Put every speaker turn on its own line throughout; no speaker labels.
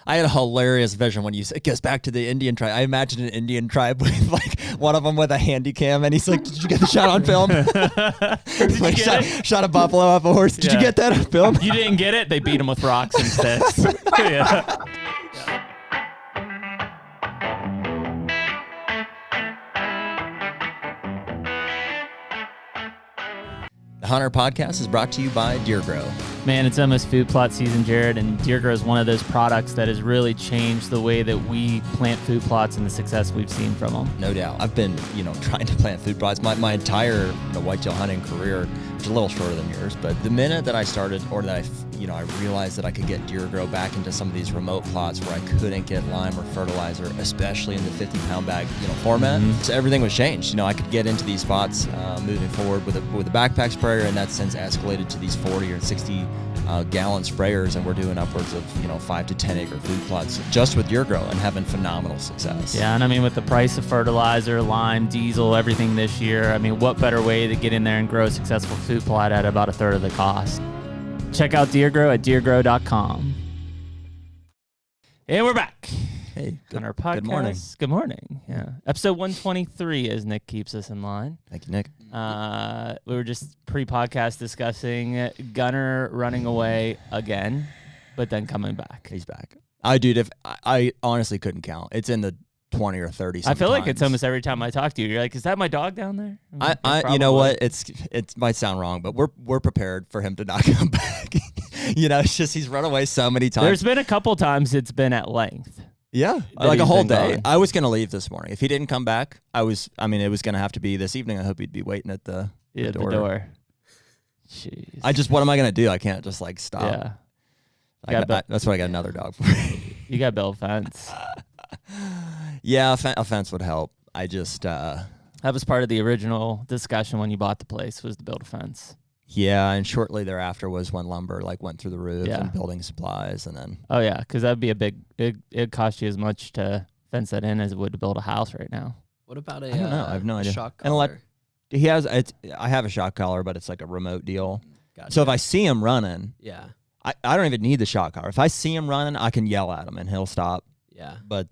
I had a hilarious vision when it goes back to the Indian tribe. I imagined an Indian tribe with like one of them with a handy cam, and he's like, "Did you get the shot on film?" Like, shot a buffalo off a horse. Did you get that on film?
You didn't get it? They beat him with rocks and sticks. Yeah.
The HUNTR podcast is brought to you by Deer Grow.
Man, it's almost food plot season, Jared, and Deer Grow is one of those products that has really changed the way that we plant food plots and the success we've seen from them.
No doubt. I've been, trying to plant food plots my entire whitetail hunting career, which is a little shorter than yours. But the minute that I started, or that I realized that I could get Deer Grow back into some of these remote plots where I couldn't get lime or fertilizer, especially in the 50-pound bag, format. Mm-hmm. So everything was changed. I could get into these spots moving forward with a backpack sprayer, and that's since escalated to these 40 or 60 gallon sprayers, and we're doing upwards of 5 to 10 acre food plots just with Deer Grow and having phenomenal success.
Yeah, and I mean, with the price of fertilizer, lime, diesel, everything this year, I mean, what better way to get in there and grow a successful food plot at about a third of the cost? Check out Deer Grow at deergrow.com. And we're back.
Hey,
on our podcast.
Good morning.
Good morning. Yeah, episode 123, as Nick keeps us in line.
Thank you, Nick.
We were just pre-podcast discussing Gunner running away again, but then coming back.
He's back. I honestly couldn't count. It's in the 20 or 30 sometimes.
I feel like it's almost every time I talk to you, you're like, is that my dog down there?
You know what? It might sound wrong, but we're prepared for him to not come back. It's just he's run away so many times.
There's been a couple times it's been at length.
Yeah, like a whole day. Gone. I was going to leave this morning. If he didn't come back, it was going to have to be this evening. I hope he'd be waiting at the door. Jeez. What am I going to do? I can't just stop. Yeah. That's why I got another dog for.
You got to build a fence.
Yeah, a fence would help. I just...
that was part of the original discussion when you bought the place, was to build a fence.
Yeah, and shortly thereafter was when lumber went through the roof and building supplies, and then...
Oh, yeah, because that'd be it'd cost you as much to fence that in as it would to build a house right now.
What about
I don't know. I have no idea.
Shock collar?
I have a shock collar, but it's like a remote deal. Gotcha. So if I see him running, I don't even need the shock collar. If I see him running, I can yell at him and he'll stop.
Yeah.
But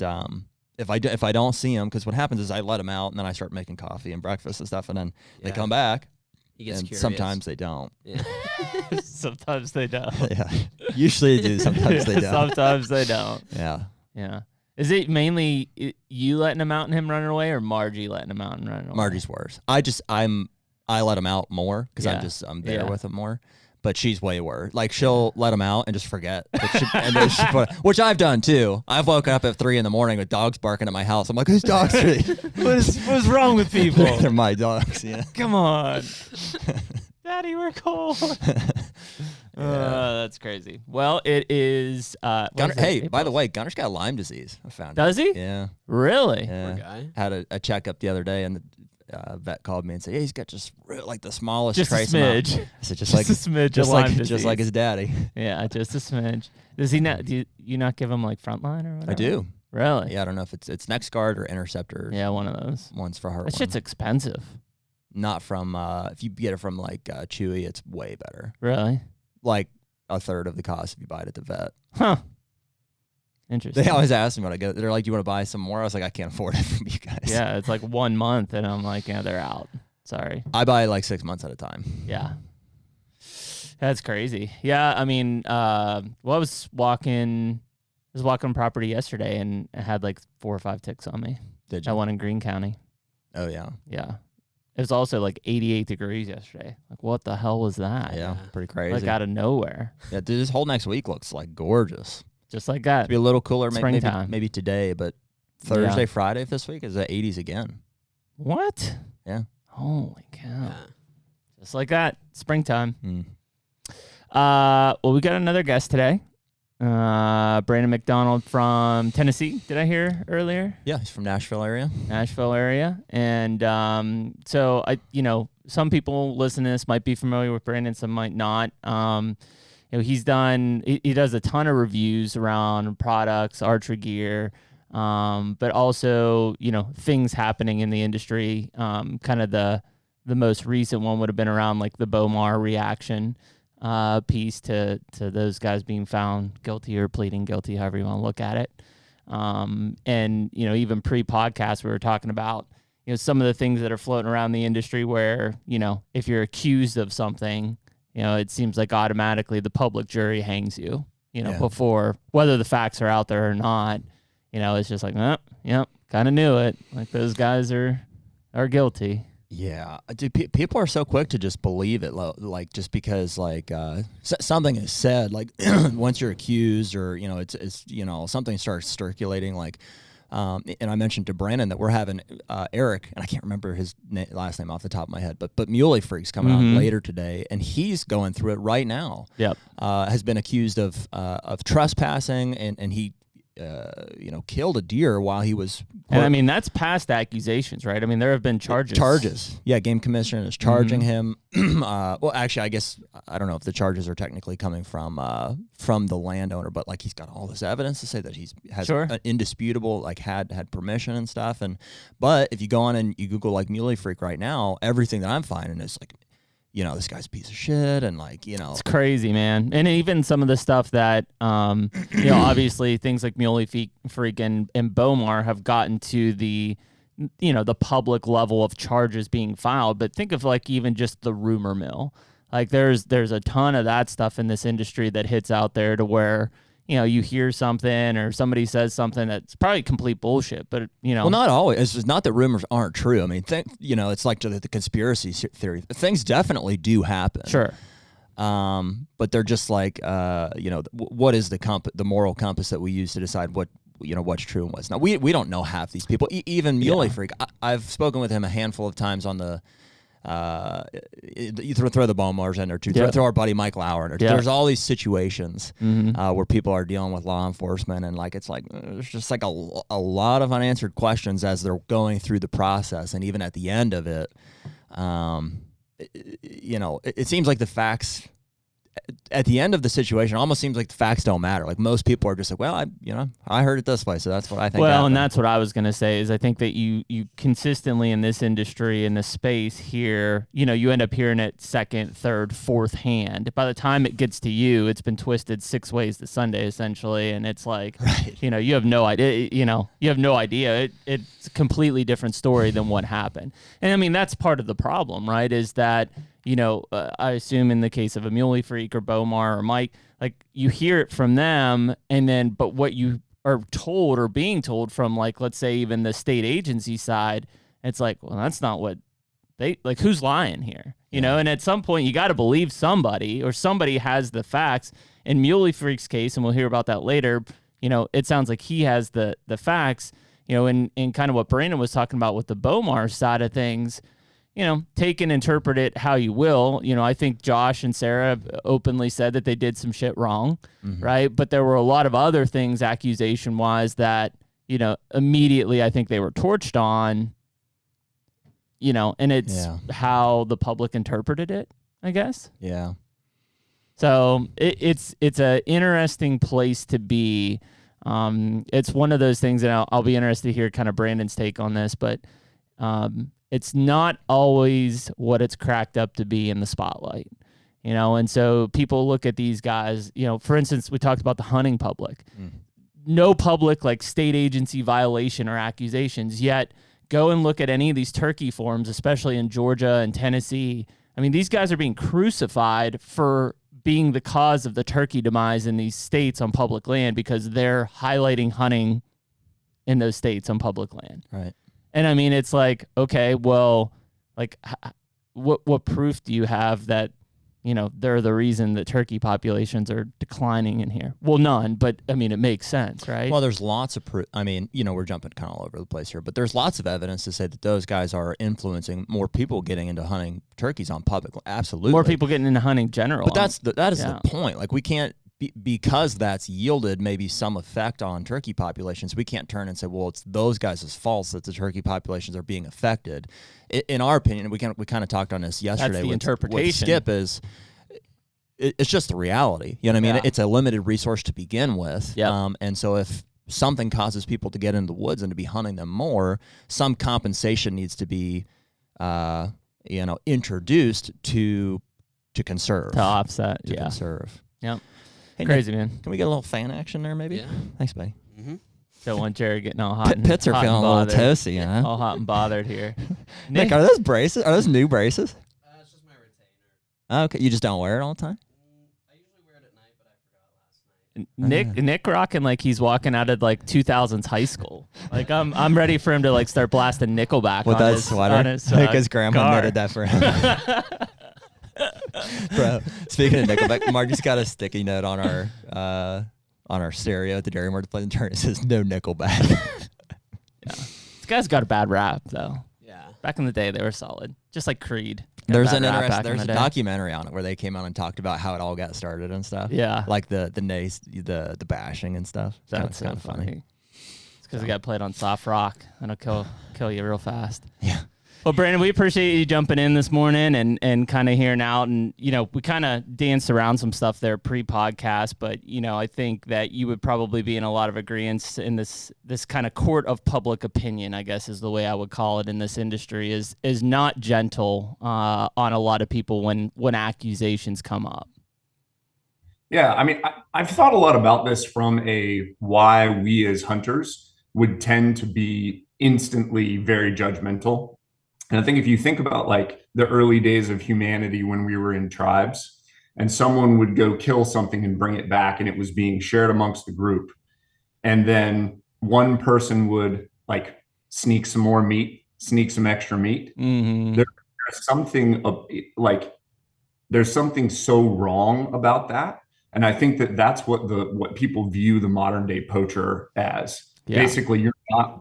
if I don't see him, because what happens is I let him out and then I start making coffee and breakfast and stuff, and then they come back.
He gets curious.
Sometimes they don't.
Yeah.
Sometimes they don't.
Yeah. Usually they do. Sometimes they don't.
Sometimes they don't.
Yeah.
Yeah. Is it mainly you letting him out and him running away, or Margie letting him out and running away?
Margie's worse. I let him out more because I'm there with him more. But she's way worse. She'll let him out and just forget. Which I've done too. I've woken up at 3 a.m. with dogs barking at my house. I'm like, whose dogs are these?
What's wrong with people?
They're my dogs, yeah.
Come on. Daddy, we're cold. That's crazy. Well, it is...
Gunner, hey, by the way, Gunner's got Lyme disease. I found
Does he?
Yeah.
Really?
Yeah.
Poor guy.
Had a checkup the other day, and the vet called me and said, "Yeah, he's got just the smallest
trace
smidge."
Amount.
I said,
just a smidge,
just like his daddy.
Yeah, just a smidge. Does he not? Do you not give him frontline or whatever?
I do.
Really?
Yeah, I don't know if it's NexGard or Interceptor.
Yeah, one of those.
One's for heartworm.
That shit's expensive.
Not from if you get it from Chewy, it's way better.
Really?
Like a third of the cost if you buy it at the vet.
Huh. Interesting.
They always ask me when I go. They're like, "Do you want to buy some more?" I was like, "I can't afford it from you guys."
Yeah, it's 1 month, and I'm like, "Yeah, they're out." Sorry.
I buy 6 months at a time.
Yeah. That's crazy. Yeah, I mean, I was walking property yesterday, and I had 4 or 5 ticks on me.
Did you?
That one in Greene County.
Oh yeah.
Yeah. It was also 88 degrees yesterday. What the hell was that?
Yeah, pretty crazy.
Out of nowhere.
Yeah, dude, this whole next week looks gorgeous.
Just like that.
It'll be a little cooler, maybe today, but Thursday, Friday of this week is the 80s again.
What?
Yeah.
Holy cow. Yeah. Just like that. Springtime.
Mm.
Well, we got another guest today. Brandon McDonald from Tennessee. Did I hear earlier?
Yeah, he's from Nashville area.
And so some people listening to this might be familiar with Brandon, some might not. He does a ton of reviews around products, archery gear, but also, things happening in the industry. Kind of the most recent one would have been around the Bowmar reaction. piece to those guys being found guilty or pleading guilty, however you want to look at it. And, even pre-podcast, we were talking about, some of the things that are floating around the industry where, if you're accused of something, it seems like automatically the public jury hangs you, before whether the facts are out there or not. It's just like, yep, kind of knew it. Like those guys are guilty.
Yeah, dude, people are so quick to just believe it, like just because something is said, like once you're accused or it's something starts circulating, like and I mentioned to Brandon that we're having Eric, and I can't remember his last name off the top of my head, but Muley Freak's coming on later today, and he's going through it right now.
Yep,
has been accused of trespassing, and he killed a deer while he was.
And I mean, that's past accusations, right? I mean, there have been charges.
Yeah, game commissioner is charging him. Well, actually, I guess I don't know if the charges are technically coming from the landowner, but like he's got all this evidence to say that he has an indisputable, like had permission and stuff. But if you go on and you Google like Muley Freak right now, everything that I'm finding is like, this guy's a piece of shit, and it's
crazy, man. And even some of the stuff that, obviously things like Muley Freak and Bowmar have gotten to the, the public level of charges being filed. But think of like even just the rumor mill. Like there's a ton of that stuff in this industry that hits out there to where, you hear something or somebody says something that's probably complete bullshit, but
Well, not always. It's not that rumors aren't true. I mean, it's like the conspiracy theory. Things definitely do happen.
Sure.
But they're just like, what is the moral compass that we use to decide what's true and what's not? We don't know half these people. Even Muley Freak, I've spoken with him a handful of times on the. You throw the Bowmars in there too. Throw our buddy Mike Lauer in there. There's all these situations where people are dealing with law enforcement, and it's like there's just like a lot of unanswered questions as they're going through the process, and even at the end of it, it seems like the facts. At the end of the situation, it almost seems like the facts don't matter. Like most people are just like, well, I heard it this way, so that's what I think.
Well, and that's what I was going to say is I think that you consistently in this industry, in this space here, you end up hearing it second, third, fourth hand. By the time it gets to you, it's been twisted 6 ways to Sunday, essentially, and it's like, you have no idea. You have no idea. It's a completely different story than what happened. And I mean, that's part of the problem, right? Is that I assume in the case of a Muley Freak or Bowmar or Mike, like you hear it from them, and then, but what you are told or being told from, like, let's say even the state agency side, it's like, well, that's not what they, like, who's lying here, and at some point you got to believe somebody, or somebody has the facts. In Muley Freak's case, and we'll hear about that later, it sounds like he has the facts, in kind of what Brandon was talking about with the Bowmar side of things. Take and interpret it how you will. I think Josh and Sarah openly said that they did some shit wrong, right? But there were a lot of other things accusation-wise that, immediately I think they were torched on, and it's how the public interpreted it, I guess.
Yeah.
So it's an interesting place to be. It's one of those things, and I'll be interested to hear kind of Brandon's take on this, but it's not always what it's cracked up to be in the spotlight, and so people look at these guys, for instance, we talked about the hunting public. No public, like, state agency violation or accusations, yet go and look at any of these turkey forums, especially in Georgia and Tennessee. I mean, these guys are being crucified for being the cause of the turkey demise in these states on public land because they're highlighting hunting in those states on public land.
Right.
And I mean, it's like, okay, well, like, what proof do you have that, they're the reason that turkey populations are declining in here? Well, none, but I mean, it makes sense, right?
Well, there's lots of proof. I mean, we're jumping kind of all over the place here, but there's lots of evidence to say that those guys are influencing more people getting into hunting turkeys on public. Absolutely.
More people getting into hunting in general.
But that is the point. Like, we can't, because that's yielded maybe some effect on turkey populations, we can't turn and say, well, it's those guys' fault that the turkey populations are being affected. In our opinion, we kind of talked on this yesterday.
That's the
interpretation. With Skip is, it's just the reality. You know what I mean? It's a limited resource to begin with.
Yep.
And so if something causes people to get into the woods and to be hunting them more, some compensation needs to be, introduced to to conserve.
To offset,
to conserve.
Yep.
Hey,
Crazy,
Nick,
man.
Can we get a little fan action there, maybe?
Yeah.
Thanks, buddy.
Mm-hmm.
Don't want Jared getting all hot.
Pits are
hot
feeling
and
a little
bothered.
toasty, huh?
All hot and bothered here.
Nick, are those braces? Are those new braces?
It's just my retainer.
Okay, you just don't wear it all the time?
I usually wear it at night, but I forgot last night.
Nick rocking like he's walking out of like 2000s high school. Like I'm ready for him to like start blasting Nickelback
With
on
that
his
sweater?
on his,
I think his grandma
car.
knitted that for him. Bro, speaking of Nickelback, Mark just got a sticky note on our stereo at the Dairy Mart to play the turn. It says no Nickelback.
Yeah. This guy's got a bad rap though.
Yeah.
Back in the day, they were solid, just like Creed. Got
There's
bad
an
rap back
interesting,
in
there's
the
a
day.
documentary on it where they came out and talked about how it all got started and stuff.
Yeah,
Like the bashing and stuff.
that's
kind
so
of funny.
It's because it got played on soft rock. That'll kill you real fast.
Yeah.
Well, Brandon, we appreciate you jumping in this morning and kind of hearing out. And, we kind of danced around some stuff there pre-podcast, but, I think that you would probably be in a lot of agreement in this kind of court of public opinion, I guess is the way I would call it in this industry, is not gentle on a lot of people when accusations come up.
Yeah, I mean, I've thought a lot about this from why we as hunters would tend to be instantly very judgmental. And I think if you think about like the early days of humanity when we were in tribes and someone would go kill something and bring it back and it was being shared amongst the group, and then one person would like sneak some more meat, sneak some extra meat.
Mm-hmm.
There's something so wrong about that. And I think that's what people view the modern day poacher as. Yeah. Basically,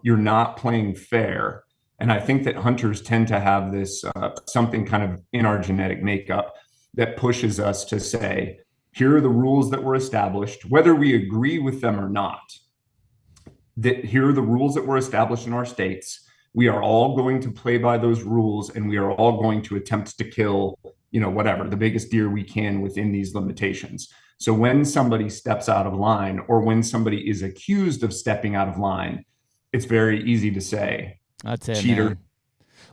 you're not playing fair. And I think that hunters tend to have this something kind of in our genetic makeup that pushes us to say, here are the rules that were established, whether we agree with them or not. That here are the rules that were established in our states. We are all going to play by those rules, and we are all going to attempt to kill, whatever, the biggest deer we can within these limitations. So when somebody steps out of line, or when somebody is accused of stepping out of line, it's very easy to say,
that's it,
cheater.
Man.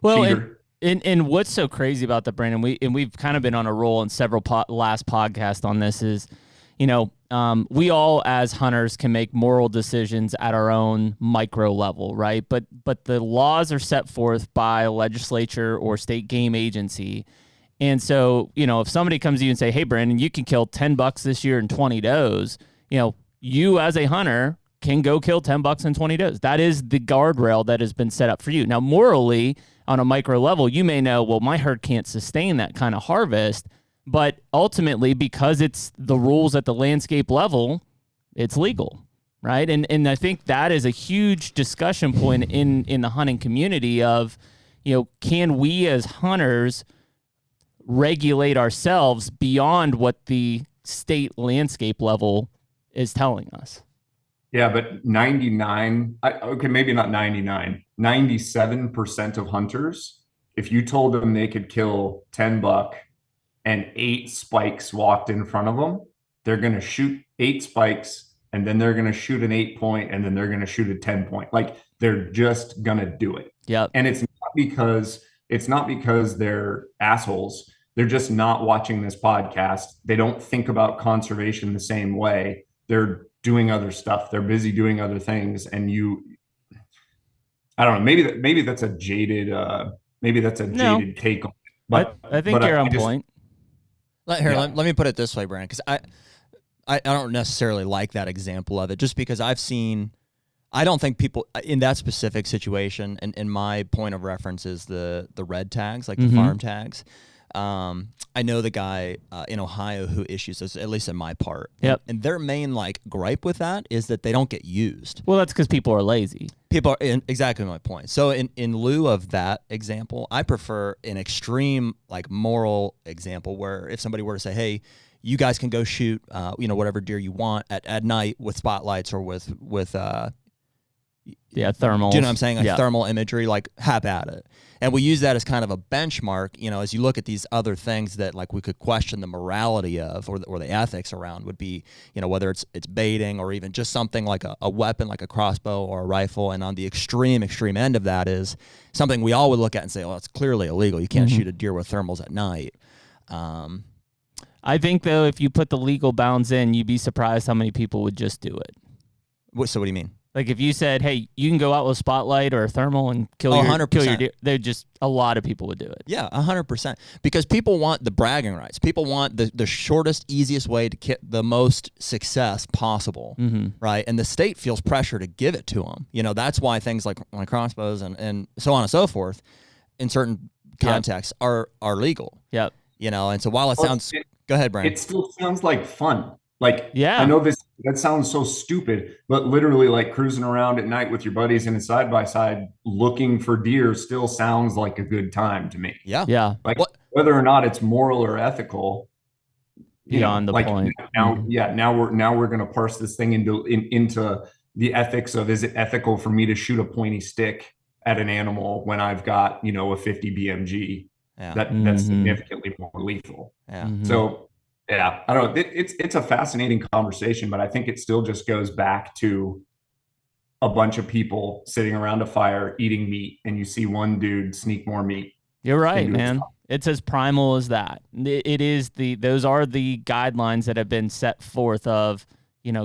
Well,
cheater.
And what's so crazy about that, Brandon, we've kind of been on a roll in several last podcasts on this is, we all as hunters can make moral decisions at our own micro level, right? But the laws are set forth by a legislature or state game agency. And so, if somebody comes to you and say, hey, Brandon, you can kill 10 bucks this year and 20 does, you as a hunter can go kill 10 bucks and 20 does. That is the guardrail that has been set up for you. Now, morally, on a micro level, you may know, well, my herd can't sustain that kind of harvest, but ultimately, because it's the rules at the landscape level, it's legal, right? And I think that is a huge discussion point in the hunting community of, can we as hunters regulate ourselves beyond what the state landscape level is telling us?
Yeah, but 97% of hunters, if you told them they could kill 10 buck and 8 spikes walked in front of them, they're going to shoot 8 spikes, and then they're going to shoot an 8 point, and then they're going to shoot a 10 point. Like, they're just going to do it.
Yeah.
And it's not because they're assholes. They're just not watching this podcast. They don't think about conservation the same way. They're doing other stuff. They're busy doing other things. And I don't know, maybe that's a jaded, jaded take on it. But
I think you're on point.
Let me put it this way, Brandon, because I don't necessarily like that example of it, just because I don't think people in that specific situation, and my point of reference is the red tags, like the farm tags. I know the guy in Ohio who issues those, at least in my part.
Yep.
And their main gripe with that is that they don't get used.
Well, that's because people are lazy.
Exactly my point. So in lieu of that example, I prefer an extreme moral example where if somebody were to say, hey, you guys can go shoot whatever deer you want at night with spotlights or with thermals.
Do you know what
I'm saying? Thermal imagery, have at it. And we use that as kind of a benchmark, as you look at these other things that we could question the morality of or the ethics around would be, whether it's baiting or even just something like a weapon like a crossbow or a rifle. And on the extreme end of that is something we all would look at and say, well, it's clearly illegal. You can't shoot a deer with thermals at night.
I think though, if you put the legal bounds in, you'd be surprised how many people would just do it.
So what do you mean?
Like if you said, "Hey, you can go out with a spotlight or a thermal and kill your
100%.
deer," they just a lot of people would do it.
Yeah, 100%. Because people want the bragging rights. People want the shortest, easiest way to get the most success possible, right? And the state feels pressure to give it to them. You know, that's why things like crossbows and so on and so forth, in certain contexts, are legal.
Yep.
You know, and so while it sounds, go ahead, Brandon.
It still sounds like fun. Like,
yeah,
I know that sounds so stupid, but literally like cruising around at night with your buddies in a side-by-side looking for deer still sounds like a good time to me.
Yeah.
Yeah.
Like whether or not it's moral or ethical,
beyond the
like
point.
Now, now we're going to parse this thing into the ethics of, is it ethical for me to shoot a pointy stick at an animal when I've got, a 50 BMG that's significantly more lethal.
Yeah.
So yeah, I don't know. It's a fascinating conversation, but I think it still just goes back to a bunch of people sitting around a fire eating meat, and you see one dude sneak more meat.
You're right, man. It's as primal as that. Those are the guidelines that have been set forth of,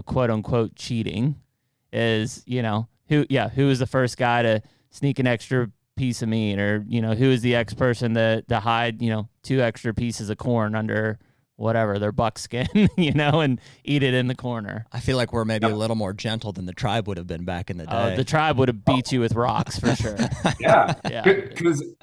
quote unquote cheating is, who is the first guy to sneak an extra piece of meat, or, who is the X person to hide, 2 extra pieces of corn under whatever, their buckskin, and eat it in the corner.
I feel like we're maybe a little more gentle than the tribe would have been back in the day.
The tribe would have beat you with rocks for sure.
Yeah.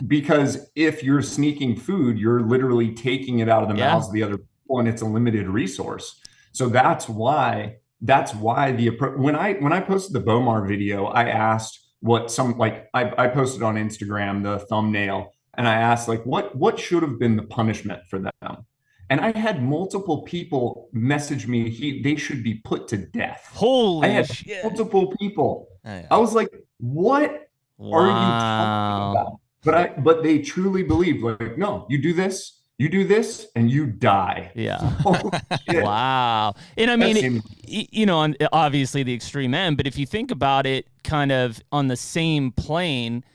Because if you're sneaking food, you're literally taking it out of the mouths of the other people, and it's a limited resource. So that's why the approach. When I posted the Bowmar video, I asked I posted on Instagram the thumbnail, and I asked what should have been the punishment for them. And I had multiple people message me, they should be put to death.
Holy shit.
Multiple people. I was like, what are you talking about? But they truly believe, like, no, you do this, and you die.
Yeah. Wow. And I mean, on obviously the extreme end, but if you think about it kind of on the same plane,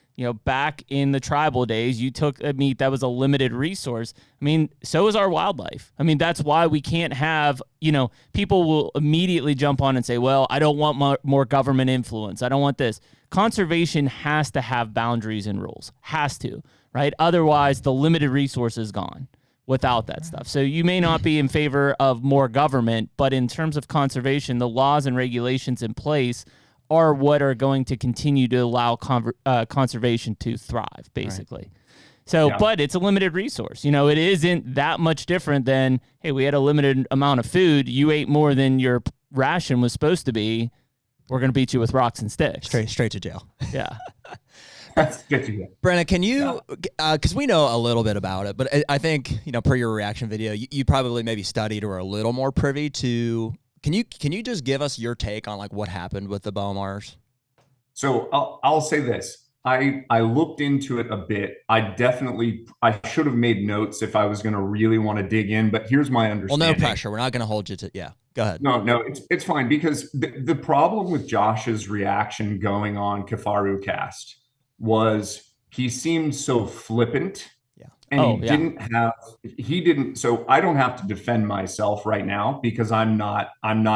back in the tribal days, you took a meat that was a limited resource. I mean, so is our wildlife. I mean, that's why we can't have, people will immediately jump on and say, well, I don't want more government influence. I don't want this. Conservation has to have boundaries and rules. Has to, right? Otherwise, the limited resource is gone without that stuff. So you may not be in favor of more government, but in terms of conservation, the laws and regulations in place are what are going to continue to allow conservation to thrive, basically. Right. So, but it's a limited resource. It isn't that much different than, hey, we had a limited amount of food. You ate more than your ration was supposed to be. We're going to beat you with rocks and sticks.
Straight to jail.
Yeah.
Brandon, can you, because we know a little bit about it, but I think, per your reaction video, you probably maybe studied or are a little more privy to. Can you just give us your take on what happened with the Bowmars?
So I'll say this. I looked into it a bit. I should have made notes if I was going to really want to dig in, but here's my understanding.
Well, no pressure. We're not going to hold you to, go ahead.
No, it's fine, because the problem with Josh's reaction going on Kafaru Cast was he seemed so flippant. And he didn't. So I don't have to defend myself right now because I'm not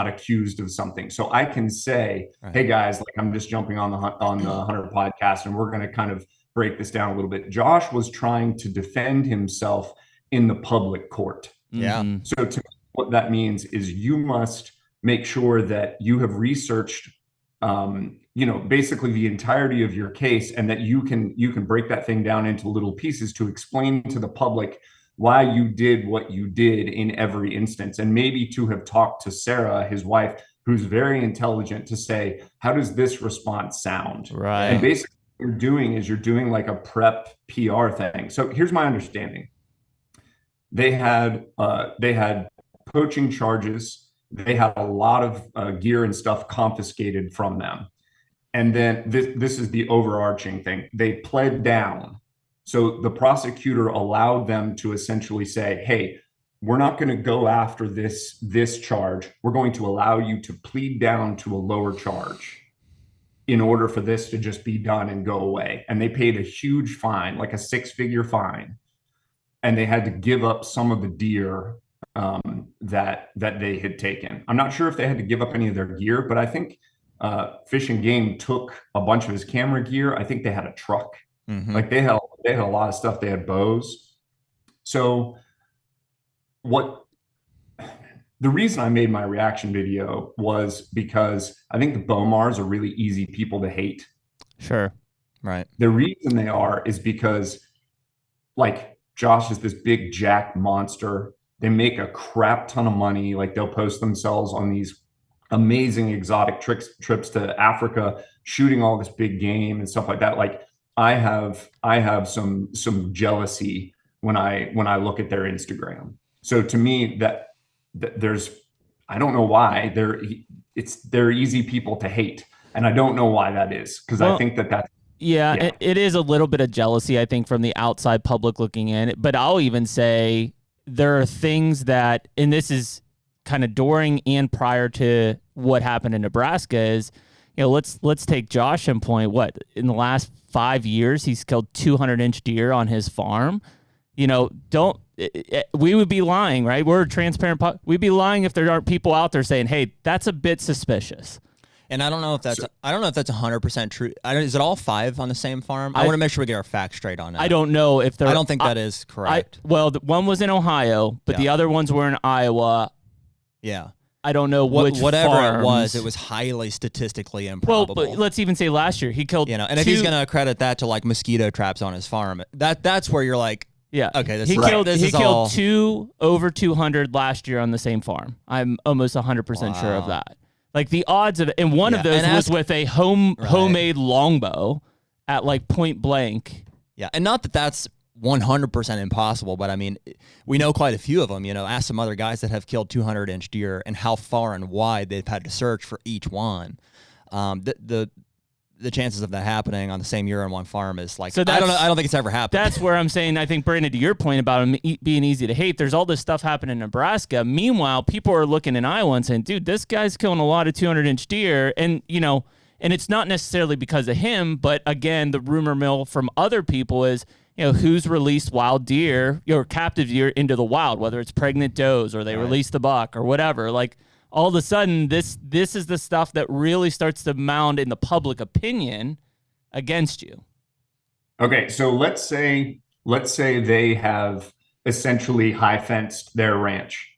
accused of something. So I can say, hey guys, I'm just jumping on the HUNTR podcast, and we're going to kind of break this down a little bit. Josh was trying to defend himself in the public court.
Yeah.
So to me, what that means is you must make sure that you have researched basically the entirety of your case, and that you can break that thing down into little pieces to explain to the public why you did what you did in every instance. And maybe to have talked to Sarah, his wife, who's very intelligent, to say, how does this response sound?
Right.
And basically what you're doing like a prep PR thing. So here's my understanding. They had poaching charges. They had a lot of gear and stuff confiscated from them. And then this is the overarching thing. They pled down. So the prosecutor allowed them to essentially say, hey, we're not going to go after this charge. We're going to allow you to plead down to a lower charge in order for this to just be done and go away. And they paid a huge fine, like a 6-figure fine. And they had to give up some of the deer that they had taken. I'm not sure if they had to give up any of their gear, but I think Fish and Game took a bunch of his camera gear. I think they had a truck. Like they had a lot of stuff. They had bows. So the reason I made my reaction video was because I think the Bowmars are really easy people to hate.
Sure.
Right.
The reason they are is because, like, Josh is this big jack monster. They make a crap ton of money. Like, they'll post themselves on these amazing exotic trips to Africa, shooting all this big game and stuff like that. Like, I have some jealousy when I look at their Instagram. So to me, that there's, I don't know why they're easy people to hate, and I don't know why that is, because I think that's
it is a little bit of jealousy, I think, from the outside public looking in. But I'll even say there are things that, and this is kind of during and prior to what happened in Nebraska, is, you know, let's take Josh and point. What, in the last 5 years he's killed 200-inch deer on his farm. You know, we would be lying, right? We're a transparent. We'd be lying if there aren't people out there saying, "Hey, that's a bit suspicious."
And I don't know if that's 100% true. Is it all 5 on the same farm? I want to make sure we get our facts straight on that.
I don't know if
I don't think that is correct.
Well, one was in Ohio, but the other ones were in Iowa.
Yeah.
I don't know
whatever
farms.
it was highly statistically improbable.
Well, but let's even say last year he killed.
You know, and if he's going to credit that to like mosquito traps on his farm, that's where you're like,
yeah,
okay,
he killed 2 over 200 last year on the same farm. I'm almost 100% sure of that. Like the odds of it, and one of those was with a homemade longbow at like point blank.
Yeah, and not that that's 100% impossible, but I mean, we know quite a few of them. You know, ask some other guys that have killed 200-inch deer and how far and wide they've had to search for each one. The chances of that happening on the same year on one farm is like, I don't think it's ever happened.
That's where I'm saying, I think, Brandon, to your point about him being easy to hate, there's all this stuff happening in Nebraska. Meanwhile, people are looking in Iowa and saying, dude, this guy's killing a lot of 200-inch deer. And, you know, and it's not necessarily because of him, but again, the rumor mill from other people is, you know, who's released wild deer or captive deer into the wild, whether it's pregnant does or they release the buck or whatever. Like, all of a sudden, this is the stuff that really starts to mound in the public opinion against you. Okay,
so let's say they have essentially high fenced their ranch,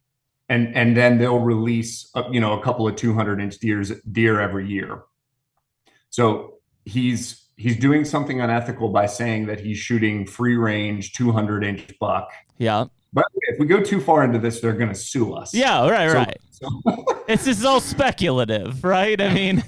and then they'll release a couple of 200-inch deer every year. So he's doing something unethical by saying that he's shooting free range 200-inch buck.
Yeah.
But if we go too far into this, they're going to sue us.
Yeah, right. This is all speculative, right? I mean,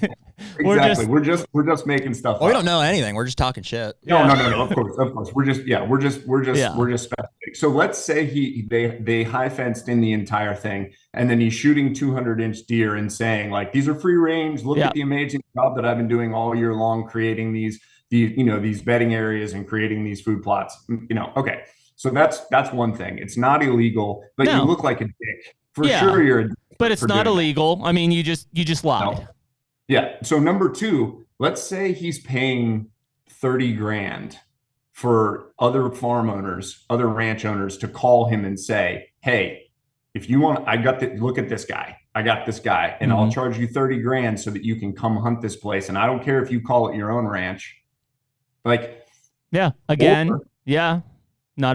exactly. We're just making stuff.
We don't know anything. We're just talking shit.
No. Of course. We're just speculating. So let's say they high fenced in the entire thing, and then he's shooting 200-inch deer and saying, like, these are free range. Look at the amazing job that I've been doing all year long, creating these bedding areas and creating these food plots. Okay. So that's one thing. It's not illegal, but you look like a dick. For sure you're a dick.
But it's not illegal. I mean, you just lied.
No. Yeah. So number 2, let's say he's paying $30,000 for other farm owners, other ranch owners to call him and say, hey, if you want, look at this guy. I got this guy, and I'll charge you $30,000 so that you can come hunt this place. And I don't care if you call it your own ranch. Like,
not a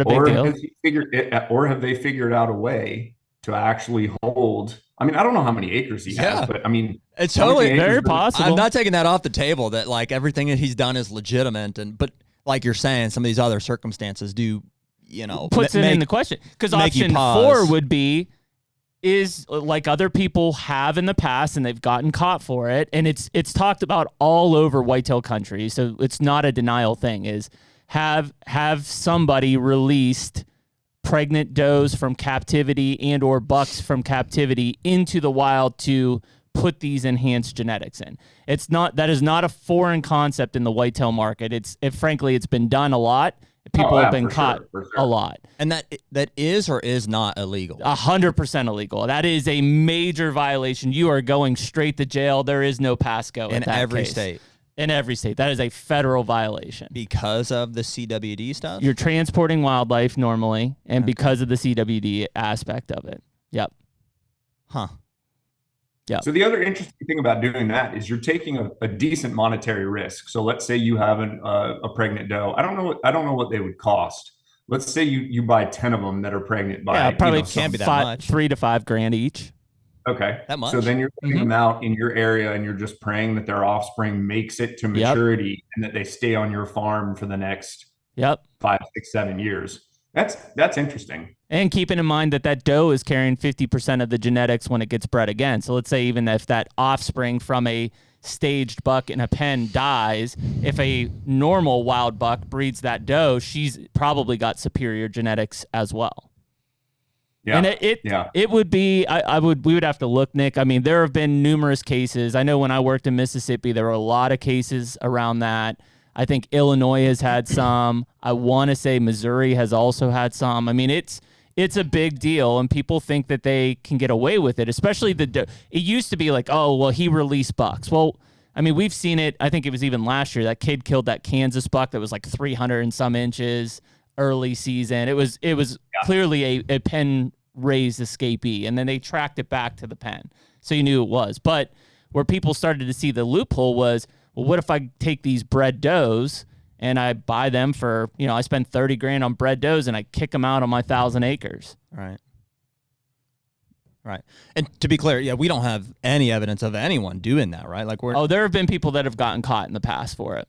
big deal.
Have they figured out a way to actually hold? I mean, I don't know how many acres he has, but I mean,
it's totally
very possible.
I'm not taking that off the table that like everything that he's done is legitimate, but like you're saying, some of these other circumstances do,
puts it in the question, because option 4 would be is like other people have in the past and they've gotten caught for it, and it's talked about all over whitetail country, so it's not a denial thing. Is have somebody released pregnant does from captivity and or bucks from captivity into the wild to put these enhanced genetics in. That is not a foreign concept in the whitetail market. Frankly, it's been done a lot. People have been caught a lot.
And that is or is not illegal?
100% illegal. That is a major violation. You are going straight to jail. There is no pass-go
in every state.
In every state. That is a federal violation.
Because of the CWD stuff?
You're transporting wildlife normally, and because of the CWD aspect of it. Yep.
Huh.
Yeah.
So the other interesting thing about doing that is you're taking a decent monetary risk. So let's say you have a pregnant doe. I don't know what they would cost. Let's say you buy 10 of them that are pregnant by
probably
can't be that much.
$3 to $5 grand each.
Okay.
That much?
So then you're putting them out in your area and you're just praying that their offspring makes it to maturity and that they stay on your farm for the next 5, 6, 7 years. That's interesting.
And keeping in mind that doe is carrying 50% of the genetics when it gets bred again. So let's say even if that offspring from a staged buck in a pen dies, if a normal wild buck breeds that doe, she's probably got superior genetics as well. Yeah. And it would be, we would have to look, Nick. I mean, there have been numerous cases. I know when I worked in Mississippi, there were a lot of cases around that. I think Illinois has had some. I want to say Missouri has also had some. I mean, it's a big deal, and people think that they can get away with it, especially it used to be like, oh, well, he released bucks. Well, I mean, we've seen it. I think it was even last year. That kid killed that Kansas buck that was like 300 and some inches early season. It was clearly a pen-raised escapee, and then they tracked it back to the pen, so you knew it was. But where people started to see the loophole was, well, what if I take these bred does and I buy them for, I spend 30 grand on bred does and I kick them out on my 1,000 acres.
Right. And to be clear, we don't have any evidence of anyone doing that, right? Like
there have been people that have gotten caught in the past for it.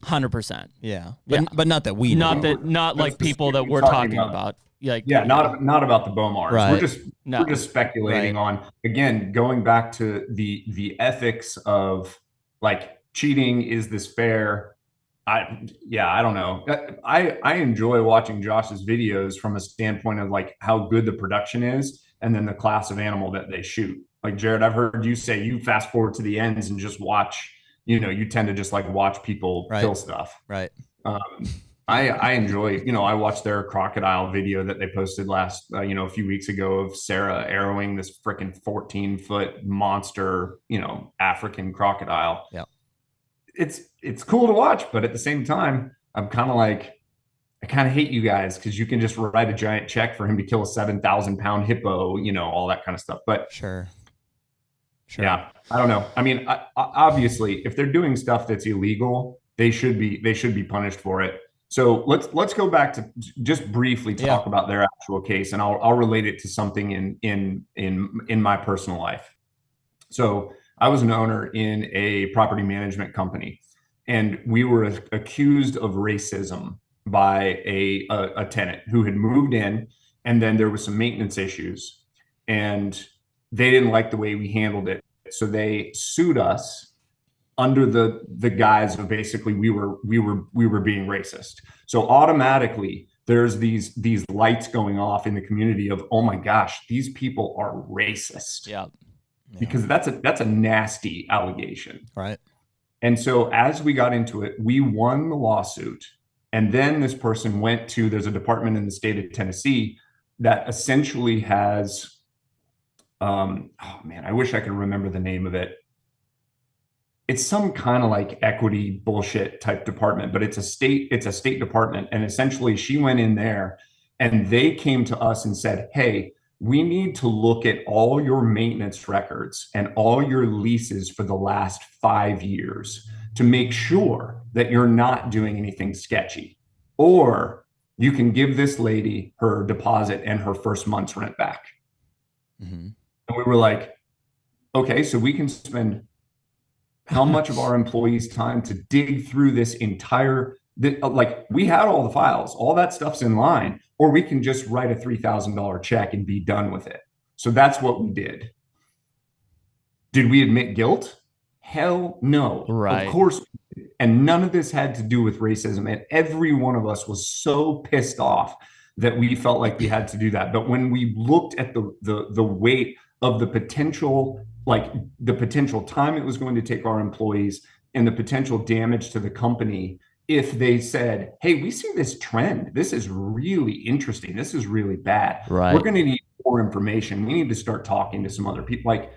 100%.
Yeah. But not that we know.
Not like people that we're talking about.
Not about the Bowmars.
Right.
We're just speculating on, again, going back to the ethics of like cheating. Is this fair? I don't know. I enjoy watching Josh's videos from a standpoint of like how good the production is and then the class of animal that they shoot. Like Jared, I've heard you say you fast forward to the ends and just watch, you tend to just like watch people kill stuff.
Right.
I enjoy, I watched their crocodile video that they posted last, a few weeks ago of Sarah arrowing this freaking 14-foot monster, African crocodile.
Yeah.
It's cool to watch, but at the same time, I'm kind of like, I kind of hate you guys because you can just write a giant check for him to kill a 7,000-pound hippo, all that kind of stuff. But
sure.
Yeah, I don't know. I mean, obviously, if they're doing stuff that's illegal, they should be punished for it. So let's go back to just briefly talk about their actual case, and I'll relate it to something in my personal life. So I was an owner in a property management company, and we were accused of racism by a tenant who had moved in, and then there was some maintenance issues, and they didn't like the way we handled it. So they sued us under the guise of basically we were being racist. So automatically there's these lights going off in the community of, oh my gosh, these people are racist.
Yeah.
Because that's a nasty allegation.
Right.
And so as we got into it, we won the lawsuit. And then this person went to, there's a department in the state of Tennessee that essentially has, oh man, I wish I could remember the name of it. It's some kind of like equity bullshit type department, but it's a state department. And essentially she went in there and they came to us and said, hey, we need to look at all your maintenance records and all your leases for the last 5 years to make sure that you're not doing anything sketchy, or you can give this lady her deposit and her first month's rent back. Mm-hmm. And we were like, okay, so we can spend how much of our employees' time to dig through this entire, like we had all the files, all that stuff's in line, or we can just write a $3,000 check and be done with it. So that's what we did. Did we admit guilt? Hell no.
Right.
Of course. And none of this had to do with racism. And every one of us was so pissed off that we felt like we had to do that. But when we looked at the weight of the potential, like the potential time it was going to take our employees and the potential damage to the company, if they said, hey, we see this trend, this is really interesting, this is really bad,
right,
we're going to need more information, we need to start talking to some other people. Like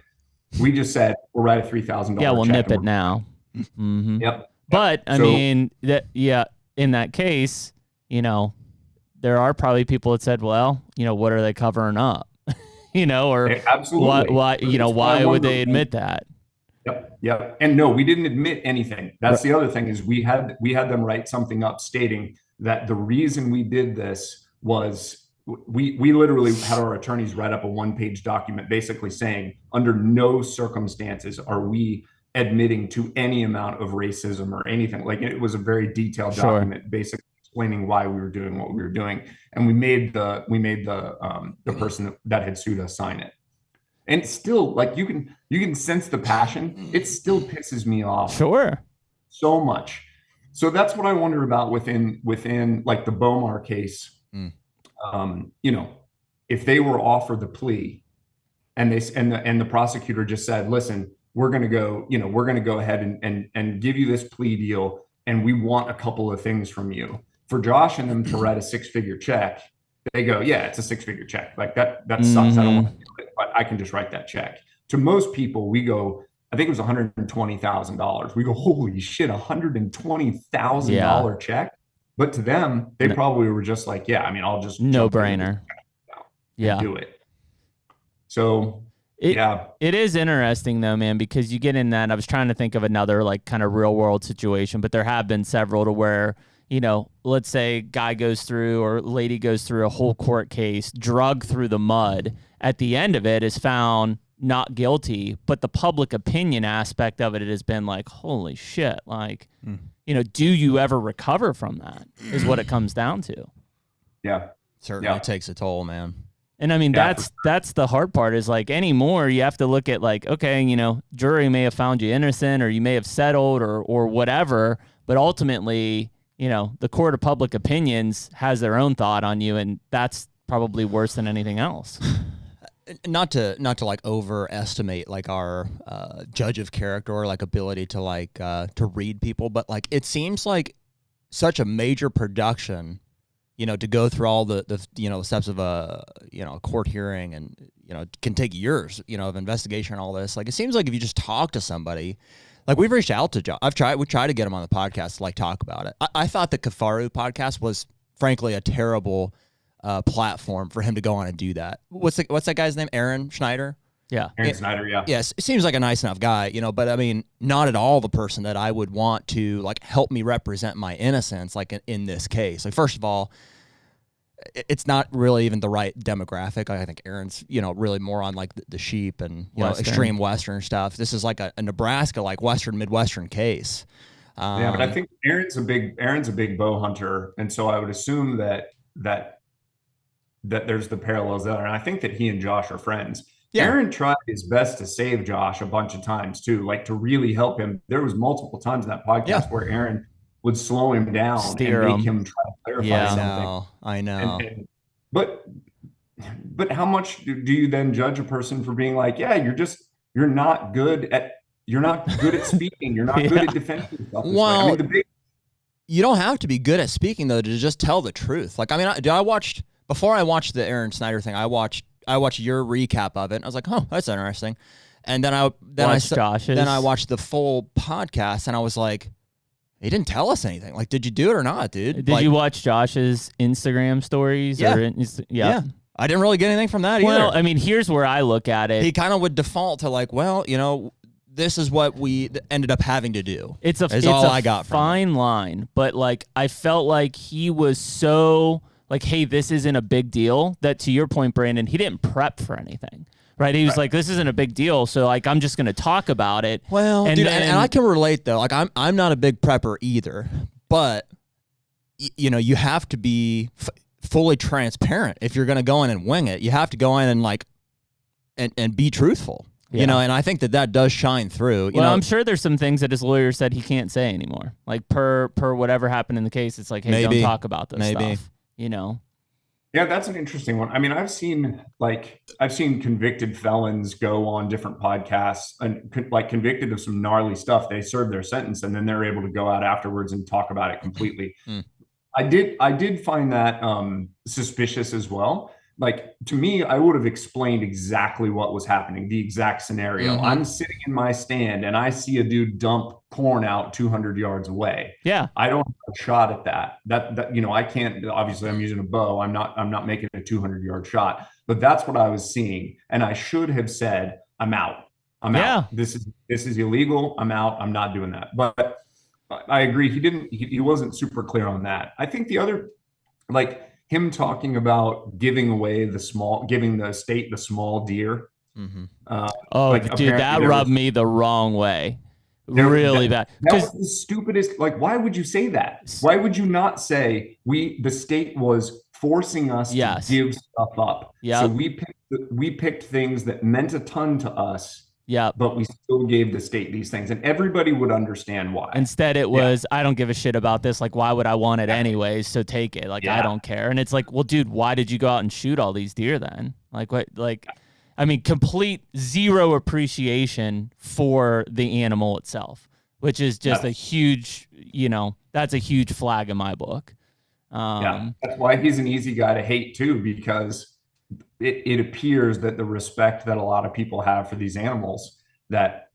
we just said, we'll write a $3,000
yeah, we'll
check
nip it now. Mm-hmm.
Yep.
But I mean that, in that case, there are probably people that said, well, what are they covering up? you know, or
Absolutely.
why would they admit that?
Yep. And no, we didn't admit anything. That's the other thing, is we had them write something up stating that the reason we did this was we literally had our attorneys write up a 1-page document basically saying under no circumstances are we admitting to any amount of racism or anything. Like, it was a very detailed document basically explaining why we were doing what we were doing. And we made the person that had sued us sign it. And still, like, you can sense the passion. It still pisses me off.
Sure.
So much. So that's what I wonder about within like the Bowmar case. If they were offered the plea and the prosecutor just said, listen, we're going to go ahead and give you this plea deal. And we want a couple of things from you. For Josh and them to write a 6-figure check, they go, yeah, it's a 6-figure check. Like that sucks. I don't want to do it, but I can just write that check. To most people, we go, I think it was $120,000. We go, holy shit, $120,000 check. But to them, they probably were just like, yeah, I mean, I'll just
no brainer. Yeah,
do it. So
it is interesting though, man, because you get in that. I was trying to think of another like kind of real world situation, but there have been several to where, let's say guy goes through or lady goes through a whole court case, drug through the mud. At the end of it is found not guilty, but the public opinion aspect of it has been like, holy shit, like, do you ever recover from that is what it comes down to.
Yeah.
Certainly takes a toll, man.
And I mean, that's the hard part is like anymore you have to look at like, okay, jury may have found you innocent or you may have settled or whatever, but ultimately, the court of public opinions has their own thought on you, and that's probably worse than anything else.
Not to like overestimate like our judge of character or like ability to like to read people, but like it seems like such a major production, to go through all the steps of a court hearing, and it can take years of investigation and all this. Like, it seems like if you just talk to somebody, like we've reached out to Josh. We tried to get him on the podcast to like talk about it. I thought the Kafaru podcast was frankly a terrible platform for him to go on and do that. What's that guy's name? Aaron Schneider?
Yeah.
Aaron Schneider, yeah.
Yes, it seems like a nice enough guy, but I mean, not at all the person that I would want to like help me represent my innocence like in this case. Like, first of all, it's not really even the right demographic. I think Aaron's, really more on like the sheep and extreme Western stuff. This is like a Nebraska, like Western Midwestern case.
But I think Aaron's a big bow hunter, and so I would assume that there's the parallels there. And I think that he and Josh are friends. Yeah. Aaron tried his best to save Josh a bunch of times too, like to really help him. There was multiple times in that podcast where Aaron would slow him down and make him try to clarify something.
I know.
But how much do you then judge a person for being like, yeah, you're not good at speaking. You're not good at defending yourself.
Well, you don't have to be good at speaking though to just tell the truth. Like, I mean, before I watched the Aaron Schneider thing, I watched your recap of it, and I was like, oh, that's interesting. And then I watched the full podcast, and I was like, he didn't tell us anything. Like, did you do it or not, dude?
Did you watch Josh's Instagram stories?
Yeah. Yeah. I didn't really get anything from that either.
Well, I mean, here's where I look at it.
He kind of would default to like, well, this is what we ended up having to do.
It's a fine line, but like I felt like he was so like, hey, this isn't a big deal, that to your point, Brandon, he didn't prep for anything. Right. He was like, this isn't a big deal. So like, I'm just going to talk about it.
Well, and I can relate though. Like I'm not a big prepper either, but you have to be fully transparent. If you're going to go in and wing it, you have to go in and like, and be truthful, and I think that does shine through.
I'm sure there's some things that his lawyer said he can't say anymore. Like per whatever happened in the case, it's like, hey, don't talk about this stuff,
Yeah, that's an interesting one. I mean, I've seen convicted felons go on different podcasts and like convicted of some gnarly stuff. They serve their sentence and then they're able to go out afterwards and talk about it completely. I did find that suspicious as well. like, to me, I would have explained exactly what was happening, the exact scenario. I'm sitting in my stand and I see a dude dump corn out 200 yards away.
Yeah.
I don't have a shot at that. That, you know, I can't, obviously I'm using a bow. I'm not making a 200-yard shot, but that's what I was seeing. And I should have said, I'm out. I'm out. This is illegal. I'm out. I'm not doing that. But I agree. He wasn't super clear on that. I think the other, like, him talking about giving the state the small deer.
Dude, that rubbed me the wrong way. Really bad.
That was the stupidest. Like, why would you say that? Why would you not say the state was forcing us to give stuff up? So we picked things that meant a ton to us. Yeah, but we still gave the state these things, and everybody would understand why.
Instead, it was, I don't give a shit about this. Like, why would I want it anyways? So take it. Like, I don't care. And it's like, well, dude, why did you go out and shoot all these deer then? Like, what? Like, I mean, complete zero appreciation for the animal itself, which is just a huge, that's a huge flag in my book.
That's why he's an easy guy to hate too, because it appears that the respect that a lot of people have for these animals that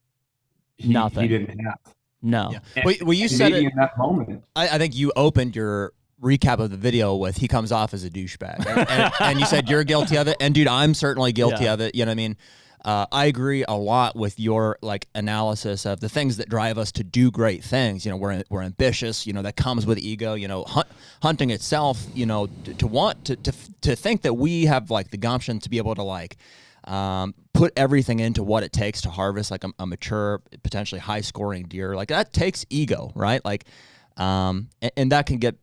he didn't have.
No.
Yeah. Well, you said it
in that moment.
I think you opened your recap of the video with, he comes off as a douchebag, and you said you're guilty of it. And dude, I'm certainly guilty of it. You know what I mean? I agree a lot with your analysis of the things that drive us to do great things. You know, we're ambitious. You know, that comes with ego. You know, hunting itself. You know, to want to think that we have the gumption to be able to put everything into what it takes to harvest a mature, potentially high scoring deer. Like, that takes ego, right? And that can get.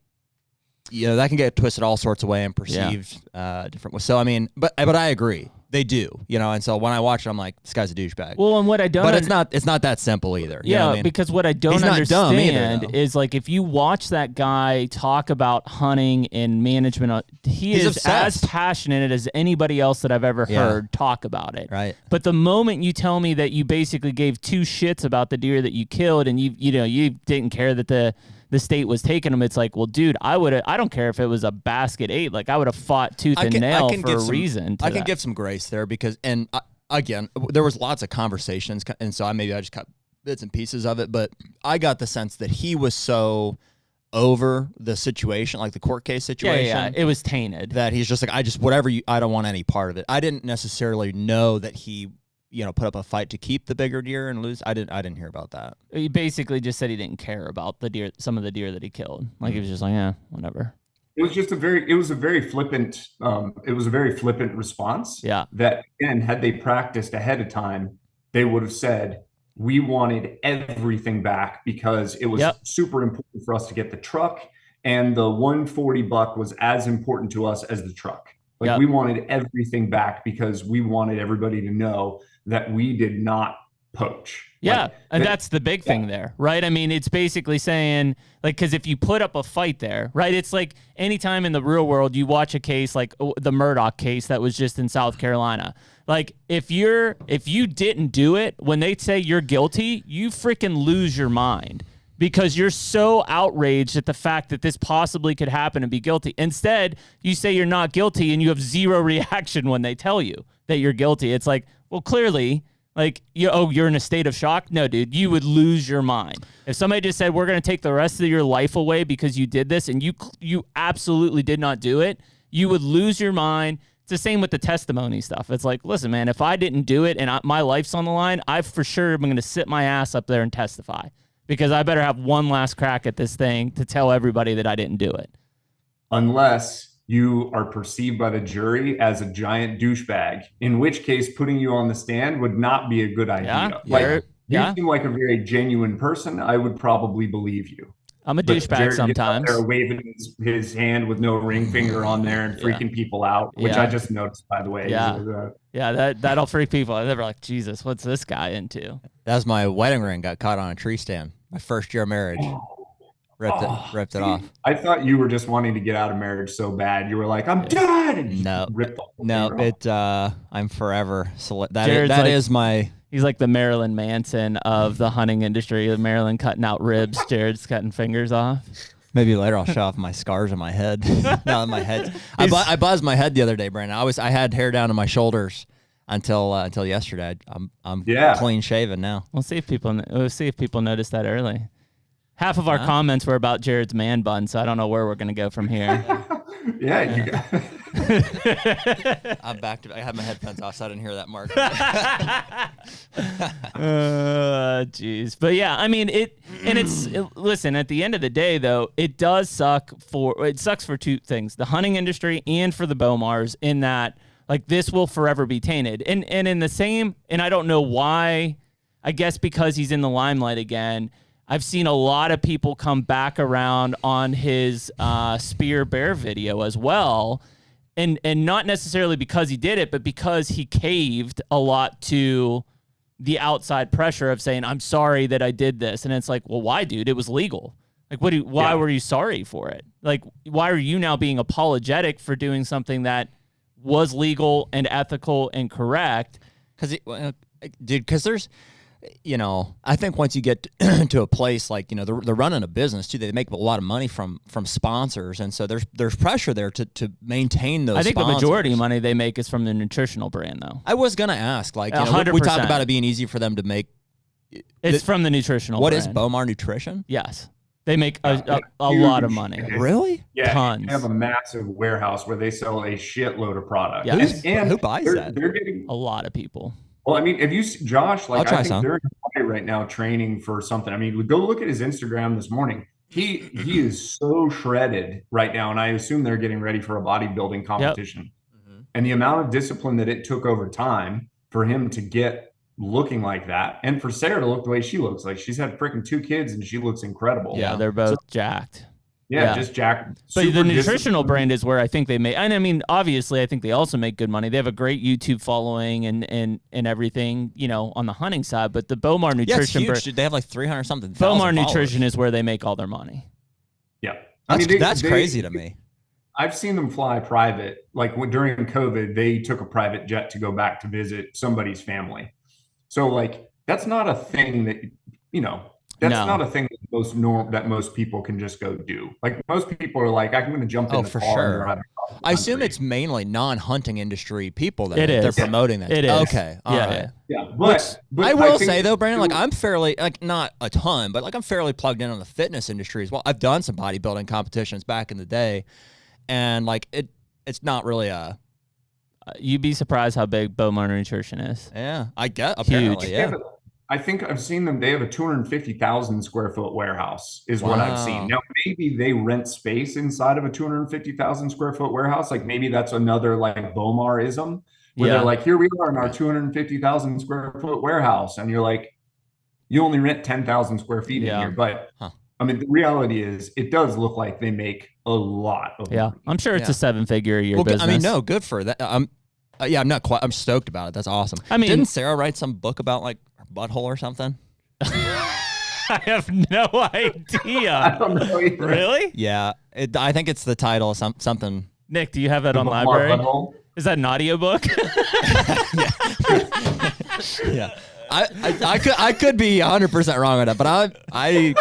That can get twisted all sorts of ways and perceived different ways. So I mean, but I agree. They do, and so when I watch it, I'm like, this guy's a douchebag.
Well, and what I don't,
but it's not that simple either. You know what I mean?
Because what I don't understand is if you watch that guy talk about hunting and management, he's
obsessed.
As passionate as anybody else that I've ever heard talk about it.
Right.
But the moment you tell me that you basically gave two shits about the deer that you killed, and you didn't care that the state was taking them, it's like, well, dude, I don't care if it was a basket 8. Like, I would have fought tooth and nail for a reason.
I can give some grace there because, and again, there was lots of conversations, and so I just cut bits and pieces of it, but I got the sense that he was so over the situation, like the court case situation.
Yeah, it was tainted.
That he's just like, I don't want any part of it. I didn't necessarily know that he put up a fight to keep the bigger deer and lose. I didn't hear about that.
He basically just said he didn't care about the deer, some of the deer that he killed. Like, he was just like, yeah, whatever.
It was just a very flippant response.
Yeah.
That, again, had they practiced ahead of time, they would have said, we wanted everything back because it was super important for us to get the truck, and the 140 buck was as important to us as the truck. We wanted everything back because we wanted everybody to know that we did not poach.
Yeah, and that's the big thing there, right? I mean, it's basically saying, because if you put up a fight there, right, it's like anytime in the real world you watch a case like the Murdoch case that was just in South Carolina. Like, if you didn't do it, when they say you're guilty, you freaking lose your mind. Because you're so outraged at the fact that this possibly could happen and be guilty. Instead, you say you're not guilty and you have zero reaction when they tell you that you're guilty. It's like, well, clearly, you're in a state of shock? No, dude, you would lose your mind. If somebody just said, we're going to take the rest of your life away because you did this, and you absolutely did not do it, you would lose your mind. It's the same with the testimony stuff. It's like, listen, man, if I didn't do it and my life's on the line, I for sure am going to sit my ass up there and testify. Because I better have one last crack at this thing to tell everybody that I didn't do it.
Unless you are perceived by the jury as a giant douchebag, in which case putting you on the stand would not be a good idea. You seem like a very genuine person. I would probably believe you.
I'm a douchebag sometimes.
They're waving his hand with no ring finger on there and freaking people out, which I just noticed, by the way.
That'll freak people. They're like, Jesus, what's this guy into?
That was my wedding ring. Got caught on a tree stand. My first year of marriage. Ripped it off.
I thought you were just wanting to get out of marriage so bad. You were like, I'm done. And
I'm forever. So that is my.
He's like the Marilyn Manson of the hunting industry. Marilyn cutting out ribs, Jared's cutting fingers off.
Maybe later I'll show off my scars on my head. Now that my head, I buzzed my head the other day, Brandon. I had hair down to my shoulders until yesterday. I'm clean shaven now.
We'll see if people notice that early. Half of our comments were about Jared's man bun, so I don't know where we're going to go from here.
You got
I'm back to. I had my headphones off, so I didn't hear that, Mark.
Jeez, but yeah, I mean listen, at the end of the day, though, it sucks for two things: the hunting industry and for the Bowmars. In that, like, this will forever be tainted, and in the same, and I don't know why. I guess because he's in the limelight again. I've seen a lot of people come back around on his spear bear video as well. And not necessarily because he did it, but because he caved a lot to the outside pressure of saying, I'm sorry that I did this. And it's like, well, why, dude? It was legal. Like, why were you sorry for it? Like, why are you now being apologetic for doing something that was legal and ethical and correct?
Because there's... I think once you get to a place like, they're running a business too, they make a lot of money from sponsors. And so there's pressure there to maintain those.
I think
sponsors.
The majority of money they make is from the nutritional brand, though.
I was going to ask, like,
100%.
We talked about it being easy for them to make.
It's from the nutritional
What
brand.
is Bowmar Nutrition?
Yes. They make a lot of money.
Really?
Yeah,
tons.
They have a massive warehouse where they sell a shitload of product.
Yeah.
And
who buys that?
They're getting
a lot of people.
Well, I mean, if you see Josh, like, I think
some.
they're in Hawaii right now training for something. I mean, go look at his Instagram this morning. He is so shredded right now, and I assume they're getting ready for a bodybuilding competition. Yep. And the amount of discipline that it took over time for him to get looking like that, and for Sarah to look the way she looks, like, she's had freaking 2 kids and she looks incredible.
Yeah, they're both jacked.
Yeah, just jacked.
But the nutritional brand is where I think they make, and I mean, obviously, I think they also make good money. They have a great YouTube following and everything, on the hunting side. But the Bowmar Nutrition,
it's huge. They have like 300 something.
Bowmar Nutrition is where they make all their money.
Yeah,
that's crazy to me.
I've seen them fly private. Like, during COVID, they took a private jet to go back to visit somebody's family. So, like, that's not a thing that That's not a thing that most people can just go do. Like, most people are like, I'm going to jump in the
for
car.
Sure. I assume it's mainly non-hunting industry people that they're promoting that.
It is.
Okay. All right.
Yeah. But
I will say though, Brandon, like, I'm fairly, like, not a ton, but like, I'm fairly plugged in on the fitness industry as well. I've done some bodybuilding competitions back in the day, and like it's not really a.
You'd be surprised how big Bowmar Nutrition is.
Yeah, I get apparently.
Huge.
Yeah.
I think I've seen them. They have a 250,000 square foot warehouse is what I've seen. Now, maybe they rent space inside of a 250,000 square foot warehouse. Like, maybe that's another like Bowmarism where they're like, here we are in our 250,000 square foot warehouse. And you're like, you only rent 10,000 square feet in here. But I mean, the reality is it does look like they make a lot of money.
I'm sure it's a 7-figure a year business.
I mean, no, good for that. I'm not quite, I'm stoked about it. That's awesome.
I mean,
didn't Sarah write some book about like butthole or something?
I have no idea.
I don't know either.
Really?
Yeah, I think it's the title of something.
Nick, do you have that on library? Is that an audiobook?
Yeah. I could be 100% wrong on that, but I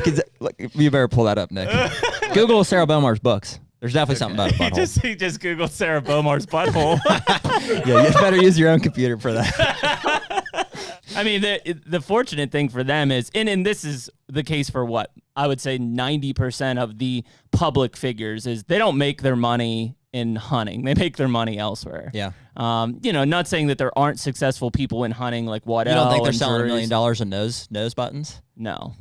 could. You better pull that up, Nick. Google Sarah Bowmar's books. There's definitely something about a butthole.
He just Googled Sarah Bowmar's butthole.
Yeah, you better use your own computer for that.
I mean, the fortunate thing for them is, and this is the case for what I would say 90% of the public figures, is they don't make their money in hunting. They make their money elsewhere.
Yeah.
Not saying that there aren't successful people in hunting like Waddell.
You don't think they're selling $1 million in nose buttons?
No.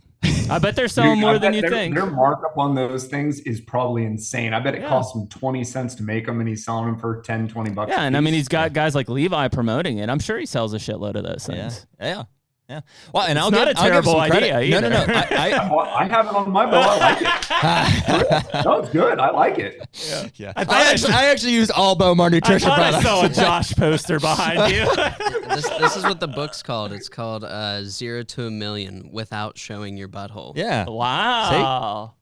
I bet they're selling more than you think.
Their markup on those things is probably insane. I bet it costs him 20 cents to make them, and he's selling them for 10, 20 bucks.
Yeah, and I mean, he's got guys like Levi promoting it. I'm sure he sells a shitload of those things.
Yeah. Well, and
it's not a terrible idea either.
No. I have it on my bill. I like it. No, it's good. I like it.
Yeah. I actually used all Bowmar Nutrition products.
I saw a Josh poster behind you.
This is what the book's called. It's called 0 to a Million Without Showing Your Butthole.
Yeah.
Wow.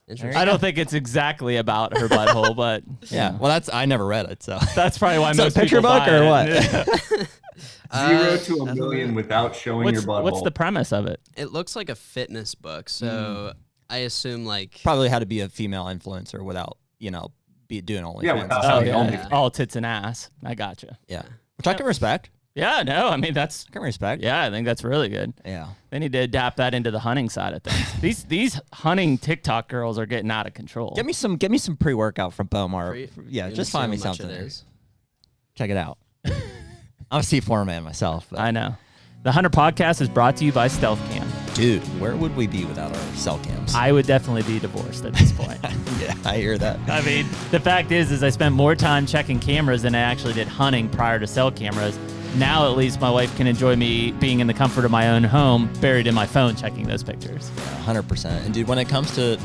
Interesting.
I don't think it's exactly about her butthole, but
yeah. Well, I never read it, so
that's probably why most
picture
people
book
buy
or
it.
what?
0 to a million without showing your butthole.
What's the premise of it?
It looks like a fitness book. So I assume like
Probably had to be a female influencer without, be doing OnlyFans.
Yeah, without
Oh,
having
yeah.
OnlyFans.
All tits and ass. I gotcha.
Yeah. Which I can respect.
Yeah, no, I mean, that's,
I can respect.
yeah, I think that's really good.
Yeah.
They need to adapt that into the hunting side of things. These hunting TikTok girls are getting out of control.
Get me some pre-workout from Bowmar. Yeah,
You're
just
gonna
find me
see how much
something.
it is.
Check it out. I'm a C4 man myself. But
I know. The HUNTR podcast is brought to you by Stealth Cam.
dude, where would we be without our cell cams?
I would definitely be divorced at this point.
Yeah, I hear that.
I mean, the fact is I spent more time checking cameras than I actually did hunting prior to cell cameras. Now, at least, my wife can enjoy me being in the comfort of my own home, buried in my phone, checking those pictures.
Yeah, 100%. And dude, when it comes to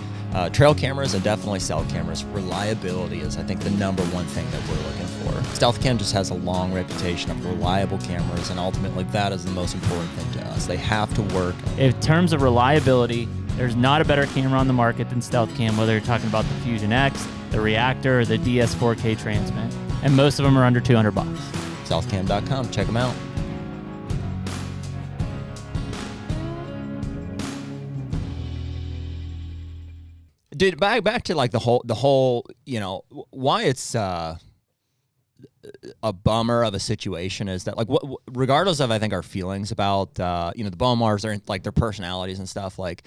trail cameras and definitely cell cameras, reliability is, I think, the number one thing that we're looking for. Stealth Cam just has a long reputation of reliable cameras, and ultimately that is the most important thing to us. They have to work.
In terms of reliability, there's not a better camera on the market than Stealth Cam, whether you're talking about the Fusion X, the Reactor, or the DS4K Transmit. And most of them are under $200.
Stealthcam.com. Check them out. Dude, back to like the whole, why it's a bummer of a situation is that, like, regardless of, I think, our feelings about the Bowmars, their personalities and stuff, like,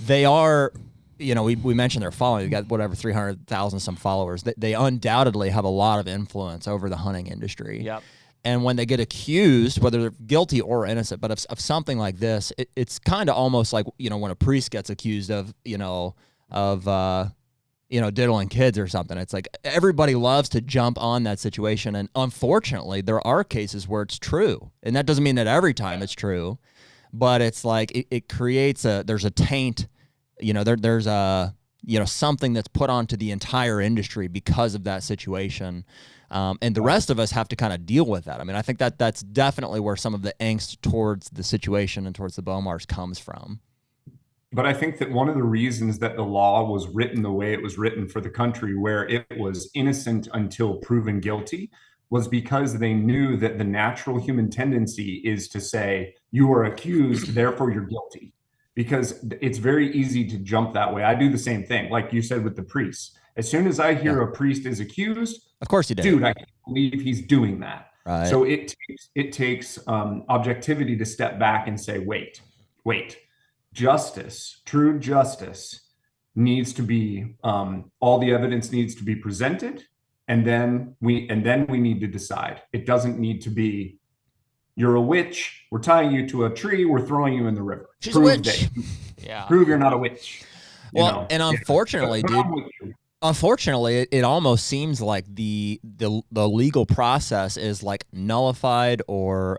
they are, we mentioned their following. They got whatever 300,000 some followers. They undoubtedly have a lot of influence over the hunting industry.
Yep.
And when they get accused, whether they're guilty or innocent, but of something like this, it's kind of almost like, when a priest gets accused of diddling kids or something. It's like everybody loves to jump on that situation. And unfortunately, there are cases where it's true. And that doesn't mean that every time it's true, but it's like it creates there's a taint, there's a, something that's put onto the entire industry because of that situation. And the rest of us have to kind of deal with that. I mean, I think that's definitely where some of the angst towards the situation and towards the Bowmars comes from.
But I think that one of the reasons that the law was written the way it was written for the country, where it was innocent until proven guilty, was because they knew that the natural human tendency is to say, you are accused, therefore you're guilty. Because it's very easy to jump that way. I do the same thing, like you said with the priests. As soon as I hear a priest is accused,
of course he did.
Dude, I can't believe he's doing that.
Right.
So it takes objectivity to step back and say, wait. Justice, true justice needs to be, all the evidence needs to be presented, and then we need to decide. It doesn't need to be, you're a witch, we're tying you to a tree, we're throwing you in the river.
She's a witch.
Prove you're not a witch.
Well, and unfortunately, dude, unfortunately, it almost seems like the legal process is like nullified or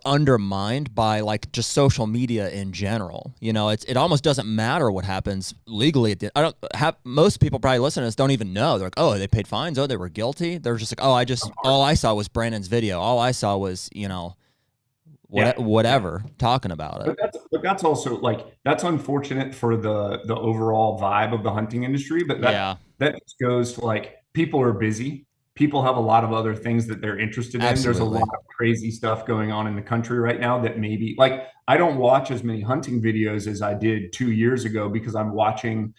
undermined by like just social media in general. It almost doesn't matter what happens legally. Most people probably listening to this don't even know. They're like, oh, they paid fines. Oh, they were guilty. They're just like, all I saw was Brandon's video. All I saw was, whatever talking about it.
But that's also like, that's unfortunate for the overall vibe of the hunting industry. But that just goes to like, people are busy. People have a lot of other things that they're interested in.
Absolutely.
There's a lot of crazy stuff going on in the country right now that maybe, like, I don't watch as many hunting videos as I did 2 years ago because I'm watching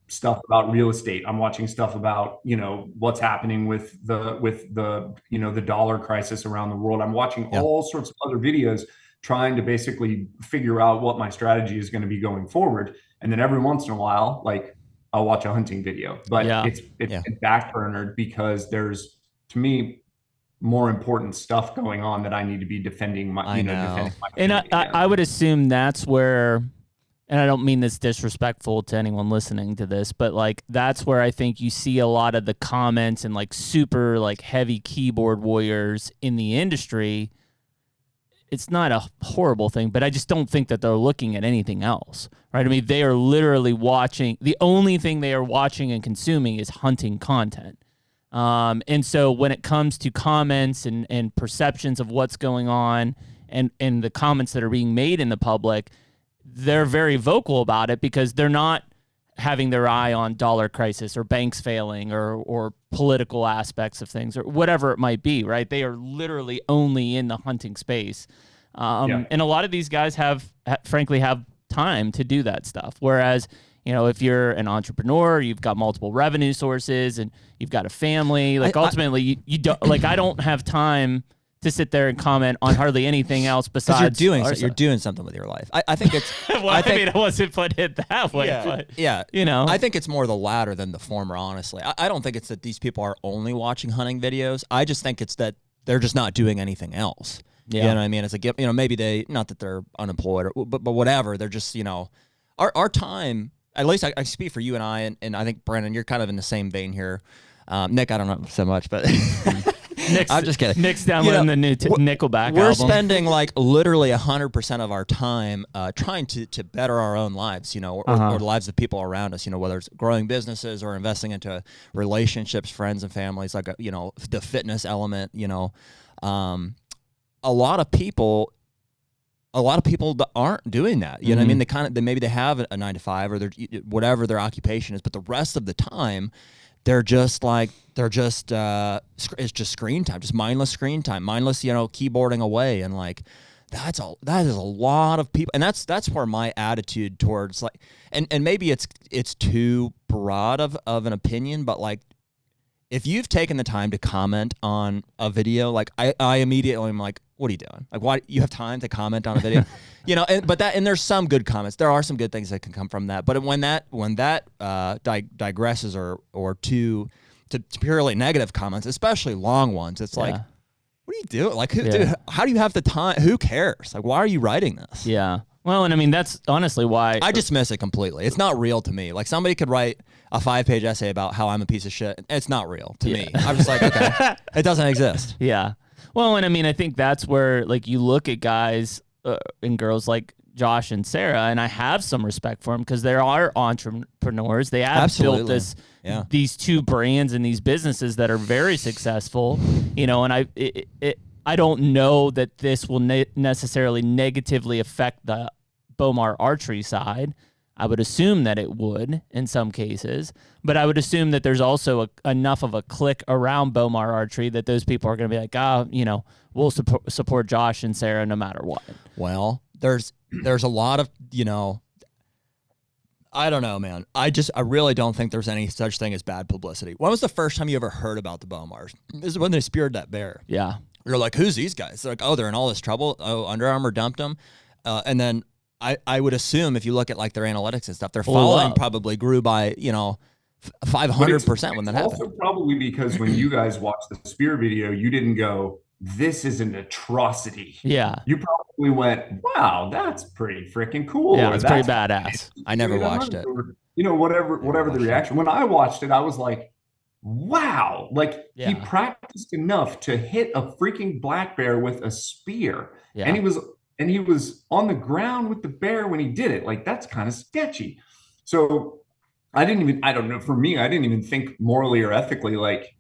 stuff about real estate. I'm watching stuff about, what's happening with the dollar crisis around the world. I'm watching all sorts of other videos trying to basically figure out what my strategy is going to be going forward. And then every once in a while, like, I'll watch a hunting video, but it's backburnered because there's, to me, more important stuff going on that I need to be defending my, defending my
and I would assume that's where, and I don't mean this disrespectful to anyone listening to this, but like, that's where I think you see a lot of the comments and like super like heavy keyboard warriors in the industry. It's not a horrible thing, but I just don't think that they're looking at anything else, right? I mean, they are literally watching. The only thing they are watching and consuming is hunting content. And so when it comes to comments and perceptions of what's going on and the comments that are being made in the public, they're very vocal about it because they're not having their eye on dollar crisis or banks failing or political aspects of things or whatever it might be, right? They are literally only in the hunting space. And a lot of these guys frankly have time to do that stuff. Whereas, if you're an entrepreneur, you've got multiple revenue sources and you've got a family, like ultimately you don't, like, I don't have time to sit there and comment on hardly anything else besides
you're doing something with your life. I think it's,
well, I mean, I wasn't putting it that way, but
I think it's more the latter than the former, honestly. I don't think it's that these people are only watching hunting videos. I just think it's that they're just not doing anything else. Yeah. You know what I mean? It's like, maybe they, not that they're unemployed, but whatever. They're just, our time, at least I speak for you and I, and I think, Brandon, you're kind of in the same vein here. Nick, I don't know so much, but I'm just kidding.
Nick's downloading the new Nickelback album.
We're spending like literally 100% of our time trying to better our own lives, or the lives of people around us, whether it's growing businesses or investing into relationships, friends and families, like, the fitness element, a lot of people aren't doing that. You know what I mean? Maybe they have a 9 to 5 or whatever their occupation is, but the rest of the time, it's just screen time, just mindless screen time, mindless, keyboarding away. And like, that is a lot of people. And that's where my attitude towards, like, and maybe it's too broad of an opinion, but like, if you've taken the time to comment on a video, like I immediately am like, what are you doing? Like, why you have time to comment on a video? And there's some good comments. There are some good things that can come from that. But when that digresses or to purely negative comments, especially long ones, it's like, what are you doing? Like, dude, how do you have the time? Who cares? Like, why are you writing this?
Yeah. Well, and I mean, that's honestly why
I dismiss it completely. It's not real to me. Like, somebody could write a 5-page essay about how I'm a piece of shit. It's not real to me. I'm just like, okay, it doesn't exist.
Yeah. Well, and I mean, I think that's where, like, you look at guys and girls like Josh and Sarah, and I have some respect for them because they are entrepreneurs. They have built these two brands and these businesses that are very successful, and I don't know that this will necessarily negatively affect the Bowmar archery side. I would assume that it would in some cases, but I would assume that there's also enough of a clique around Bowmar archery that those people are going to be like, we'll support Josh and Sarah no matter what.
Well, there's a lot of, I don't know, man. I really don't think there's any such thing as bad publicity. When was the first time you ever heard about the Bowmars? This is when they speared that bear.
Yeah.
You're like, who's these guys? They're like, oh, they're in all this trouble. Oh, Under Armour dumped them. And then I would assume if you look at like their analytics and stuff, their following probably grew by, 500% when that happened.
Also probably because when you guys watched the spear video, you didn't go, this is an atrocity.
Yeah.
You probably went, wow, that's pretty freaking cool.
Yeah, it's pretty badass.
I never watched it.
Or, whatever the reaction. When I watched it, I was like, wow, like he practiced enough to hit a freaking black bear with a spear. Yeah. And he was on the ground with the bear when he did it. Like, that's kind of sketchy. So I don't know, for me, I didn't even think morally or ethically, like,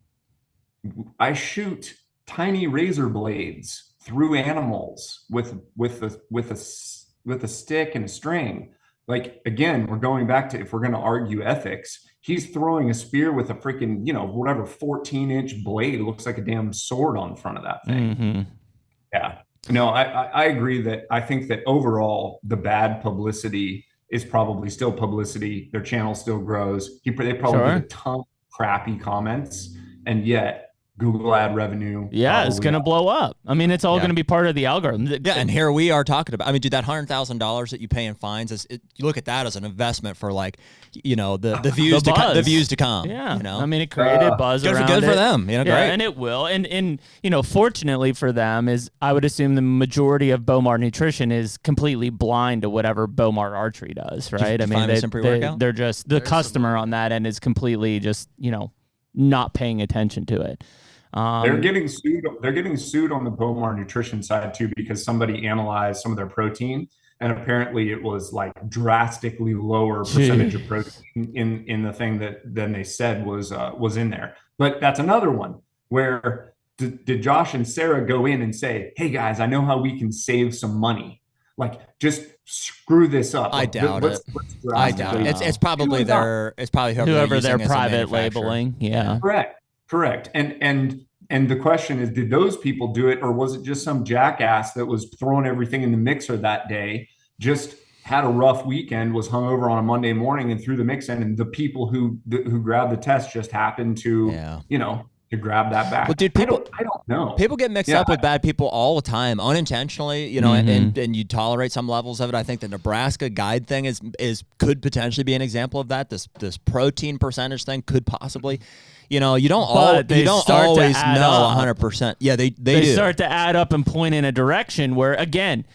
I shoot tiny razor blades through animals with a stick and a string. Like, again, we're going back to, if we're going to argue ethics, he's throwing a spear with a freaking, 14-inch blade. It looks like a damn sword on the front of that thing.
Mm-hmm.
Yeah. No, I agree that I think that overall the bad publicity is probably still publicity. Their channel still grows. They probably get a ton of crappy comments, and yet Google ad revenue.
Yeah, it's going to blow up. I mean, it's all going to be part of the algorithm.
Yeah, and here we are talking about, dude, that $100,000 that you pay in fines, you look at that as an investment for, like, the views the views to come.
Yeah, I mean, it created buzz around
good
it.
For them. Great.
And it will. And fortunately for them is, I would assume the majority of Bowmar Nutrition is completely blind to whatever Bowmar Archery does, right? They're just, the customer on that end is completely just, not paying attention to it.
They're getting sued. They're getting sued on the Bowmar Nutrition side too, because somebody analyzed some of their protein, and apparently it was like drastically lower percentage of protein in the thing than they said was in there. But that's another one where did Josh and Sarah go in and say, "Hey guys, I know how we can save some money. Like, just screw this up."
I doubt it. I doubt it. It's probably
whoever they're private labeling. Yeah.
Correct. And the question is, did those people do it, or was it just some jackass that was throwing everything in the mixer that day, just had a rough weekend, was hungover on a Monday morning and threw the mix in, and the people who grabbed the test just happened to, to grab that back.
Well, dude,
I don't know.
People get mixed up with bad people all the time, unintentionally, and you tolerate some levels of it. I think the Nebraska guide thing could potentially be an example of that. This protein percentage thing could possibly, you don't always know 100%. Yeah, they do
start to add up and point in a direction where, again,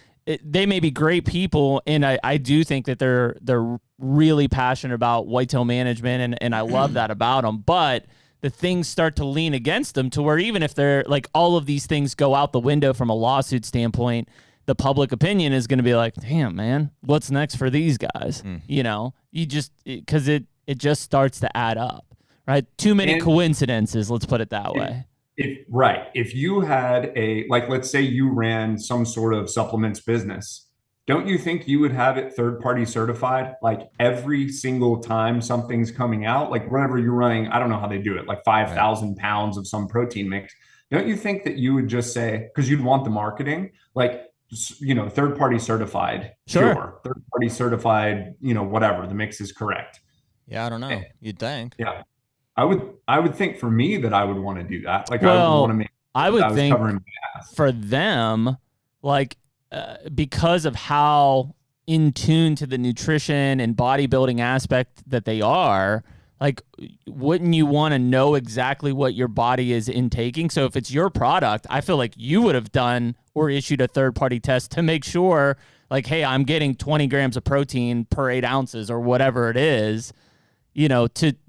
they may be great people, and I do think that they're really passionate about whitetail management, and I love that about them. But the things start to lean against them to where even if they're like all of these things go out the window from a lawsuit standpoint, the public opinion is going to be like, damn, man, what's next for these guys? You just because it just starts to add up, right? Too many coincidences. Let's put it that way.
If you had let's say you ran some sort of supplements business, don't you think you would have it third-party certified? Like every single time something's coming out, like whenever you're running, I don't know how they do it, like 5,000 pounds of some protein mix. Don't you think that you would just say, because you'd want the marketing, like, third-party certified, sure. Third-party certified, whatever, the mix is correct.
Yeah, I don't know. You'd think.
Yeah. I would think for me that I would want to do that. Like, I would want to make
I would think for them, like, because of how in tune to the nutrition and bodybuilding aspect that they are, like, wouldn't you want to know exactly what your body is intaking? So if it's your product, I feel like you would have done or issued a third-party test to make sure, like, hey, I'm getting 20 grams of protein per 8 ounces or whatever it is,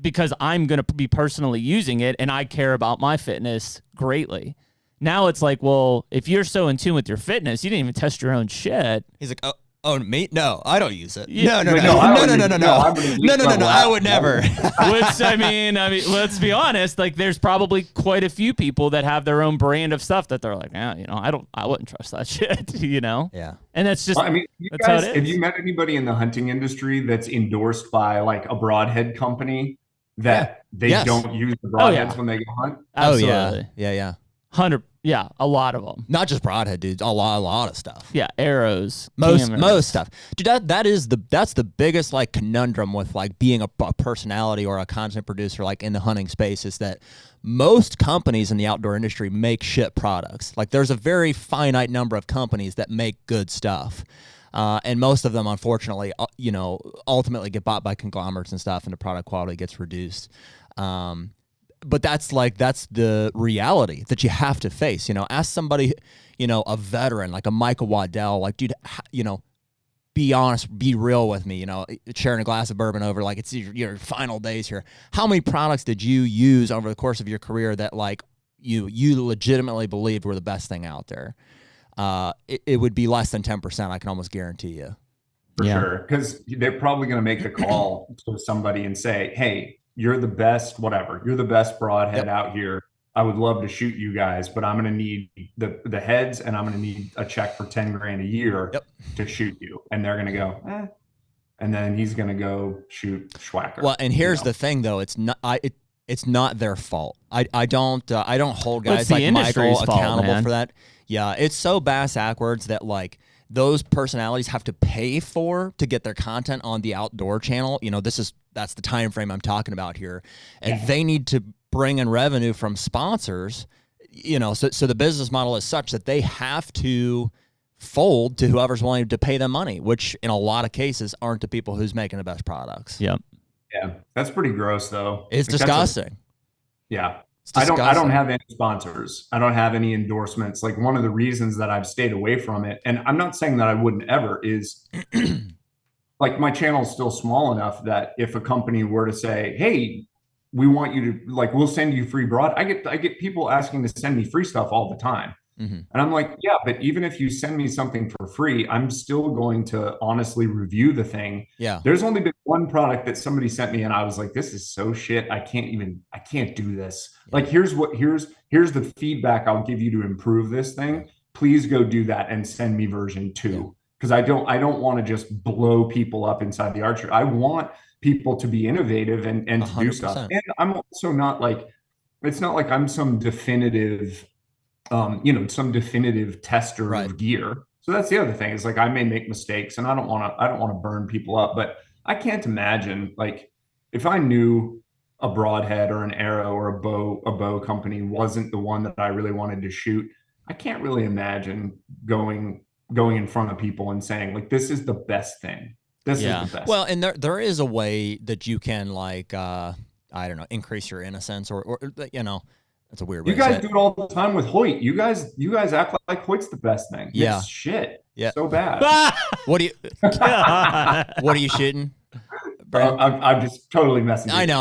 because I'm going to be personally using it and I care about my fitness greatly. Now it's like, well, if you're so in tune with your fitness, you didn't even test your own shit.
He's like, oh, me? No, I don't use it.
Yeah.
No, I would never.
Which, I mean, let's be honest. Like, there's probably quite a few people that have their own brand of stuff that they're like, I wouldn't trust that shit,
Yeah.
And that's just,
you
that's
guys,
how it is.
have you met anybody in the hunting industry that's endorsed by like a broadhead company that they don't use the broadheads when they go hunt?
Absolutely.
Yeah.
100. Yeah, a lot of them.
Not just broadhead, dude. A lot of stuff.
Yeah, arrows.
Most stuff, dude. That's the biggest like conundrum with like being a personality or a content producer like in the hunting space is that most companies in the outdoor industry make shit products. Like there's a very finite number of companies that make good stuff. And most of them, unfortunately, ultimately get bought by conglomerates and stuff, and the product quality gets reduced. But that's the reality that you have to face. Ask somebody, a veteran like a Michael Waddell, like, dude, be honest, be real with me. Sharing a glass of bourbon over, like, it's your final days here. How many products did you use over the course of your career that like you legitimately believed were the best thing out there? It would be less than 10%. I can almost guarantee you.
For sure, because they're probably going to make the call to somebody and say, hey, you're the best, whatever. You're the best broadhead out here. I would love to shoot you guys, but I'm going to need the heads, and I'm going to need a check for 10 grand a year to shoot you. And they're going to go, and then he's going to go shoot Schwacker.
Well, and here's the thing, though. It's not their fault. I don't hold guys like Michael accountable for that. Yeah, it's so backwards that like those personalities have to pay to get their content on the outdoor channel. That's the time frame I'm talking about here. And they need to bring in revenue from sponsors, so the business model is such that they have to fold to whoever's willing to pay them money, which in a lot of cases aren't the people who's making the best products.
Yep.
Yeah. That's pretty gross though.
It's disgusting.
I don't have any sponsors. I don't have any endorsements. Like one of the reasons that I've stayed away from it, and I'm not saying that I wouldn't ever, is like my channel is still small enough that if a company were to say, hey, we want you to, like, we'll send you free broad. I get people asking to send me free stuff all the time. And I'm like, yeah, but even if you send me something for free, I'm still going to honestly review the thing. Yeah. There's only been one product that somebody sent me and I was like, this is so shit. I can't do this. Like, here's the feedback I'll give you to improve this thing. Please go do that and send me version 2. Because I don't want to just blow people up inside the archery. I want people to be innovative and to do stuff. And I'm also not like, it's not like I'm some definitive tester of gear. So that's the other thing is like, I may make mistakes and I don't want to burn people up, but I can't imagine like if I knew a broadhead or an arrow or a bow company wasn't the one that I really wanted to shoot, I can't really imagine going in front of people and saying like, this is the best thing. This is the best.
Well, and there is a way that you can like, I don't know, increase your innocence or you know, that's a weird way
you guys do it all the time with Hoyt. You guys act like Hoyt's the best thing.
Yeah.
It's shit.
Yeah.
So bad.
What are you shooting?
I'm just totally messing.
I know.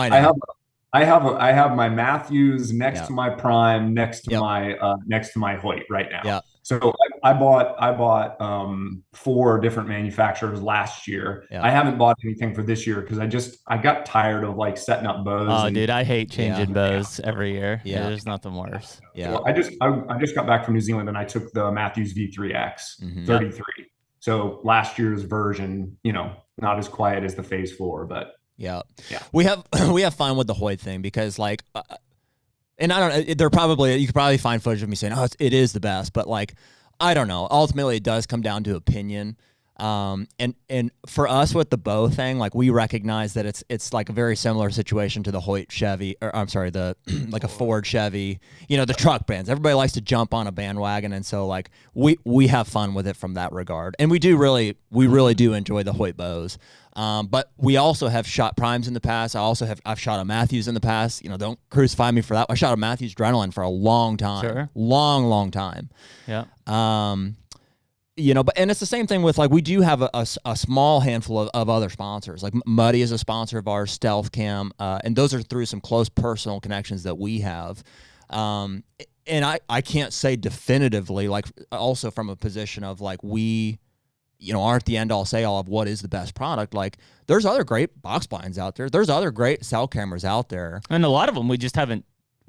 I have my Matthews next to my Prime, next to my Hoyt right now.
Yeah.
So I bought 4 different manufacturers last year.
Yeah.
I haven't bought anything for this year because I got tired of like setting up bows.
Oh, dude, I hate changing bows every year.
Yeah.
There's nothing worse.
Yeah.
Well, I just got back from New Zealand and I took the Matthews V3X 33. So last year's version, you know, not as quiet as the Phase 4, but
yeah. We have fun with the Hoyt thing because like, and I don't. You could probably find footage of me saying, "Oh, it is the best," but like, I don't know. Ultimately, it does come down to opinion. And for us with the bow thing, like we recognize that it's like a very similar situation to the Hoyt Chevy, or I'm sorry, the like a Ford Chevy. You know, the truck brands. Everybody likes to jump on a bandwagon, and so like we have fun with it from that regard, and we really do enjoy the Hoyt bows. But we also have shot primes in the past. I've shot a Matthews in the past. You know, don't crucify me for that. I shot a Matthews Adrenaline for a long time.
Sure.
Long time.
Yeah.
You know, and it's the same thing with like we do have a small handful of other sponsors. Like Muddy is a sponsor of ours, Stealth Cam, and those are through some close personal connections that we have. And I can't say definitively, like also from a position of like we, you know, aren't the end all say all of what is the best product. Like there's other great box blinds out there. There's other great cell cameras out there.
And a lot of them we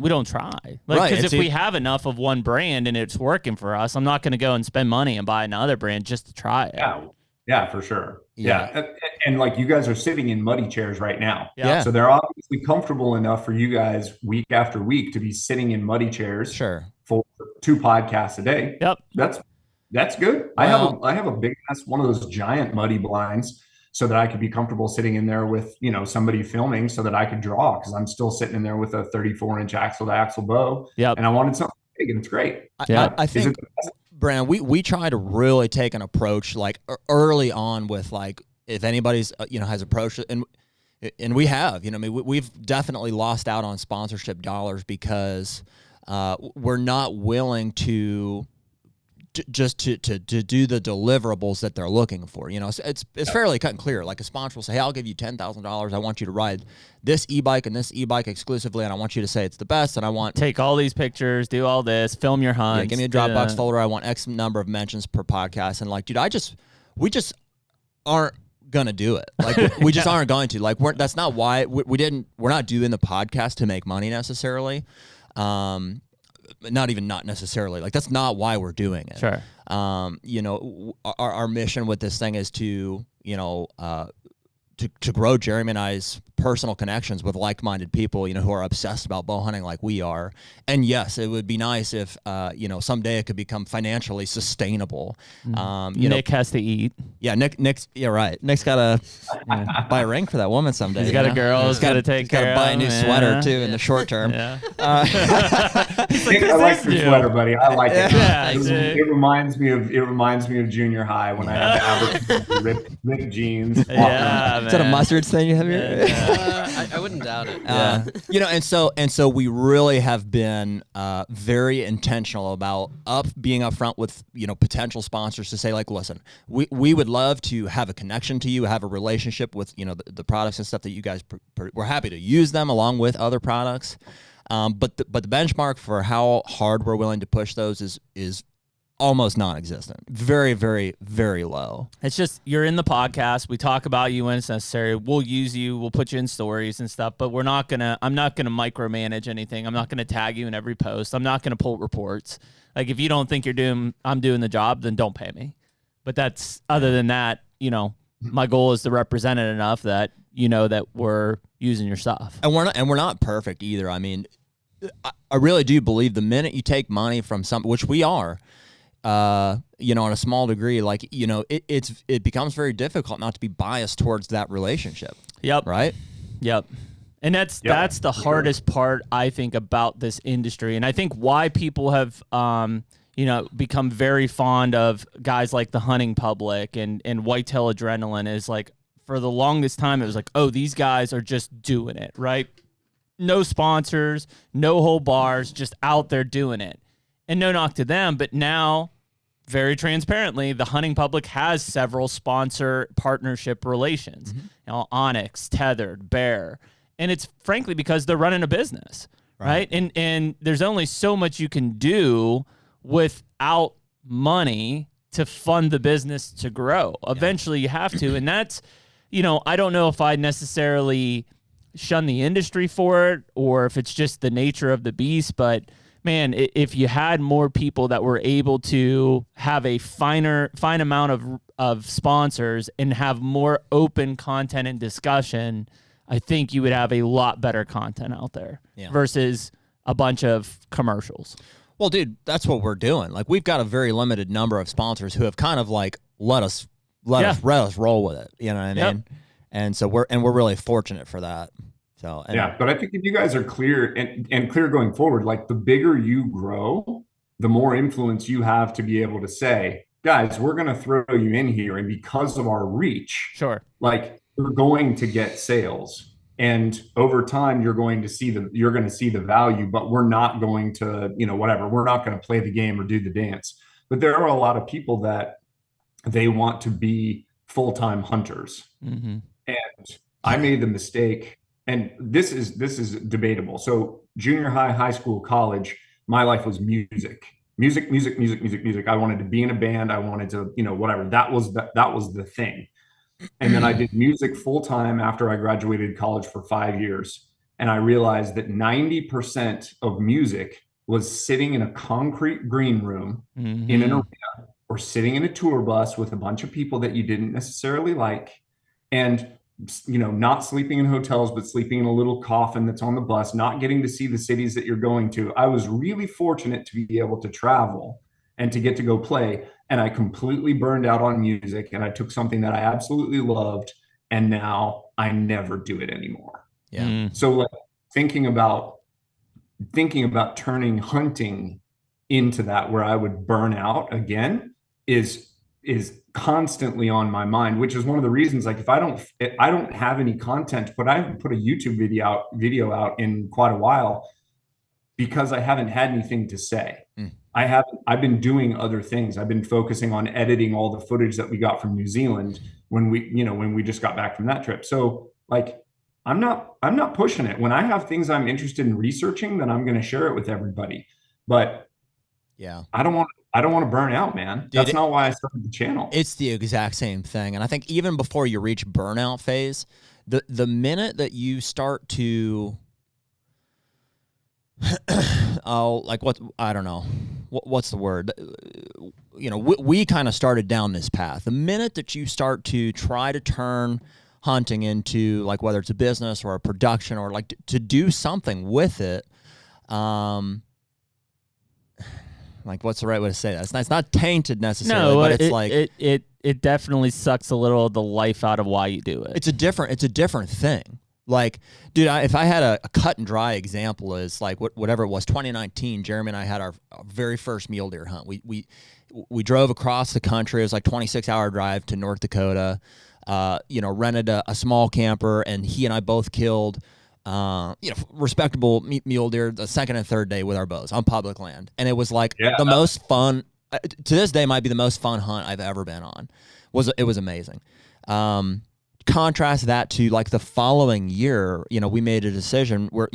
don't try. Like, because if we have enough of one brand and it's working for us, I'm not going to go and spend money and buy another brand just to try it.
Yeah, for sure. Yeah. And like you guys are sitting in muddy chairs right now.
Yeah.
So they're obviously comfortable enough for you guys week after week to be sitting in muddy chairs.
Sure.
For 2 podcasts a day.
Yep.
That's good.
Well,
I have a big ass, one of those giant muddy blinds so that I could be comfortable sitting in there with, you know, somebody filming so that I could draw because I'm still sitting in there with a 34-inch axle to axle bow.
Yep.
And I wanted something big and it's great.
I think, Brandon, we try to really take an approach like early on with like if anybody's, you know, has approached it and we have, you know, I mean, we've definitely lost out on sponsorship dollars because we're not willing to just to do the deliverables that they're looking for. You know, it's fairly cut and clear. Like a sponsor will say, hey, I'll give you $10,000. I want you to ride this e-bike and this e-bike exclusively, and I want you to say it's the best, and I want...
Take all these pictures, do all this, film your hunts.
Yeah, give me a Dropbox folder. I want X number of mentions per podcast. And like, dude, we just aren't gonna do it. Like we just aren't going to. Like that's not why we're not doing the podcast to make money necessarily. Not necessarily. Like that's not why we're doing it.
Sure.
You know, our mission with this thing is to, you know, to grow Jeremy and I's personal connections with like-minded people, you know, who are obsessed about bow hunting like we are. And yes, it would be nice if, you know, someday it could become financially sustainable.
Nick has to eat.
Yeah, Nick's yeah, right. Nick's got to buy a ring for that woman someday.
He's got a girl. He's got to take care of.
He's got to buy a new sweater too in the short term.
I like your sweater, buddy. I like it.
Yeah,
it reminds me of junior high when I had the ripped jeans.
Yeah,
is that a mustard stain you have here?
I wouldn't doubt it.
You know, and so we really have been very intentional about being upfront with, you know, potential sponsors to say like, listen, we would love to have a connection to you, have a relationship with, you know, the products and stuff that you guys we're happy to use them along with other products, but the benchmark for how hard we're willing to push those is almost non-existent. Very, very, very low.
It's just you're in the podcast. We talk about you when it's necessary. We'll use you. We'll put you in stories and stuff. But I'm not gonna micromanage anything. I'm not gonna tag you in every post. I'm not gonna pull reports. Like if you don't think I'm doing the job, then don't pay me. But that's other than that, you know, my goal is to represent it enough that you know that we're using your stuff.
And we're not perfect either. I mean, I really do believe the minute you take money from which we are. on a small degree, like, it becomes very difficult not to be biased towards that relationship.
Yep.
Right.
Yep. And that's the hardest part, I think, about this industry. And I think why people have, become very fond of guys like the hunting public and whitetail adrenaline is like, for the longest time, it was like, oh, these guys are just doing it, right? No sponsors, no whole bars, just out there doing it. And no knock to them, but now, very transparently, the hunting public has several sponsor partnership relations. Onyx, Tethered, Bear. And it's frankly because they're running a business, right? And there's only so much you can do without money to fund the business to grow. Eventually you have to. And that's, I don't know if I necessarily shun the industry for it or if it's just the nature of the beast, but man, if you had more people that were able to have a fine amount of sponsors and have more open content and discussion, I think you would have a lot better content out there versus a bunch of commercials.
Well, dude, that's what we're doing. Like, we've got a very limited number of sponsors who have kind of like let us roll with it. You know what I mean? And so we're really fortunate for that. So
but I think if you guys are clear and clear going forward, like the bigger you grow, the more influence you have to be able to say, guys, we're going to throw you in here, and because of our reach, like, you're going to get sales, and over time you're going to see the value, but we're not going to, we're not going to play the game or do the dance. But there are a lot of people that they want to be full-time hunters. And I made the mistake, and this is debatable. So junior high, high school, college, my life was music. I wanted to be in a band. I wanted to, whatever. That was the thing. And then I did music full time after I graduated college for 5 years. And I realized that 90% of music was sitting in a concrete green room in an arena, or sitting in a tour bus with a bunch of people that you didn't necessarily like. And, not sleeping in hotels, but sleeping in a little coffin that's on the bus, not getting to see the cities that you're going to. I was really fortunate to be able to travel and to get to go play. And I completely burned out on music, and I took something that I absolutely loved, and now I never do it anymore. So like thinking about turning hunting into that, where I would burn out again, is constantly on my mind, which is one of the reasons, like, if I don't have any content, but I haven't put a YouTube video out in quite a while, because I haven't had anything to say. I've been doing other things. I've been focusing on editing all the footage that we got from New Zealand when we just got back from that trip. So like, I'm not pushing it. When I have things I'm interested in researching, then I'm going to share it with everybody. But I don't want to burn out, man. Dude, that's not why I started the channel.
It's the exact same thing. And I think even before you reach burnout phase, the minute that you start to what's the word? We kind of started down this path. The minute that you start to try to turn hunting into, like, whether it's a business or a production, or like to do something with it, like, what's the right way to say that? It's not tainted necessarily, but it's
it definitely sucks a little of the life out of why you do it.
It's a different thing. Like, dude, if I had a cut and dry example, is like whatever it was, 2019, Jeremy and I had our very first mule deer hunt. We drove across the country. It was like 26-hour drive to North Dakota. Rented a small camper, and he and I both killed, respectable mule deer the second and third day with our bows on public land. And it was like the most fun, to this day, might be the most fun hunt I've ever been on. It was amazing. Contrast that to, like, the following year, we made a decision where,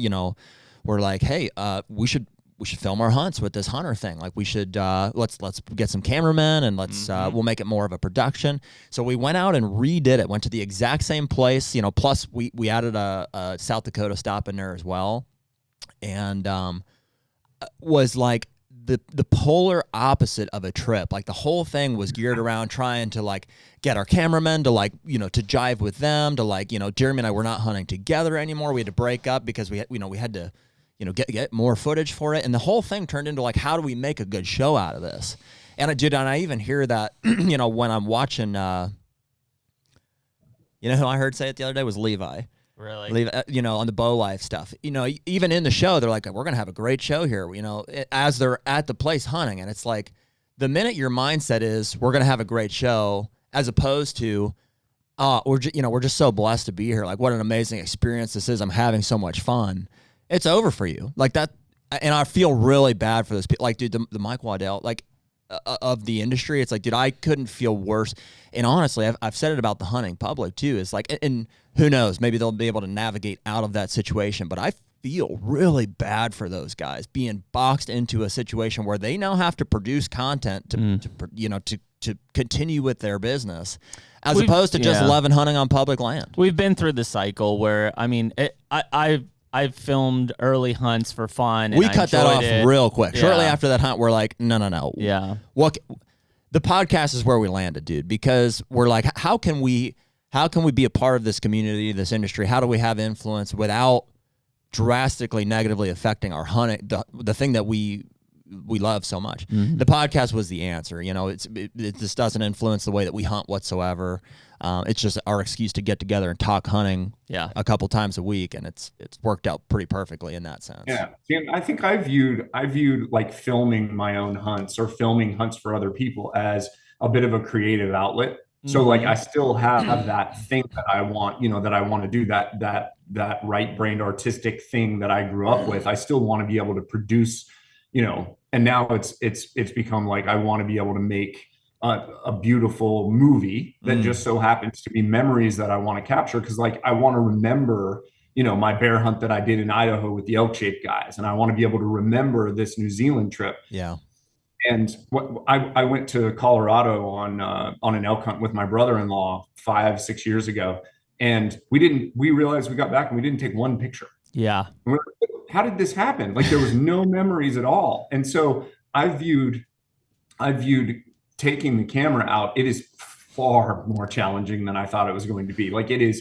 we're like, hey, we should film our hunts with this hunter thing. Like, we should, let's get some cameramen, and we'll make it more of a production. So we went out and redid it, went to the exact same place, plus we added a South Dakota stop in there as well. And, was like the polar opposite of a trip. Like, the whole thing was geared around trying to, like, get our cameramen to, like, to jive with them, to, like, Jeremy and I were not hunting together anymore. We had to break up because we had to, get more footage for it. And the whole thing turned into, like, how do we make a good show out of this? And I even hear that, you know, when I'm watching, you know who I heard say it the other day was Levi.
Really?
Levi, you know, on the Bow Life stuff. You know, even in the show, they're like, we're going to have a great show here, you know, as they're at the place hunting. And it's like, the minute your mindset is, we're going to have a great show, as opposed to, we're just so blessed to be here. Like, what an amazing experience this is. I'm having so much fun. It's over for you. Like that. And I feel really bad for those people. Like, dude, the Mike Waddell, like, of the industry, it's like, dude, I couldn't feel worse. And honestly, I've said it about the hunting public too. It's like, and who knows, maybe they'll be able to navigate out of that situation. But I feel really bad for those guys being boxed into a situation where they now have to produce content to continue with their business, as opposed to just loving hunting on public land.
We've been through the cycle where, I mean, I've filmed early hunts for fun. And
we cut that off real quick.
Yeah.
Shortly after that hunt, we're like, no.
Yeah.
The podcast is where we landed, dude, because we're like, how can we be a part of this community, this industry? How do we have influence without drastically negatively affecting our hunting, the thing that we love so much? Mm-hmm. The podcast was the answer. You know, it just doesn't influence the way that we hunt whatsoever. It's just our excuse to get together and talk hunting a couple times a week, and it's worked out pretty perfectly in that sense.
Yeah. See, I think I viewed like filming my own hunts or filming hunts for other people as a bit of a creative outlet. Mm-hmm. So like I still have that thing that I want, you know, that I want to do, that right-brained artistic thing that I grew up with. I still want to be able to produce, you know, and now it's become like I want to be able to make a beautiful movie that just so happens to be memories that I want to capture. Cause like, I want to remember, you know, my bear hunt that I did in Idaho with the elk-shaped guys. And I want to be able to remember this New Zealand trip.
Yeah.
And I went to Colorado on an elk hunt with my brother-in-law 5-6 years ago. And we realized we got back and we didn't take one picture.
Yeah.
And we're like, how did this happen? Like there was no memories at all. And so I viewed taking the camera out. It is far more challenging than I thought it was going to be. Like it's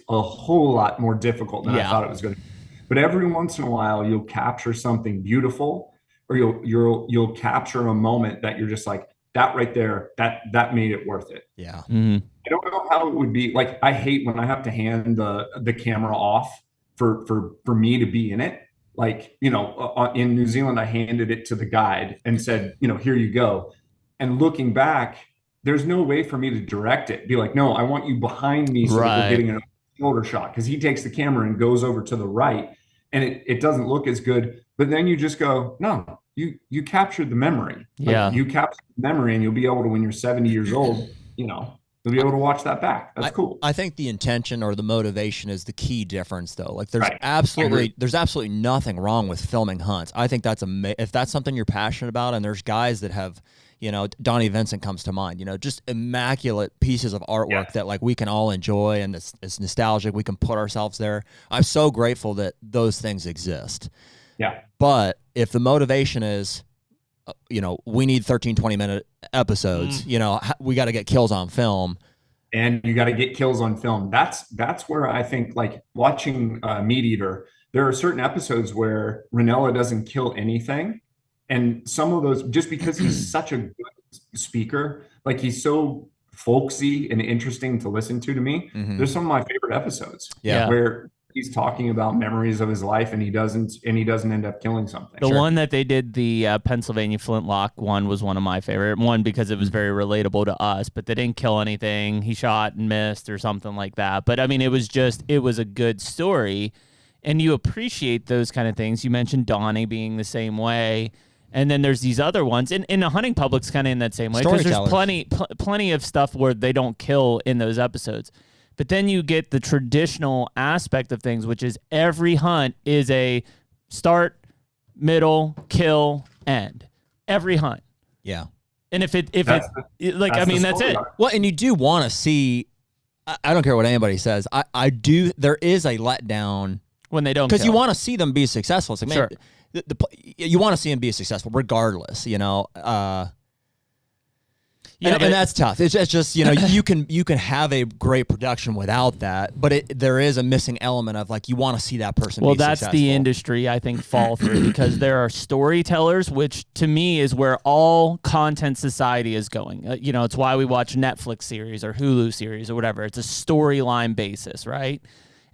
a whole lot more difficult than I thought it was going to be. But every once in a while you'll capture something beautiful, or you'll capture a moment that you're just like, that right there, that made it worth it.
Yeah.
Mm-hmm.
I don't know how it would be. Like I hate when I have to hand the camera off for me to be in it. Like, you know, in New Zealand, I handed it to the guide and said, you know, here you go. And looking back, there's no way for me to direct it. Be like, no, I want you behind me so that we're getting a shoulder shot. Because he takes the camera and goes over to the right, and it doesn't look as good. But then you just go, no, you captured the memory. Like, you captured the memory, and you'll be able to, when you're 70 years old, you know, you'll be able to watch that back. That's cool.
I think the intention or the motivation is the key difference, though. Like there's absolutely nothing wrong with filming hunts. I think that's if that's something you're passionate about, and there's guys that have, you know, Donnie Vincent comes to mind, you know, just immaculate pieces of artwork that like we can all enjoy, and it's nostalgic. We can put ourselves there. I'm so grateful that those things exist.
Yeah.
But if the motivation is, you know, we need 13, 20-minute episodes, you know, we got to get kills on film.
And you got to get kills on film. That's where I think, like watching Meat Eater, there are certain episodes where Ranella doesn't kill anything. And some of those, just because he's such a good speaker, like he's so folksy and interesting to listen to me. Mm-hmm. There's some of my favorite episodes where he's talking about memories of his life, and he doesn't end up killing something.
The one that they did, the Pennsylvania flintlock one, was one of my favorite. One, because it was very relatable to us, but they didn't kill anything. He shot and missed or something like that. But I mean, it was a good story, and you appreciate those kind of things. You mentioned Donnie being the same way. And then there's these other ones, and the hunting public's kind of in that same way, because there's plenty of stuff where they don't kill in those episodes. But then you get the traditional aspect of things, which is every hunt is a start, middle, kill, end. Every hunt.
Yeah.
And that's it.
Well, and you do want to see, I don't care what anybody says, I do, there is a letdown
when they don't,
because you want to see them be successful. It's like,
sure.
Man, you want to see them be successful regardless, you know.
Yeah,
and that's tough. It's just you can have a great production without that, but there is a missing element of like you want to see that person.
Well,
be
that's
successful.
the industry I think fall through because there are storytellers, which to me is where all content society is going. It's why we watch Netflix series or Hulu series or whatever. It's a storyline basis, right?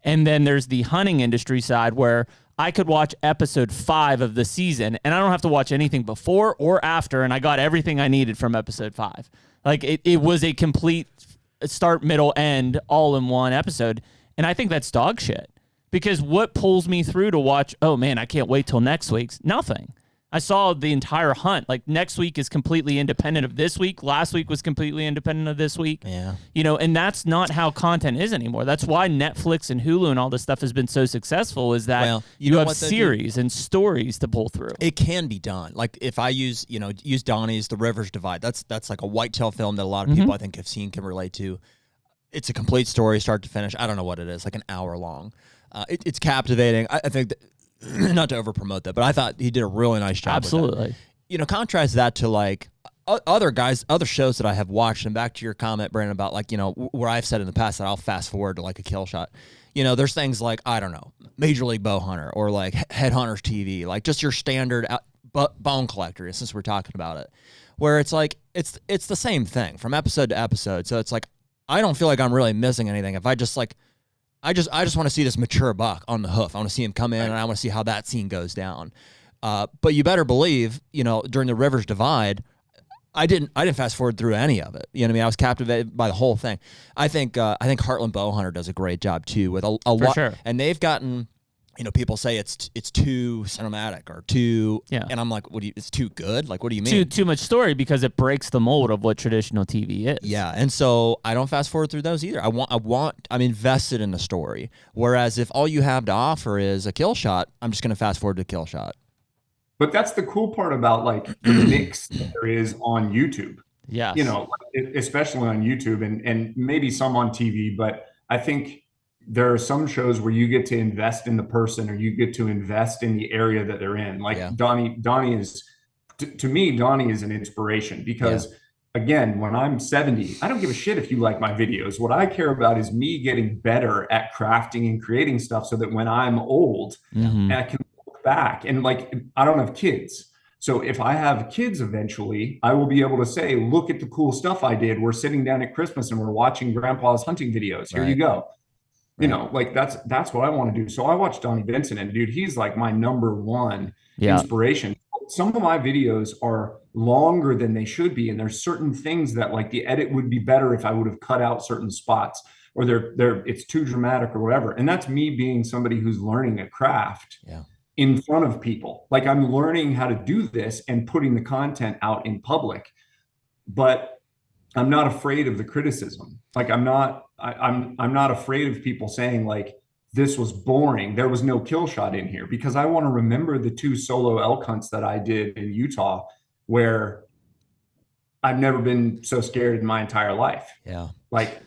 And then there's the hunting industry side where I could watch episode 5 of the season and I don't have to watch anything before or after, and I got everything I needed from episode 5. Like it was a complete start, middle, end, all in one episode. And I think that's dog shit because what pulls me through to watch, oh man, I can't wait till next week's? Nothing. I saw the entire hunt. Like next week is completely independent of this week. Last week was completely independent of this week.
Yeah.
And that's not how content is anymore. That's why Netflix and Hulu and all this stuff has been so successful is that you have series and stories to pull through.
It can be done. Like if I use Donnie's The Rivers Divide, that's like a whitetail film that a lot of people I think have seen can relate to. It's a complete story, start to finish. I don't know what it is, like an hour long. It's captivating. I think that, not to over promote that, but I thought he did a really nice job.
Absolutely.
With that. Contrast that to like other shows that I have watched, and back to your comment, Brandon, about like, where I've said in the past that I'll fast forward to like a kill shot. There's things like, I don't know, Major League Bow Hunter or like Headhunters TV, like just your standard bone collector, since we're talking about it, where it's like, it's the same thing from episode to episode. So it's like, I don't feel like I'm really missing anything. If I just like, I just want to see this mature buck on the hoof. I want to see him come in, and I want to see how that scene goes down. But you better believe, during the Rivers Divide, I didn't fast forward through any of it. You know what I mean? I was captivated by the whole thing. I think Heartland Bowhunter does a great job too with a lot,
sure.
And they've gotten. People say it's too cinematic or too, and I'm like, it's too good? Like, what do you mean?
Too much story because it breaks the mold of what traditional TV is.
Yeah, and so I don't fast forward through those either. I'm invested in the story. Whereas if all you have to offer is a kill shot, I'm just going to fast forward to kill shot.
But that's the cool part about like the mix that there is on YouTube.
Yeah,
especially on YouTube and maybe some on TV, but I think there are some shows where you get to invest in the person or you get to invest in the area that they're in. Like Donnie is, to me, Donnie is an inspiration because again, when I'm 70, I don't give a shit if you like my videos. What I care about is me getting better at crafting and creating stuff so that when I'm old and I can look back and like, I don't have kids. So if I have kids eventually, I will be able to say, look at the cool stuff I did. We're sitting down at Christmas and we're watching grandpa's hunting videos. Here you go. Like that's what I want to do. So I watch Donnie Benson and dude, he's like my number one inspiration. Some of my videos are longer than they should be. And there's certain things that like the edit would be better if I would have cut out certain spots or it's too dramatic or whatever. And that's me being somebody who's learning a craft in front of people. Like I'm learning how to do this and putting the content out in public, but I'm not afraid of the criticism. Like I'm not afraid of people saying like, this was boring. There was no kill shot in here because I want to remember the 2 solo elk hunts that I did in Utah where I've never been so scared in my entire life.
Yeah.
Like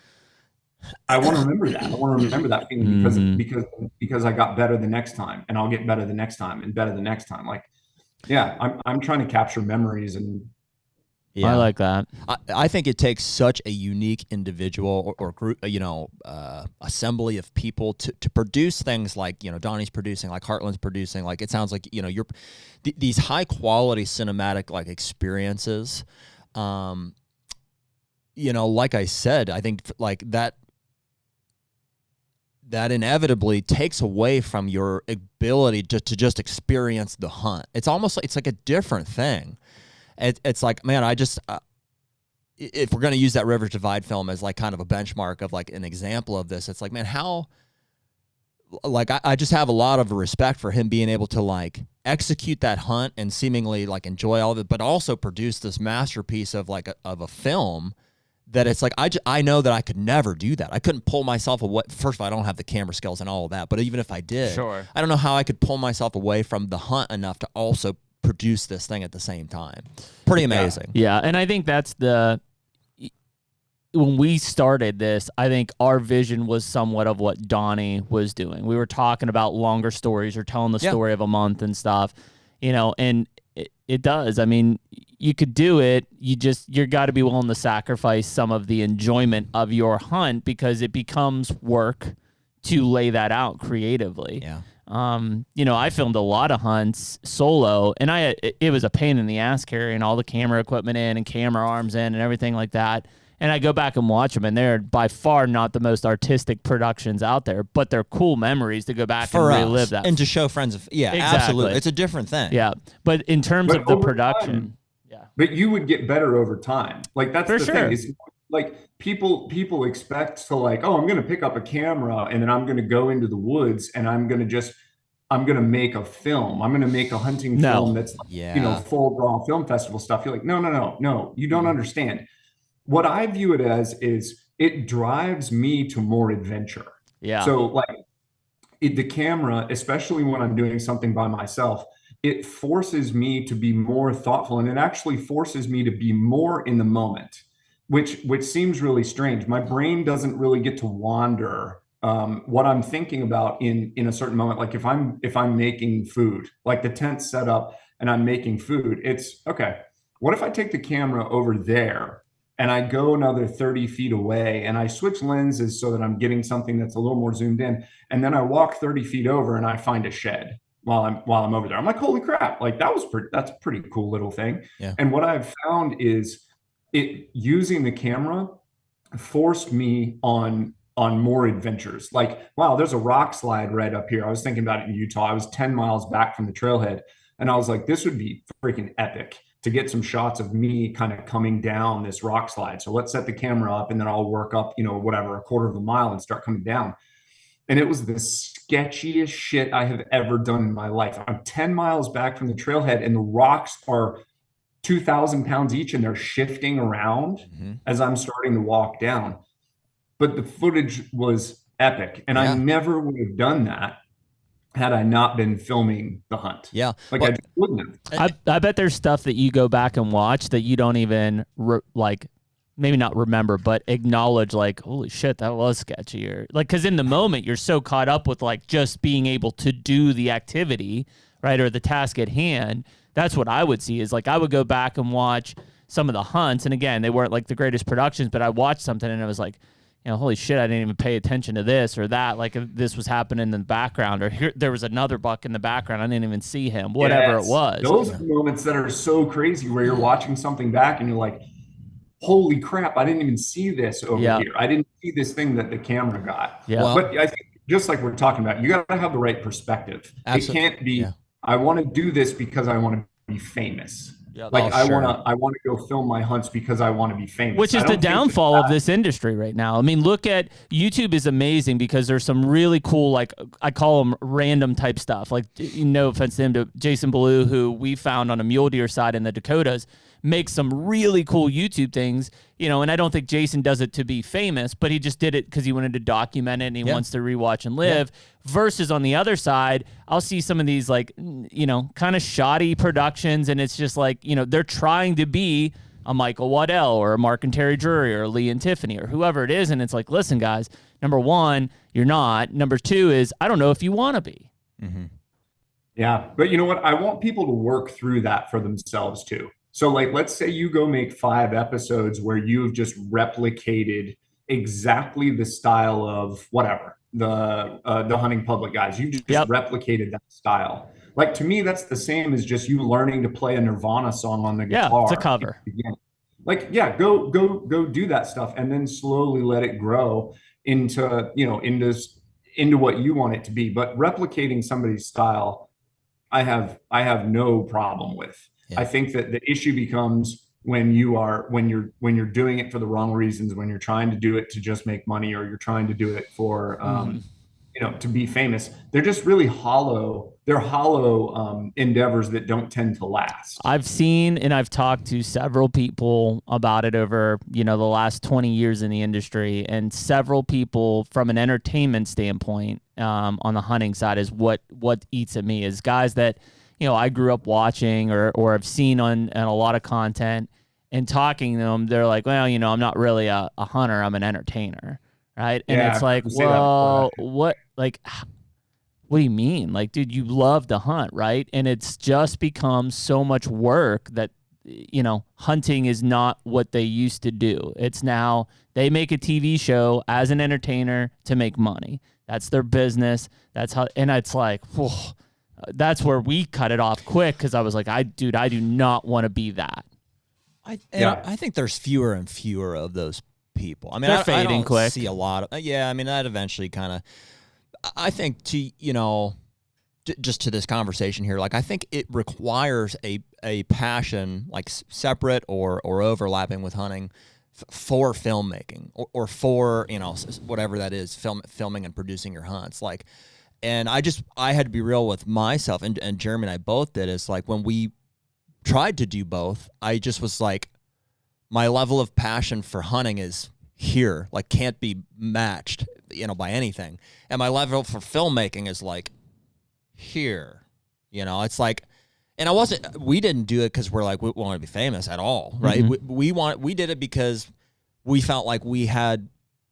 I want to remember that. I want to remember that feeling because I got better the next time and I'll get better the next time and better the next time. Like, I'm trying to capture memories and
I like that.
I think it takes such a unique individual or group, assembly of people to produce things like, Donnie's producing, like Heartland's producing. Like it sounds like, you're these high quality cinematic like experiences. Like I said, I think like that inevitably takes away from your ability to just experience the hunt. It's almost like it's like a different thing. It's like, man, if we're going to use that Rivers Divide film as like kind of a benchmark of like an example of this, it's like, man, how, like, I just have a lot of respect for him being able to like execute that hunt and seemingly like enjoy all of it, but also produce this masterpiece of like of a film that it's like, I know that I could never do that. I couldn't pull myself away. First of all, I don't have the camera skills and all of that, but even if I did, I don't know how I could pull myself away from the hunt enough to also produce this thing at the same time. Pretty amazing.
Yeah, and I think that's when we started this, I think our vision was somewhat of what Donnie was doing. We were talking about longer stories or telling the story of a month and stuff, and it does. I mean, you could do it. You're got to be willing to sacrifice some of the enjoyment of your hunt because it becomes work to lay that out creatively.
Yeah.
I filmed a lot of hunts solo, and it was a pain in the ass carrying all the camera equipment in and camera arms in and everything like that. And I go back and watch them, and they're by far not the most artistic productions out there, but they're cool memories to go back and relive that.
And to show friends.
Exactly.
Absolutely. It's a different thing.
Yeah. But in terms of the production,
But you would get better over time. Like that's
For
the
sure.
thing. Is like people expect to like, oh, I'm going to pick up a camera and then I'm going to go into the woods and I'm going to make a film. I'm going to make a hunting film that's full raw film festival stuff. You're like, no, you don't understand. What I view it as is it drives me to more adventure.
Yeah.
So like the camera, especially when I'm doing something by myself, it forces me to be more thoughtful, and it actually forces me to be more in the moment, which seems really strange. My brain doesn't really get to wander what I'm thinking about in a certain moment. Like if I'm making food, like the tent's set up and I'm making food, it's okay. What if I take the camera over there and I go another 30 feet away and I switch lenses so that I'm getting something that's a little more zoomed in, and then I walk 30 feet over and I find a shed while I'm over there. I'm like, holy crap, like that's a pretty cool little thing.
Yeah.
And what I've found is using the camera forced me on more adventures. Like, wow, there's a rock slide right up here. I was thinking about it in Utah. I was 10 miles back from the trailhead, and I was like, this would be freaking epic to get some shots of me kind of coming down this rock slide. So let's set the camera up and then I'll work up, whatever, a quarter of a mile and start coming down. And it was the sketchiest shit I have ever done in my life. I'm 10 miles back from the trailhead and the rocks are 2,000 pounds each and they're shifting around as I'm starting to walk down. But the footage was epic. And I never would have done that had I not been filming the hunt.
Yeah.
Like I just wouldn't have.
I bet there's stuff that you go back and watch that you don't even maybe not remember, but acknowledge like, holy shit, that was sketchy. Or like, cause in the moment you're so caught up with like just being able to do the activity, right? Or the task at hand. That's what I would see is like, I would go back and watch some of the hunts. And again, they weren't like the greatest productions, but I watched something and I was like, holy shit, I didn't even pay attention to this or that. Like if this was happening in the background, or here there was another buck in the background, I didn't even see him, whatever it was.
Those are the moments that are so crazy where you're watching something back and you're like, holy crap, I didn't even see this over here. I didn't see this thing that the camera got.
Yeah.
Well,
but I think just like we're talking about, you got to have the right perspective.
Absolutely.
It can't be, I want to do this because I want to be famous.
Yeah,
like I want to go film my hunts because I want to be famous.
Which is the downfall of this industry right now. I mean, look at YouTube is amazing because there's some really cool, like I call them random type stuff. Like no offense to him, to Jason Ballou, who we found on a mule deer side in the Dakotas, makes some really cool YouTube things, and I don't think Jason does it to be famous, but he just did it because he wanted to document it and he wants to rewatch and live. Versus on the other side, I'll see some of these like, kind of shoddy productions, and it's just like, they're trying to be a Michael Waddell or a Mark and Terry Drury or Lee and Tiffany or whoever it is. And it's like, listen, guys, number one, you're not. Number two is, I don't know if you want to be.
Mm-hmm.
Yeah. But you know what? I want people to work through that for themselves too. So like, let's say you go make 5 episodes where you've just replicated exactly the style of whatever, the hunting public guys. You just replicated that style. Like to me, that's the same as just you learning to play a Nirvana song on the guitar.
Yeah, it's a cover.
Like, go do that stuff and then slowly let it grow into, into what you want it to be. But replicating somebody's style, I have no problem with. Yeah. I think that the issue becomes when you're doing it for the wrong reasons, when you're trying to do it to just make money, or you're trying to do it for, to be famous. They're just really hollow. They're hollow endeavors that don't tend to last.
I've seen and I've talked to several people about it over, the last 20 years in the industry, and several people from an entertainment standpoint on the hunting side is what eats at me is guys that, I grew up watching or have seen on a lot of content, and talking to them, they're like, well, I'm not really a hunter, I'm an entertainer, right? And it's like, well, what what do you mean? Like, dude, you love to hunt, right? And it's just become so much work that, you know, hunting is not what they used to do. It's now they make a TV show as an entertainer to make money. That's their business. That's how, and it's like, whew, that's where we cut it off quick, because I was like, I do not want to be that.
I think there's fewer and fewer of those people. I mean,
They're
I
fading
don't
quick.
see a lot of. Yeah, I mean, that eventually kind of. I think just to this conversation here, like I think it requires a passion, like separate or overlapping with hunting, for filmmaking or for whatever that is, filming and producing your hunts. Like, and I had to be real with myself, and Jeremy and I both did. Is like when we tried to do both, I just was like, my level of passion for hunting is here, like can't be matched, by anything. And my level for filmmaking is like here, it's like, and we didn't do it because we're like, we want to be famous at all, right? Mm-hmm. We did it because we felt like we had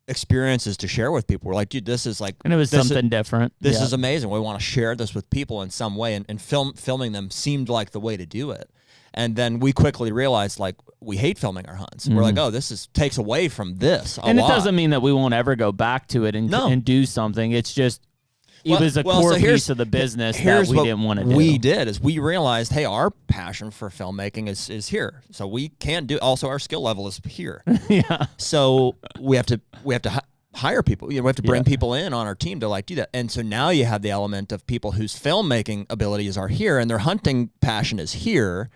experiences to share with people. We're like, dude, this is like,
and it was something different.
This is amazing. We want to share this with people in some way, and filming them seemed like the way to do it. And then we quickly realized, like, we hate filming our hunts. Mm-hmm. We're like, oh, takes away from this a lot.
And it doesn't mean that we won't ever go back to it and do something. It's just it was a core piece of the business that we didn't want to do.
We did is we realized, hey, our passion for filmmaking is here, so we can't do. Also, our skill level is here.
Yeah.
So we have to hire people. We have to bring people in on our team to like do that. And so now you have the element of people whose filmmaking abilities are here and their hunting passion is here.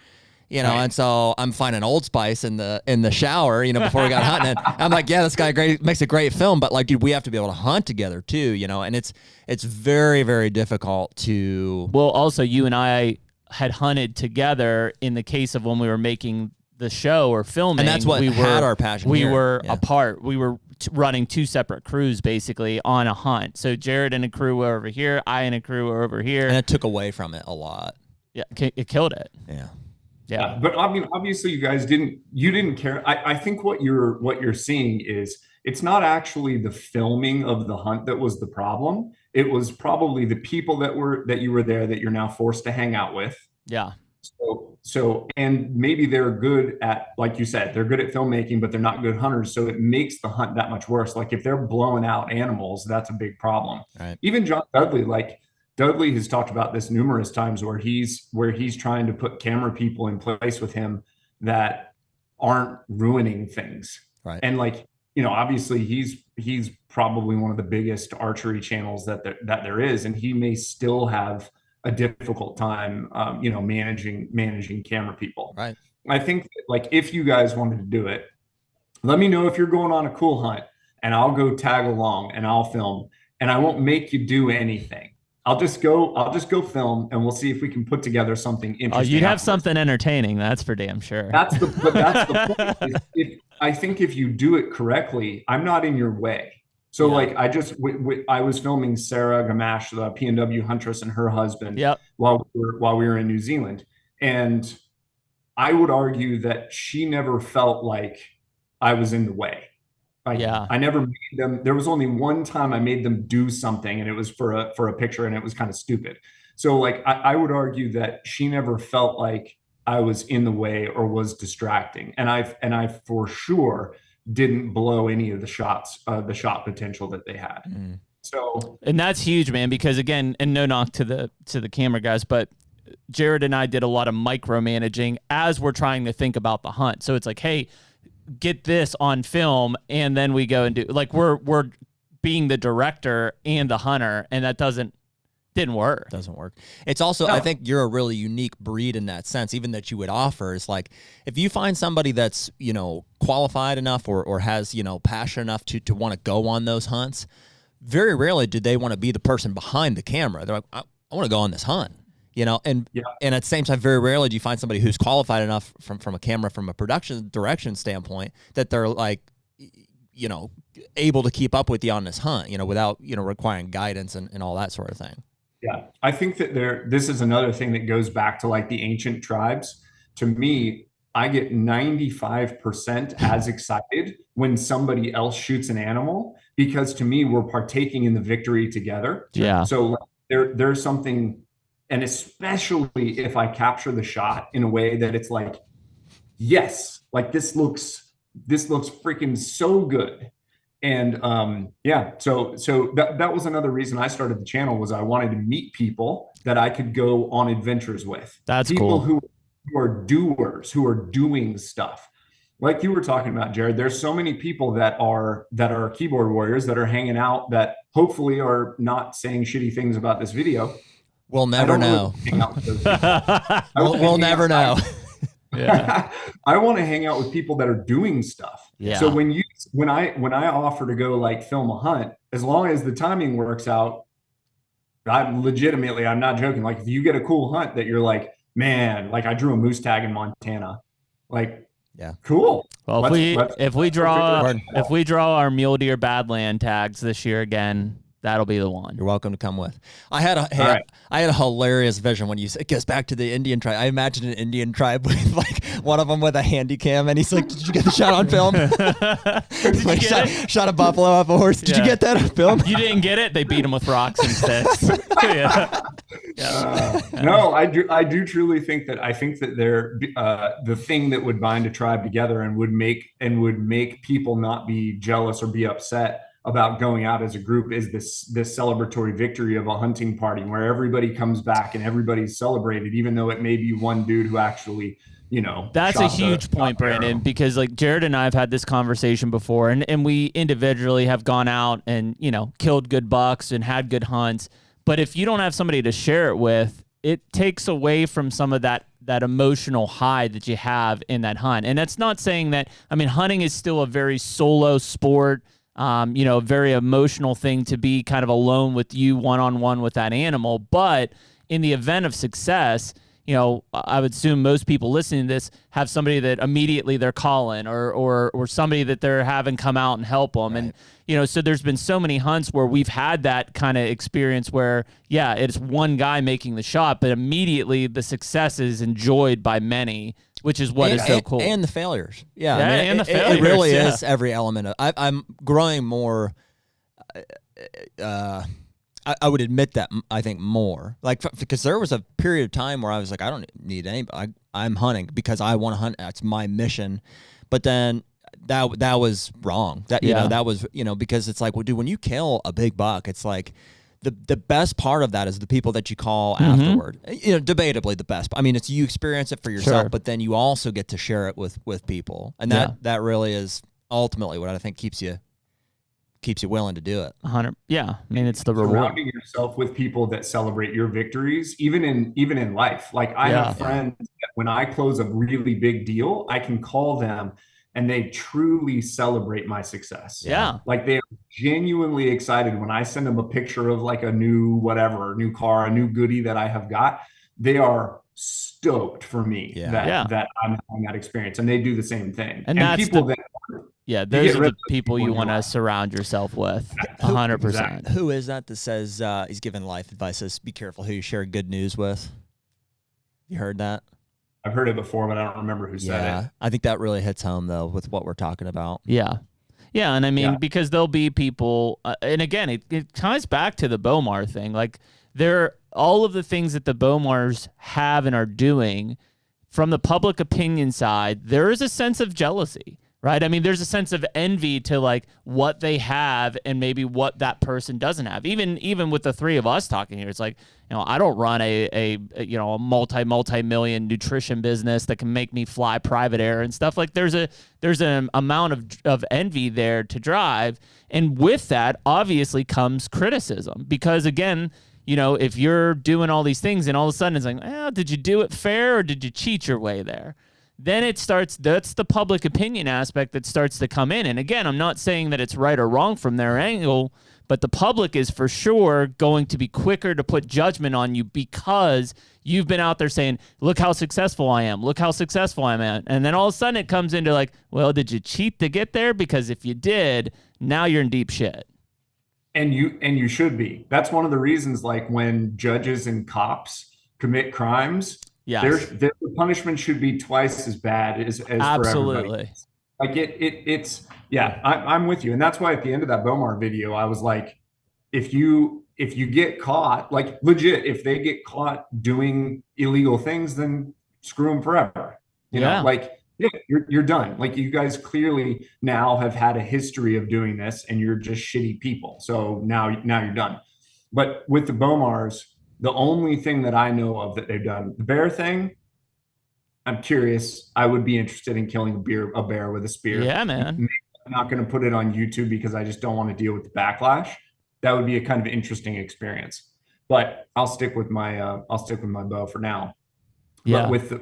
Right. And so I'm finding Old Spice in the shower, before we got hunting. And I'm like, yeah, this guy makes a great film, but like, dude, we have to be able to hunt together too, and it's very, very difficult to.
Well, also you and I had hunted together in the case of when we were making the show or filming,
and that's what had our passion.
We were apart. We were running two separate crews basically on a hunt. So Jared and a crew were over here, I and a crew were over here,
and it took away from it a lot.
Yeah, it killed it.
Yeah,
but I mean, obviously, you guys didn't care. I think what you're seeing is it's not actually the filming of the hunt that was the problem. It was probably the people that you were there that you're now forced to hang out with.
Yeah.
So and maybe they're good at, like you said, they're good at filmmaking, but they're not good hunters. So it makes the hunt that much worse. Like if they're blowing out animals, that's a big problem.
Right.
Even John Dudley, Dudley has talked about this numerous times where he's trying to put camera people in place with him that aren't ruining things.
Right.
And obviously he's probably one of the biggest archery channels that there is, and he may still have a difficult time, managing camera people.
Right.
I think if you guys wanted to do it, let me know if you're going on a cool hunt, and I'll go tag along and I'll film, and I won't make you do anything. I'll just go film, and we'll see if we can put together something interesting.
Oh, you'd have something entertaining. That's for damn sure.
That's the point. I think if you do it correctly, I'm not in your way. So I was filming Sarah Gamache, the PNW huntress, and her husband while we were in New Zealand. And I would argue that she never felt like I was in the way. I never made them. There was only one time I made them do something, and it was for a picture, and it was kind of stupid. So I would argue that she never felt like I was in the way or was distracting. And I for sure didn't blow any of the shots, the shot potential that they had. Mm. So,
and that's huge, man, because again, and no knock to the camera guys, but Jared and I did a lot of micromanaging as we're trying to think about the hunt. So it's like, hey, get this on film, and then we go and do we're being the director and the hunter, and that didn't work.
Doesn't work. It's also, I think you're a really unique breed in that sense, even that you would offer is like, if you find somebody that's, qualified enough or has, passion enough to want to go on those hunts, very rarely do they want to be the person behind the camera. They're like, I want to go on this hunt. And at the same time, very rarely do you find somebody who's qualified enough from a camera, from a production direction standpoint, that they're like, able to keep up with you on this hunt, without, requiring guidance and all that sort of thing.
Yeah. I think that this is another thing that goes back to the ancient tribes. To me, I get 95% as excited when somebody else shoots an animal, because to me, we're partaking in the victory together.
Yeah.
So there's something, and especially if I capture the shot in a way that it's like, yes, like this looks freaking so good. And so that was another reason I started the channel, was I wanted to meet people that I could go on adventures with.
That's
people
cool.
who are doers, who are doing stuff. Like you were talking about, Jared, there's so many people that are keyboard warriors that are hanging out that hopefully are not saying shitty things about this video.
We'll never know. We'll never know.
Yeah.
I want to hang out with people that are doing stuff.
Yeah.
So when I offer to go like film a hunt, as long as the timing works out, I'm not joking. Like if you get a cool hunt that you're like, man, like I drew a moose tag in Montana, like,
yeah,
cool.
Well, if we draw our mule deer badland tags this year again, that'll be the one.
You're welcome to come with. I had a hilarious vision when it goes back to the Indian tribe. I imagined an Indian tribe with like one of them with a handy cam, and he's like, "Did you get the shot on film?" Shot a buffalo off a horse. Did you get that on film?
You didn't get it. They beat him with rocks and sticks.
No, I do truly think that they're the thing that would bind a tribe together and would make people not be jealous or be upset about going out as a group is this celebratory victory of a hunting party where everybody comes back and everybody's celebrated, even though it may be one dude who actually,
that's a huge point, Brandon, because like Jared and I have had this conversation before, and we individually have gone out and, killed good bucks and had good hunts. But if you don't have somebody to share it with, it takes away from some of that emotional high that you have in that hunt. And that's not saying that, hunting is still a very solo sport, a very emotional thing to be kind of alone with you one-on-one with that animal. But in the event of success, I would assume most people listening to this have somebody that immediately they're calling or somebody that they're having come out and help them. Right. And, so there's been so many hunts where we've had that kind of experience where, yeah, it's one guy making the shot, but immediately the success is enjoyed by many, which is what is so cool.
And the failures. Yeah.
And the failures.
It really is every element of I'm growing more. I would admit that, I think, more. Like, because there was a period of time where I was like, I don't need anybody. I'm hunting because I want to hunt. That's my mission. But then that was wrong. That was, because it's like, well, dude, when you kill a big buck, it's like the best part of that is the people that you call afterward. Debatably the best. It's you experience it for yourself, but then you also get to share it with people. And that really is ultimately what I think keeps you willing to do it.
100. Yeah. It's the reward.
Surrounding yourself with people that celebrate your victories, even in life. Like I have friends that when I close a really big deal, I can call them and they truly celebrate my success.
Yeah.
Like they are genuinely excited when I send them a picture of like a new car, a new goodie that I have got. They are stoked for me that I'm having that experience, and they do the same thing.
And that's those are the people you want to surround yourself with. 100%.
Who is that says he's giving life advice? Says be careful who you share good news with. You heard that?
I've heard it before, but I don't remember who said it.
I think that really hits home though with what we're talking about.
Yeah. Yeah, and because there'll be people, and again, it ties back to the Bowmar thing. Like all of the things that the Bowmars have and are doing, from the public opinion side, there is a sense of jealousy, right? There's a sense of envy to like what they have and maybe what that person doesn't have. Even with the three of us talking here, it's like, I don't run a multi-million nutrition business that can make me fly private air and stuff. Like there's an amount of envy there to drive. And with that obviously comes criticism, because again, if you're doing all these things and all of a sudden it's like, did you do it fair or did you cheat your way there? Then that's the public opinion aspect that starts to come in. And again, I'm not saying that it's right or wrong from their angle, but the public is for sure going to be quicker to put judgment on you because you've been out there saying, look how successful I am. Look how successful I am. And then all of a sudden it comes into like, well, did you cheat to get there? Because if you did, now you're in deep shit.
And you should be. That's one of the reasons, like when judges and cops commit crimes, the punishment should be twice as bad as
absolutely
for everybody. Like I'm with you. And that's why at the end of that Bowmar video, I was like, if you if you get caught, like legit, if they get caught doing illegal things, then screw them forever. You know, like, yeah, you're done. Like, you guys clearly now have had a history of doing this, and you're just shitty people. So now you're done. But with the Bowmars, the only thing that I know of that they've done, the bear thing, I'm curious. I would be interested in killing a bear with a spear.
Yeah, man.
I'm not going to put it on YouTube because I just don't want to deal with the backlash. That would be a kind of interesting experience. But I'll stick with my bow for now.
Yeah.
But with the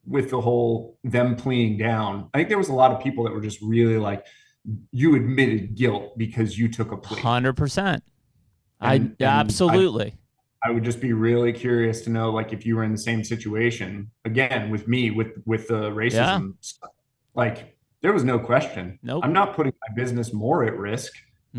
with the whole them pleading down, I think there was a lot of people that were just really like, you admitted guilt because you took a plea.
100%. Absolutely.
I would just be really curious to know, like, if you were in the same situation again with me with the racism stuff. Like, there was no question.
Nope.
I'm not putting my business more at risk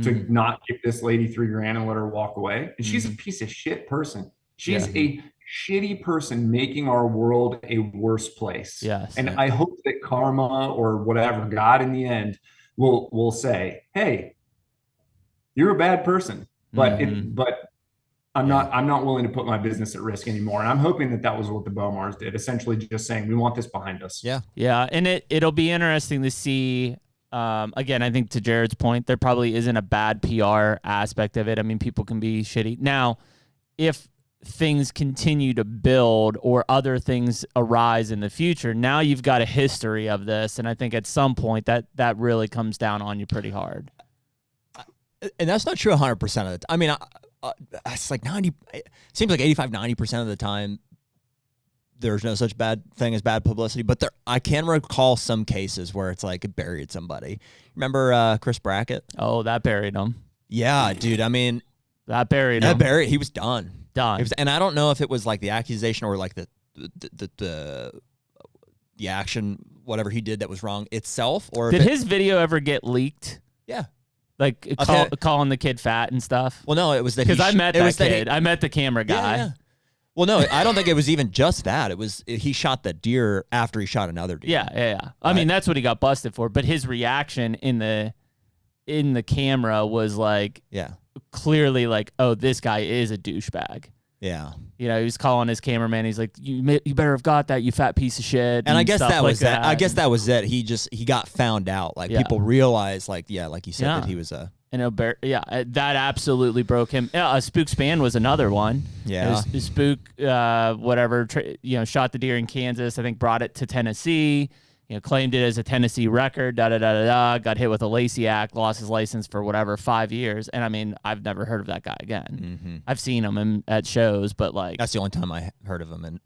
to not give this lady $3,000 and let her walk away. And she's a piece of shit person. She's a shitty person making our world a worse place.
Yes.
And I hope that karma or whatever, God in the end will say, hey, you're a bad person, but I'm not willing to put my business at risk anymore. And I'm hoping that was what the Bowmars did, essentially just saying, we want this behind us.
Yeah. Yeah. And it'll be interesting to see. Again, I think to Jared's point, there probably isn't a bad PR aspect of it. I mean, people can be shitty. Now, if things continue to build or other things arise in the future, now you've got a history of this. And I think at some point that really comes down on you pretty hard.
And that's not true 100% of the time. I mean, it's like 90, it seems like 85, 90% of the time, there's no such bad thing as bad publicity, but I can recall some cases where it's like it buried somebody. Remember Chris Brackett?
Oh, that buried him.
Yeah, dude. I mean,
that buried him.
He was done. And I don't know if it was like the accusation or like the action, whatever he did that was wrong itself, or
did his video ever get leaked?
Yeah.
Like calling the kid fat and stuff.
Well, no, it was that
because I met that kid. I met the camera guy.
Yeah. Well, no, I don't think it was even just that. It was he shot the deer after he shot another deer.
Yeah. I mean, that's what he got busted for. But his reaction in the camera was like, clearly like, oh, this guy is a douchebag. Yeah. You know, he was calling his cameraman. He's like, you better have got that, you fat piece of shit.
And I guess that was that. I guess that was it. He got found out. Like people realized, like, like you said, that he was a.
And that absolutely broke him. Yeah, Spook's Band was another one.
Yeah,
Spook, shot the deer in Kansas. I think brought it to Tennessee. Claimed it as a Tennessee record. Got hit with a Lacey Act. Lost his license for 5 years. And I mean, I've never heard of that guy again. Mm-hmm. I've seen him at shows, but like
that's the only time I heard of him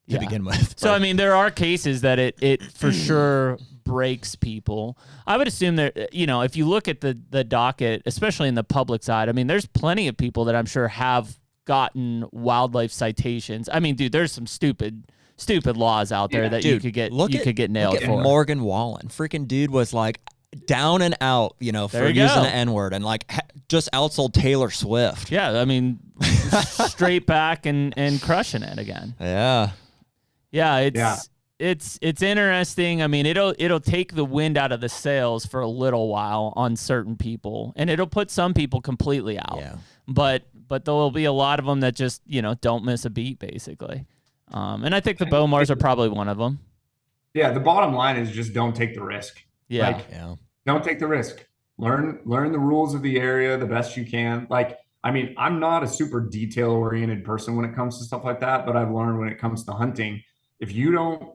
to begin with.
So I mean, there are cases that it for sure breaks people. I would assume that, if you look at the docket, especially in the public side, I mean, there's plenty of people that I'm sure have gotten wildlife citations. I mean, dude, there's some stupid laws out there that you could get nailed for.
Morgan Wallen, freaking dude was like down and out, for using the N-word and like just outsold Taylor Swift.
Yeah, I mean, straight back and crushing it again. Yeah, it's interesting. I mean, it'll take the wind out of the sails for a little while on certain people, and it'll put some people completely out. Yeah. But there will be a lot of them that just don't miss a beat, basically. And I think the Bowmars are probably one of them.
Yeah, the bottom line is just don't take the risk.
Yeah,
don't take the risk. Learn the rules of the area the best you can. Like, I mean, I'm not a super detail oriented person when it comes to stuff like that, but I've learned when it comes to hunting, if you don't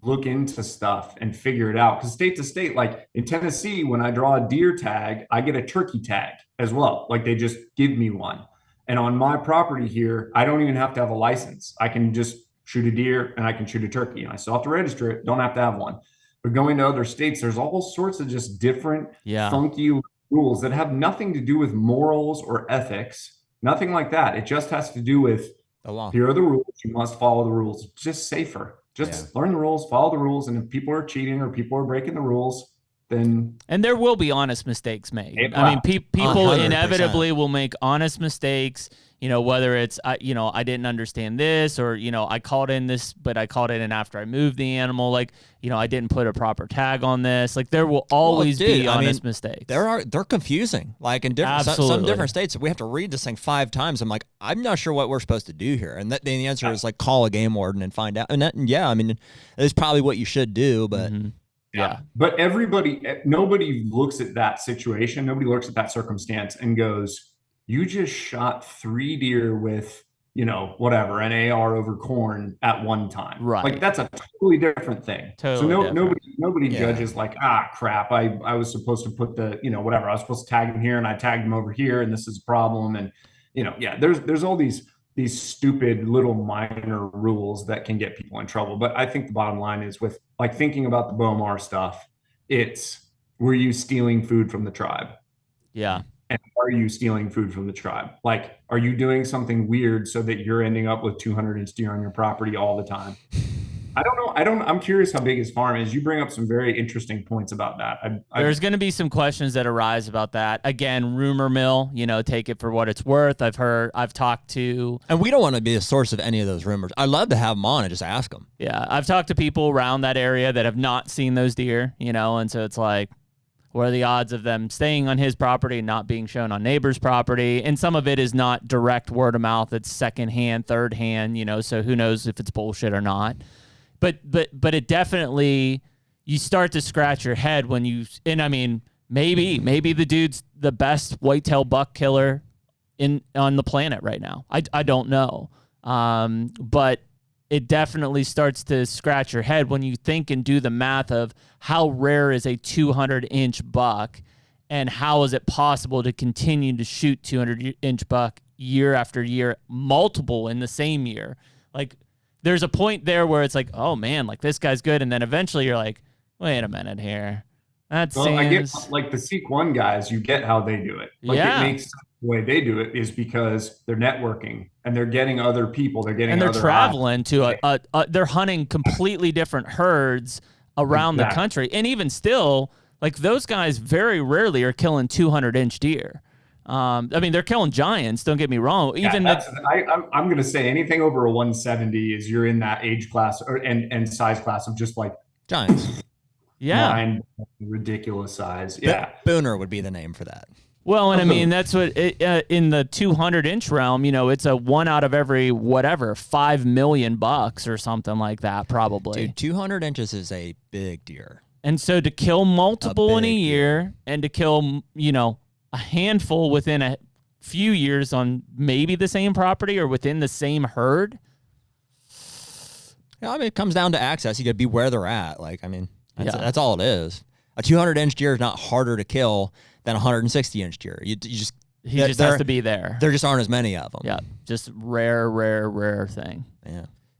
look into stuff and figure it out, because state to state, like in Tennessee, when I draw a deer tag, I get a turkey tag as well. Like, they just give me one. And on my property here, I don't even have to have a license. I can just shoot a deer and I can shoot a turkey. And I still have to register it, don't have to have one. But going to other states, there's all sorts of just different funky rules that have nothing to do with morals or ethics, nothing like that. It just has to do with the law. Here are the rules. You must follow the rules. It's just safer. Just learn the rules, follow the rules. And if people are cheating or people are breaking the rules, then
and there will be honest mistakes made.
It
I mean,
will.
people
100%.
inevitably will make honest mistakes. Whether it's I didn't understand this, or I called in this, but I called it in after I moved the animal. Like I didn't put a proper tag on this. Like there will always be honest mistakes.
They're confusing. Like in different some different states, we have to read this thing 5 times. I'm like, I'm not sure what we're supposed to do here, and the answer is like call a game warden and find out. And yeah, I mean, it's probably what you should do, but.
Mm-hmm.
Yeah. But nobody looks at that situation. Nobody looks at that circumstance and goes, you just shot 3 deer with, whatever, an AR over corn at one time.
Right.
Like that's a totally different thing. Nobody judges like, crap. I was supposed to put the, whatever. I was supposed to tag him here and I tagged him over here and this is a problem. And, there's all these stupid little minor rules that can get people in trouble. But I think the bottom line is with like thinking about the Bowmar stuff, were you stealing food from the tribe?
Yeah.
And are you stealing food from the tribe? Like, are you doing something weird so that you're ending up with 200-inch deer on your property all the time? I don't know. I'm curious how big his farm is. You bring up some very interesting points about that.
There's going to be some questions that arise about that. Again, rumor mill, take it for what it's worth. I've talked to.
And we don't want to be a source of any of those rumors. I'd love to have them on and just ask them.
Yeah. I've talked to people around that area that have not seen those deer, and so it's like, what are the odds of them staying on his property and not being shown on neighbor's property? And some of it is not direct word of mouth. It's secondhand, third hand, so who knows if it's bullshit or not. But it definitely, you start to scratch your head when and I mean, maybe the dude's the best whitetail buck killer on the planet right now. I don't know. But it definitely starts to scratch your head when you think and do the math of how rare is a 200-inch buck and how is it possible to continue to shoot 200-inch buck year after year, multiple in the same year. Like there's a point there where it's like, oh man, like this guy's good. And then eventually you're like, wait a minute here. I get
like the Seek One guys, you get how they do it. Like it makes the way they do it is because they're networking and they're getting other people.
They're traveling to they're hunting completely different herds around the country. And even still, like those guys very rarely are killing 200-inch deer. I mean, they're killing giants. Don't get me wrong. I'm
going to say anything over a 170 is you're in that age class and size class of just like
giants.
Yeah,
ridiculous size. Yeah,
Booner would be the name for that.
Well, and I mean that's what in the 200-inch realm, it's a 1 out of every 5 million bucks or something like that, probably.
Dude, 200 inches is a big deer.
And so to kill multiple in a year and to kill a handful within a few years on maybe the same property or within the same herd.
Yeah, I mean it comes down to access. You got to be where they're at. Like I mean. That's all it is. A 200-inch deer is not harder to kill than a 160-inch deer. He just
has to be there.
There just aren't as many of them.
Yeah, just rare thing.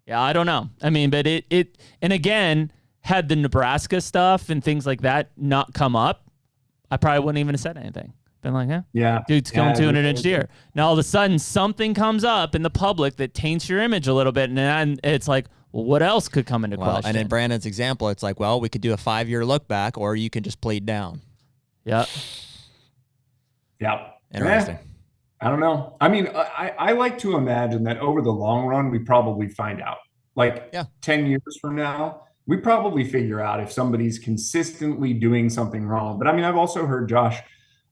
Yeah,
I don't know. I mean, but it and again, had the Nebraska stuff and things like that not come up, I probably wouldn't even have said anything. Been like, dude's killing 200-inch deer. Now all of a sudden something comes up in the public that taints your image a little bit, and then it's like, well, what else could come into question?
And in Brandon's example, it's like, well, we could do a 5-year look back, or you can just plead down.
Yeah.
Interesting.
I don't know. I mean, I like to imagine that over the long run, we probably find out. Like 10 years from now, we probably figure out if somebody's consistently doing something wrong. But I mean, I've also heard Josh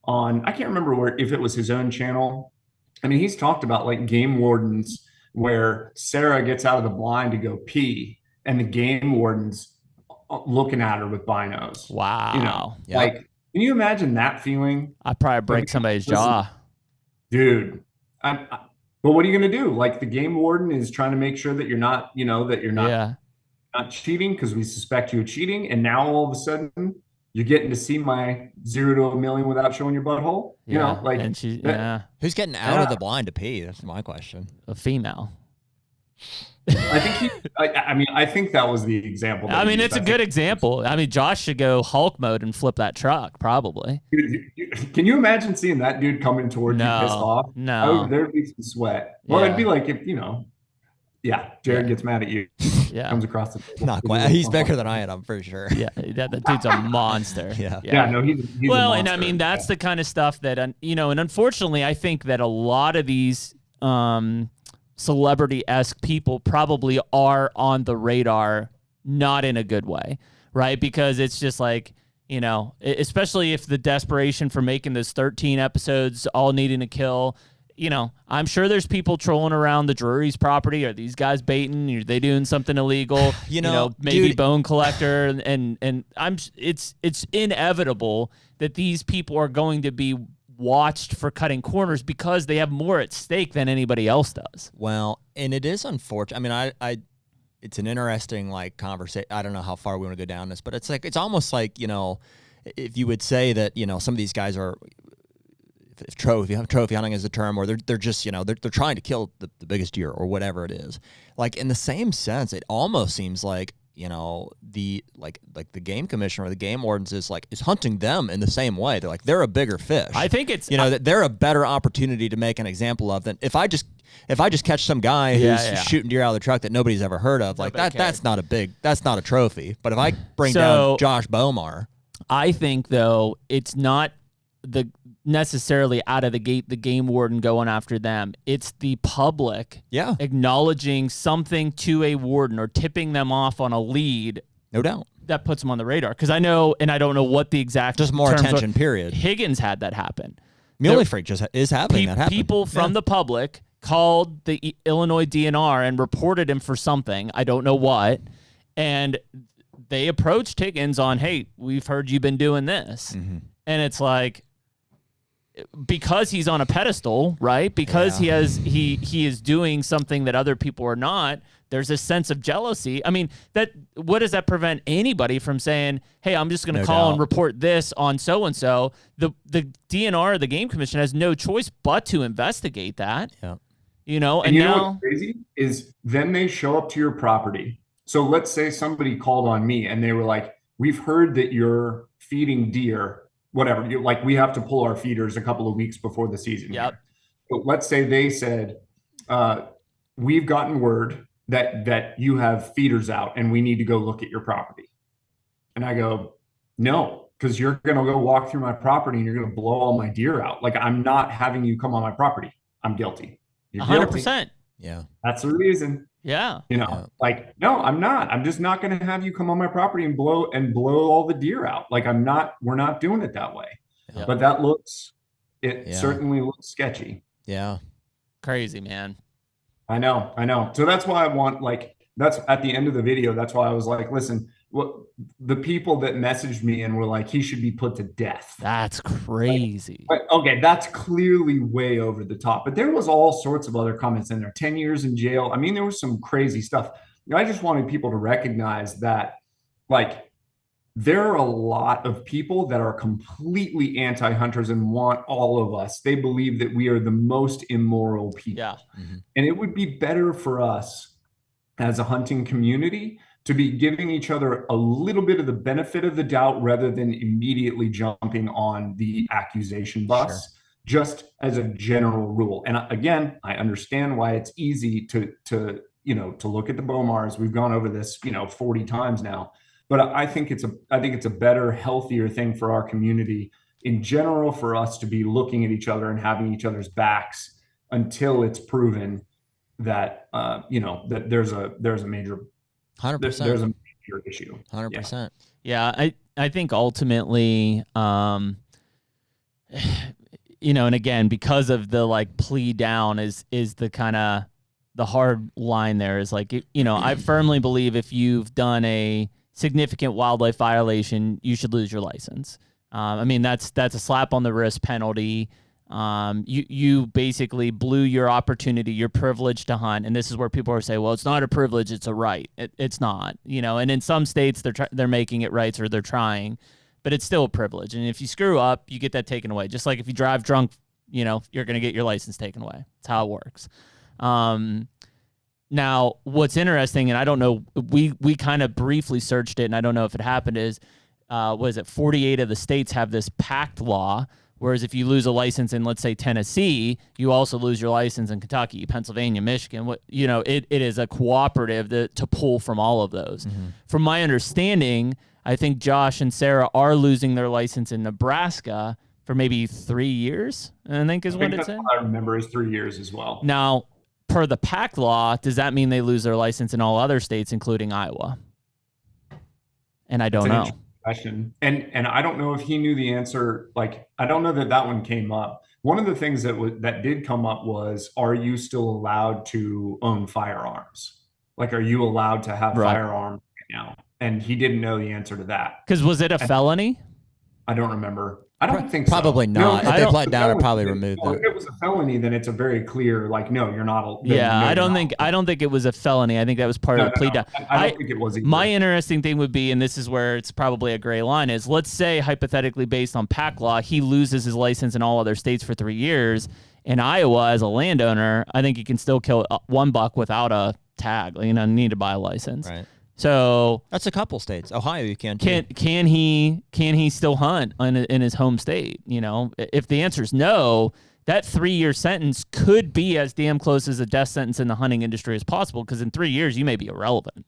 on, I can't remember if it was his own channel. I mean, he's talked about like game wardens where Sarah gets out of the blind to go pee and the game warden's looking at her with binos.
Wow.
Like, can you imagine that feeling?
I'd probably break somebody's jaw.
Dude. But what are you going to do? Like the game warden is trying to make sure that you're not, not cheating because we suspect you of cheating. And now all of a sudden you're getting to see my 0 to 1,000,000 without showing your butthole.
And
who's getting out of the blind to pee? That's my question.
A female.
I think I think that was the example.
I mean, it's a good example. I mean, Josh should go Hulk mode and flip that truck, probably.
Can you imagine seeing that dude coming towards you pissed off?
No.
There'd be some sweat. Well, it'd be like if, Yeah, Jared gets mad at you.
Yeah.
Comes across the table.
Not quite. He's bigger than I am, I'm pretty sure.
Yeah, that dude's a monster.
Yeah.
No, he's
well,
a
and I
monster.
mean that's the kind of stuff that and unfortunately, I think that a lot of these celebrity-esque people probably are on the radar, not in a good way, right? Because it's just like, especially if the desperation for making those 13 episodes, all needing to kill. I'm sure there's people trolling around the Drury's property. Are these guys baiting? Are they doing something illegal? Maybe bone collector, and it's inevitable that these people are going to be watched for cutting corners because they have more at stake than anybody else does.
Well, and it is unfortunate. I mean, I it's an interesting conversation. I don't know how far we want to go down this, but it's almost like, if you would say that, some of these guys are, if trophy hunting is a term, or they're just, they're trying to kill the biggest deer or whatever it is. Like, in the same sense, it almost seems like, the game commissioner or the game wardens is hunting them in the same way. They're they're a bigger fish.
I think it's
that they're a better opportunity to make an example of than if I just catch some guy who's shooting deer out of the truck that nobody's ever heard of. That's not a trophy. But if I bring down Josh Bowman,
I think though it's not necessarily out of the gate the game warden going after them. It's the public acknowledging something to a warden or tipping them off on a lead.
No doubt.
That puts them on the radar. Because I know, and I don't know what the exact
just more
terms
attention, period.
Higgins had that happen.
Muley Freak just is having that happen.
People from the public called the Illinois DNR and reported him for something. I don't know what. And they approached Higgins on, hey, we've heard you've been doing this. Mm-hmm. And it's because he's on a pedestal, right? Because he is doing something that other people are not. There's a sense of jealousy. I mean, what does that prevent anybody from saying, "Hey, I'm just going to call and report this on so and so"? The DNR, the Game Commission, has no choice but to investigate that.
Yeah.
And you know what's crazy is then they show up to your property. So let's say somebody called on me and they were like, "We've heard that you're feeding deer." Whatever, we have to pull our feeders a couple of weeks before the season.
Yep.
Here. But let's say they said, we've gotten word that you have feeders out and we need to go look at your property. And I go, no, because you're going to go walk through my property and you're going to blow all my deer out. I'm not having you come on my property. I'm guilty. You're
100%.
Guilty.
Yeah.
That's the reason.
Yeah.
No, I'm not. I'm just not going to have you come on my property and blow all the deer out. We're not doing it that way. Yeah. But that certainly looks sketchy.
Yeah.
Crazy, man.
I know. So that's why I want, that's at the end of the video. That's why I was like, listen, the people that messaged me and were like, he should be put to death.
That's crazy.
Okay, that's clearly way over the top. But there was all sorts of other comments in there. 10 years in jail. I mean, there was some crazy stuff. I just wanted people to recognize that, there are a lot of people that are completely anti-hunters and want all of us. They believe that we are the most immoral people.
Yeah.
Mm-hmm.
And it would be better for us as a hunting community to be giving each other a little bit of the benefit of the doubt rather than immediately jumping on the accusation bus, just as a general rule. And again, I understand why it's easy to look at the Bowmars. We've gone over this, 40 times now, but I think it's a better, healthier thing for our community in general, for us to be looking at each other and having each other's backs until it's proven that, that there's a major
100%.
There's a major issue.
100%.
Yeah, I think ultimately, and again, because of the plea down is the kind of the hard line there is I firmly believe if you've done a significant wildlife violation, you should lose your license. I mean, that's a slap on the wrist penalty. You basically blew your opportunity, your privilege to hunt. And this is where people are saying, well, it's not a privilege, it's a right. It's not, and in some states they're making it rights or they're trying, but it's still a privilege. And if you screw up, you get that taken away. Just like if you drive drunk, you're going to get your license taken away. That's how it works. Now what's interesting, and I don't know, we kind of briefly searched it and I don't know if it happened, is, 48 of the states have this pact law Whereas if you lose a license in, let's say, Tennessee, you also lose your license in Kentucky, Pennsylvania, Michigan. It is a cooperative to pull from all of those. From my understanding, I think Josh and Sarah are losing their license in Nebraska for maybe 3 years, I think is what it's in.
I remember is 3 years as well.
Now, per the PAC law, does that mean they lose their license in all other states, including Iowa? And I don't know.
Question. And I don't know if he knew the answer. Like, I don't know that one came up. One of the things that did come up was, are you still allowed to own firearms? Like, are you allowed to have firearms right now? And he didn't know the answer to that.
Because was it a felony?
I don't remember. I don't think so.
Probably not.
No,
if they pled down, it probably removed
it. If it was a felony, then it's a very clear, like, no, you're not.
Yeah, I don't think it was a felony. I think that was part of the plea down.
I don't think it was either.
My interesting thing would be, and this is where it's probably a gray line, is let's say hypothetically based on PAC law, he loses his license in all other states for 3 years. In Iowa, as a landowner, I think you can still kill one buck without a tag. Need to buy a license.
Right.
So
that's a couple states. Ohio, you can too.
Can he still hunt in his home state? If the answer is no, that 3-year sentence could be as damn close as a death sentence in the hunting industry as possible. Because in 3 years, you may be irrelevant.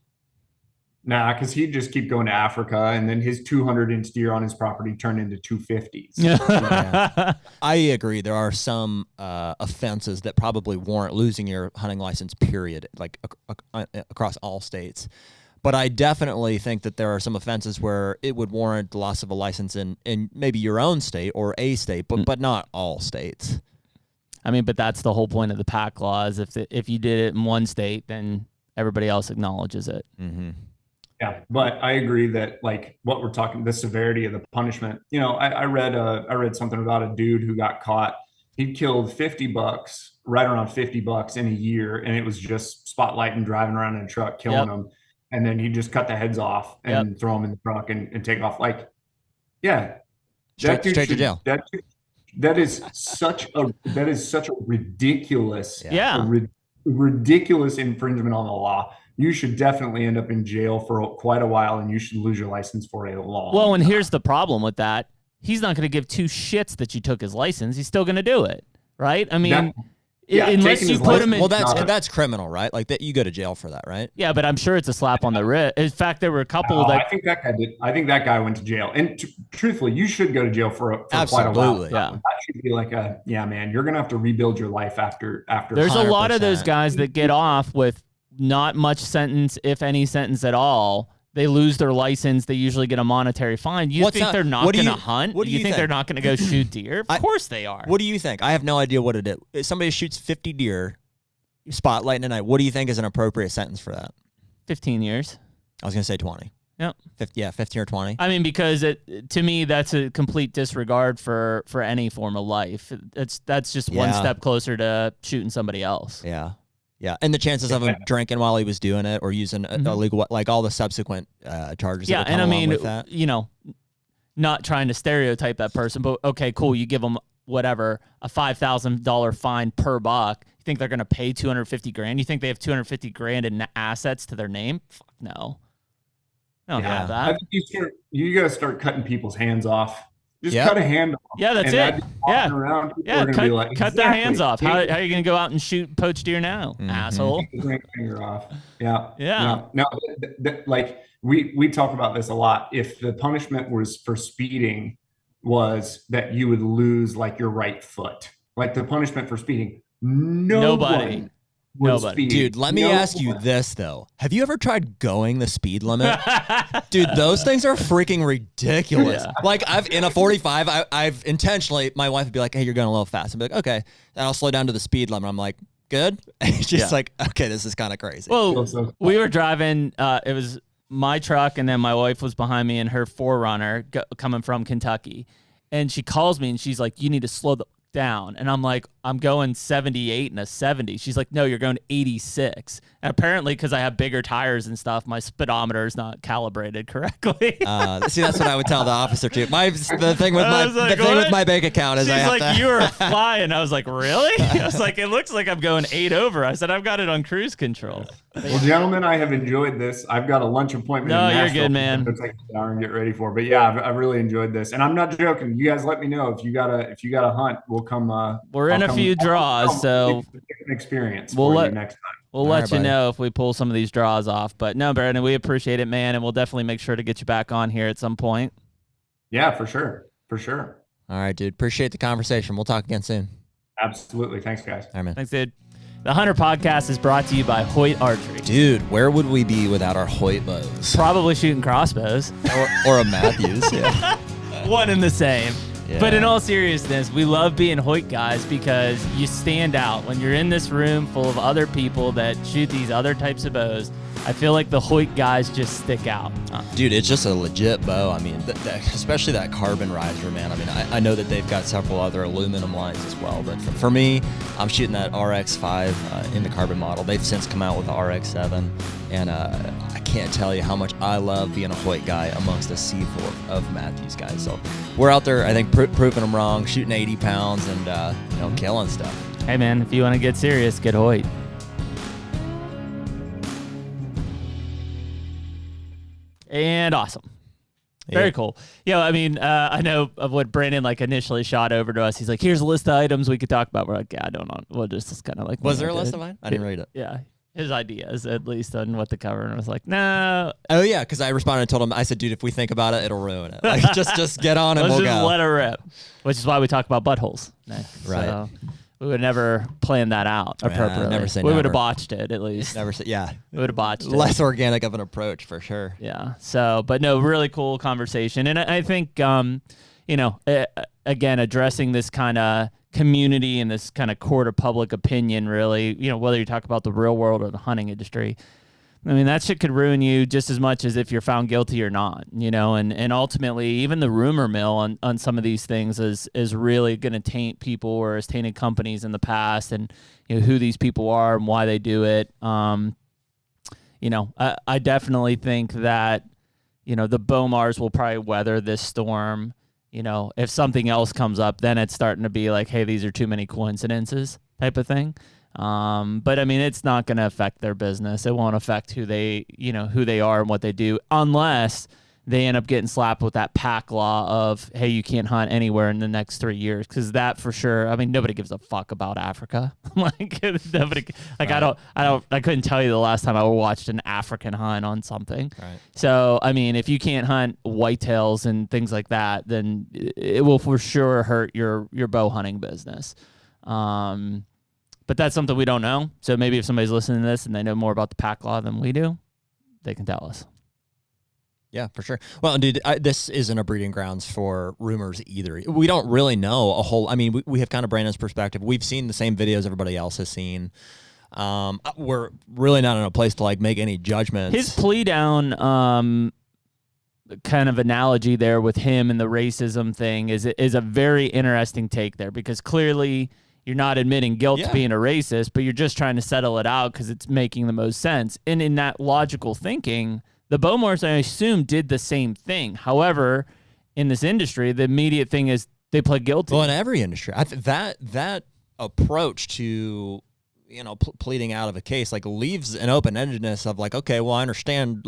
Nah, because he'd just keep going to Africa, and then his 200-inch deer on his property turned into 250s.
Yeah. I agree. There are some offenses that probably warrant losing your hunting license, period, like across all states. But I definitely think that there are some offenses where it would warrant the loss of a license in maybe your own state or a state, but not all states.
I mean, but that's the whole point of the PAC law is if you did it in one state, then everybody else acknowledges it.
Mm-hmm.
Yeah, but I agree that, like, what we're talking, the severity of the punishment. I read something about a dude who got caught. He killed 50 bucks, right around 50 bucks in a year, and it was just spotlighting, driving around in a truck, killing them. And then he just cut the heads off and throw them in the truck and take off. Like, yeah,
straight to jail.
That is such a ridiculous, ridiculous infringement on the law. You should definitely end up in jail for quite a while, and you should lose your license for a long.
Well, and here's the problem with that: he's not going to give two shits that you took his license. He's still going to do it, right? I mean. Unless you put him in,
well, that's criminal, right? Like that, you go to jail for that, right?
Yeah, but I'm sure it's a slap on the wrist. In fact, there were a couple that
I think that guy did. I think that guy went to jail. And truthfully, you should go to jail for quite a while.
Yeah,
that should be like man, you're gonna have to rebuild your life after.
There's
100%.
A lot of those guys that get off with not much sentence, if any sentence at all. They lose their license. They usually get a monetary fine. They're not going to hunt?
What do you think
they're not going to go shoot deer? Of course they are.
What do you think? I have no idea what it is. If somebody shoots 50 deer, spotlighting a night, what do you think is an appropriate sentence for that?
15 years.
I was going to say 20.
Yep.
15 or 20.
I mean, because to me, that's a complete disregard for any form of life. That's just one step closer to shooting somebody else.
Yeah. Yeah, and the chances of him drinking while he was doing it or using illegal, like all the subsequent charges.
Yeah,
that come along with that.
Not trying to stereotype that person, but okay, cool. You give them whatever, a $5,000 fine per buck. You think they're going to pay $250,000? You think they have $250,000 in assets to their name? Fuck no. I don't have that.
I think you got to start cutting people's hands off. Just cut a hand off.
Yeah, that's it.
Around,
cut their hands off. How are you going to go out and shoot poached deer now, asshole?
Finger off. Yeah. No, like we talk about this a lot. If the punishment was for speeding was that you would lose like your right foot, like the punishment for speeding, nobody.
Dude, let me ask you this, though. Have you ever tried going the speed limit? Dude, those things are freaking ridiculous. Yeah. Like, in a 45, I've intentionally, my wife would be like, hey, you're going a little fast. I'd be like, okay. And I'll slow down to the speed limit. I'm like, good? And it's just like, okay, this is kind of crazy.
Well, we were driving, it was my truck, and then my wife was behind me in her 4Runner coming from Kentucky. And she calls me, and she's like, you need to slow down. And I'm like, I'm going 78 and a 70. She's like, no, you're going 86. And apparently, because I have bigger tires and stuff, my speedometer is not calibrated correctly.
See, that's what I would tell the officer too. The thing with my bank account is
She's
I have
like,
to.
you were flying. I was like, really? I was like, it looks like I'm going 8 over. I said, I've got it on cruise control.
Well, gentlemen, I have enjoyed this. I've got a lunch appointment.
No,
in
you're
Nashville
good, man.
To take an hour and get ready for. But yeah, I've really enjoyed this, and I'm not joking. You guys, let me know if you got a hunt. We'll come.
We're in a few draws, so
experience.
We'll let
you next time.
We'll let you know if we pull some of these draws off. But no, Brandon, we appreciate it, man, and we'll definitely make sure to get you back on here at some point.
Yeah, for sure. For sure.
All right, dude. Appreciate the conversation. We'll talk again soon.
Absolutely. Thanks, guys.
All right, man.
Thanks, dude. The Hunter Podcast is brought to you by Hoyt Archery.
Dude, where would we be without our Hoyt bows?
Probably shooting crossbows.
or a Matthews, yeah.
One and the same.
Yeah.
But in all seriousness, we love being Hoyt guys because you stand out. When you're in this room full of other people that shoot these other types of bows, I feel like the Hoyt guys just stick out.
Dude, it's just a legit bow. I mean, especially that carbon riser, man. I mean, I know that they've got several other aluminum lines as well, but for me, I'm shooting that RX5 in the carbon model. They've since come out with the RX7, and I can't tell you how much I love being a Hoyt guy amongst a sea full of Matthews guys. So we're out there, I think, proving them wrong, shooting 80 pounds and killing stuff.
Hey, man, if you want to get serious, get Hoyt. And awesome. Very cool. Yeah, I mean, I know of what Brandon initially shot over to us. He's like, here's a list of items we could talk about. We're like, yeah, I don't know. We'll just kind of like.
Was there a list of mine? I didn't read it.
Yeah. His ideas, at least, on what to cover. And I was like, no.
Oh, yeah, because I responded and told him, I said, dude, if we think about it, it'll ruin it. Like, just get on and
Let's
we'll
just
go.
let it rip. Which is why we talk about buttholes.
Right.
So we would never plan that out appropriately.
Never say
we would
never.
have botched it, at least.
Never say, yeah.
We would have botched it.
Less organic of an approach, for sure.
Yeah. So, but no, really cool conversation. And I think, again, addressing this kind of community and this kind of court of public opinion, really, whether you talk about the real world or the hunting industry, I mean, that shit could ruin you just as much as if you're found guilty or not, and ultimately even the rumor mill on some of these things is really going to taint people or has tainted companies in the past and who these people are and why they do it. I definitely think that, the Bowmars will probably weather this storm. If something else comes up, then it's starting to be like, hey, these are too many coincidences type of thing. But I mean, it's not going to affect their business. It won't affect who they are and what they do, unless they end up getting slapped with that pack law of, hey, you can't hunt anywhere in the next 3 years. Cause that for sure, I mean, nobody gives a fuck about Africa. Nobody, right. I couldn't tell you the last time I watched an African hunt on something.
Right.
So, I mean, if you can't hunt whitetails and things like that, then it will for sure hurt your bow hunting business. But that's something we don't know. So maybe if somebody's listening to this and they know more about the pack law than we do, they can tell us.
Yeah, for sure. Well, dude, this isn't a breeding grounds for rumors either. We don't really know a whole. I mean, we have kind of Brandon's perspective. We've seen the same videos everybody else has seen. We're really not in a place to make any judgments.
His plea down kind of analogy there with him and the racism thing is a very interesting take there, because clearly you're not admitting guilt to being a racist, but you're just trying to settle it out because it's making the most sense. And in that logical thinking, the Bowmars, I assume, did the same thing. However, in this industry, the immediate thing is they pled guilty.
Well, in every industry, that approach to pleading out of a case leaves an open-endedness of okay, well, I understand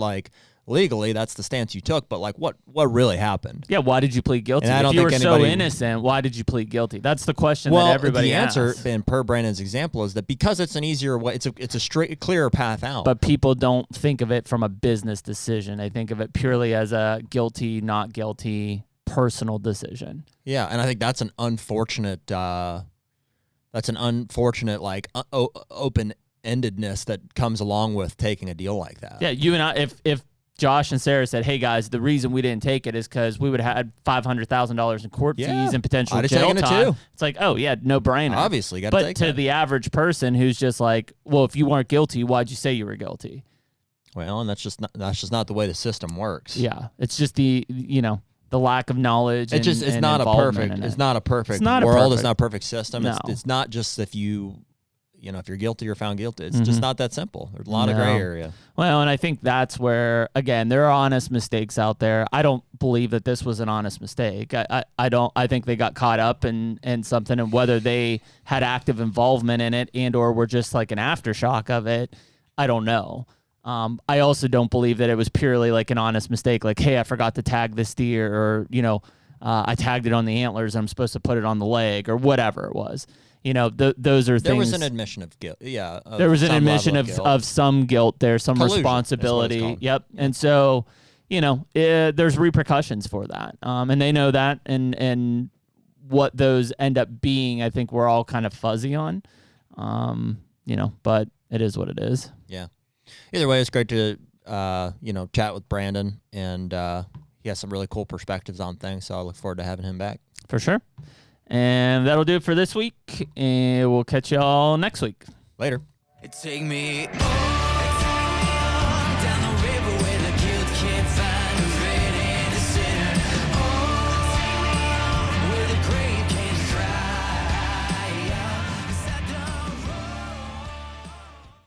legally that's the stance you took, but what really happened?
Yeah, why did you plead guilty?
And I don't
if you
think
were
anybody,
so innocent, why did you plead guilty? That's the question that everybody asks.
Well, the answer, and per Brandon's example, is that because it's an easier way, it's a straight, clearer path out.
But people don't think of it from a business decision. They think of it purely as a guilty, not guilty, personal decision.
Yeah, and I think that's an unfortunate, open-endedness that comes along with taking a deal like that.
Yeah, you and I, if Josh and Sarah said, hey, guys, the reason we didn't take it is because we would have had $500,000 in court fees and potential jail time. It's like, oh, yeah, no brainer.
Obviously, got to take it.
But to the average person who's just like, well, if you weren't guilty, why'd you say you were guilty?
Well, and that's just not the way the system works.
Yeah, it's just the the lack of knowledge.
It's not a perfect. It's not a perfect world. It's not a perfect system.
No.
It's not just if if you're guilty or found guilty. It's just not that simple. There's a lot of gray area.
Well, and I think that's where, again, there are honest mistakes out there. I don't believe that this was an honest mistake. I think they got caught up in something, and whether they had active involvement in it and or were just like an aftershock of it, I don't know. I also don't believe that it was purely like an honest mistake. Like, hey, I forgot to tag this deer, or, I tagged it on the antlers and I'm supposed to put it on the leg, or whatever it was. Those are things. There
was an admission of guilt. Yeah.
There was an admission of some guilt there, some responsibility. Yep. And so, there's repercussions for that. And they know that. And what those end up being, I think we're all kind of fuzzy on. But it is what it is.
Yeah. Either way, it's great to, chat with Brandon. And he has some really cool perspectives on things. So I look forward to having him back.
For sure. And that'll do it for this week, and we'll catch y'all next week.
Later.
Take me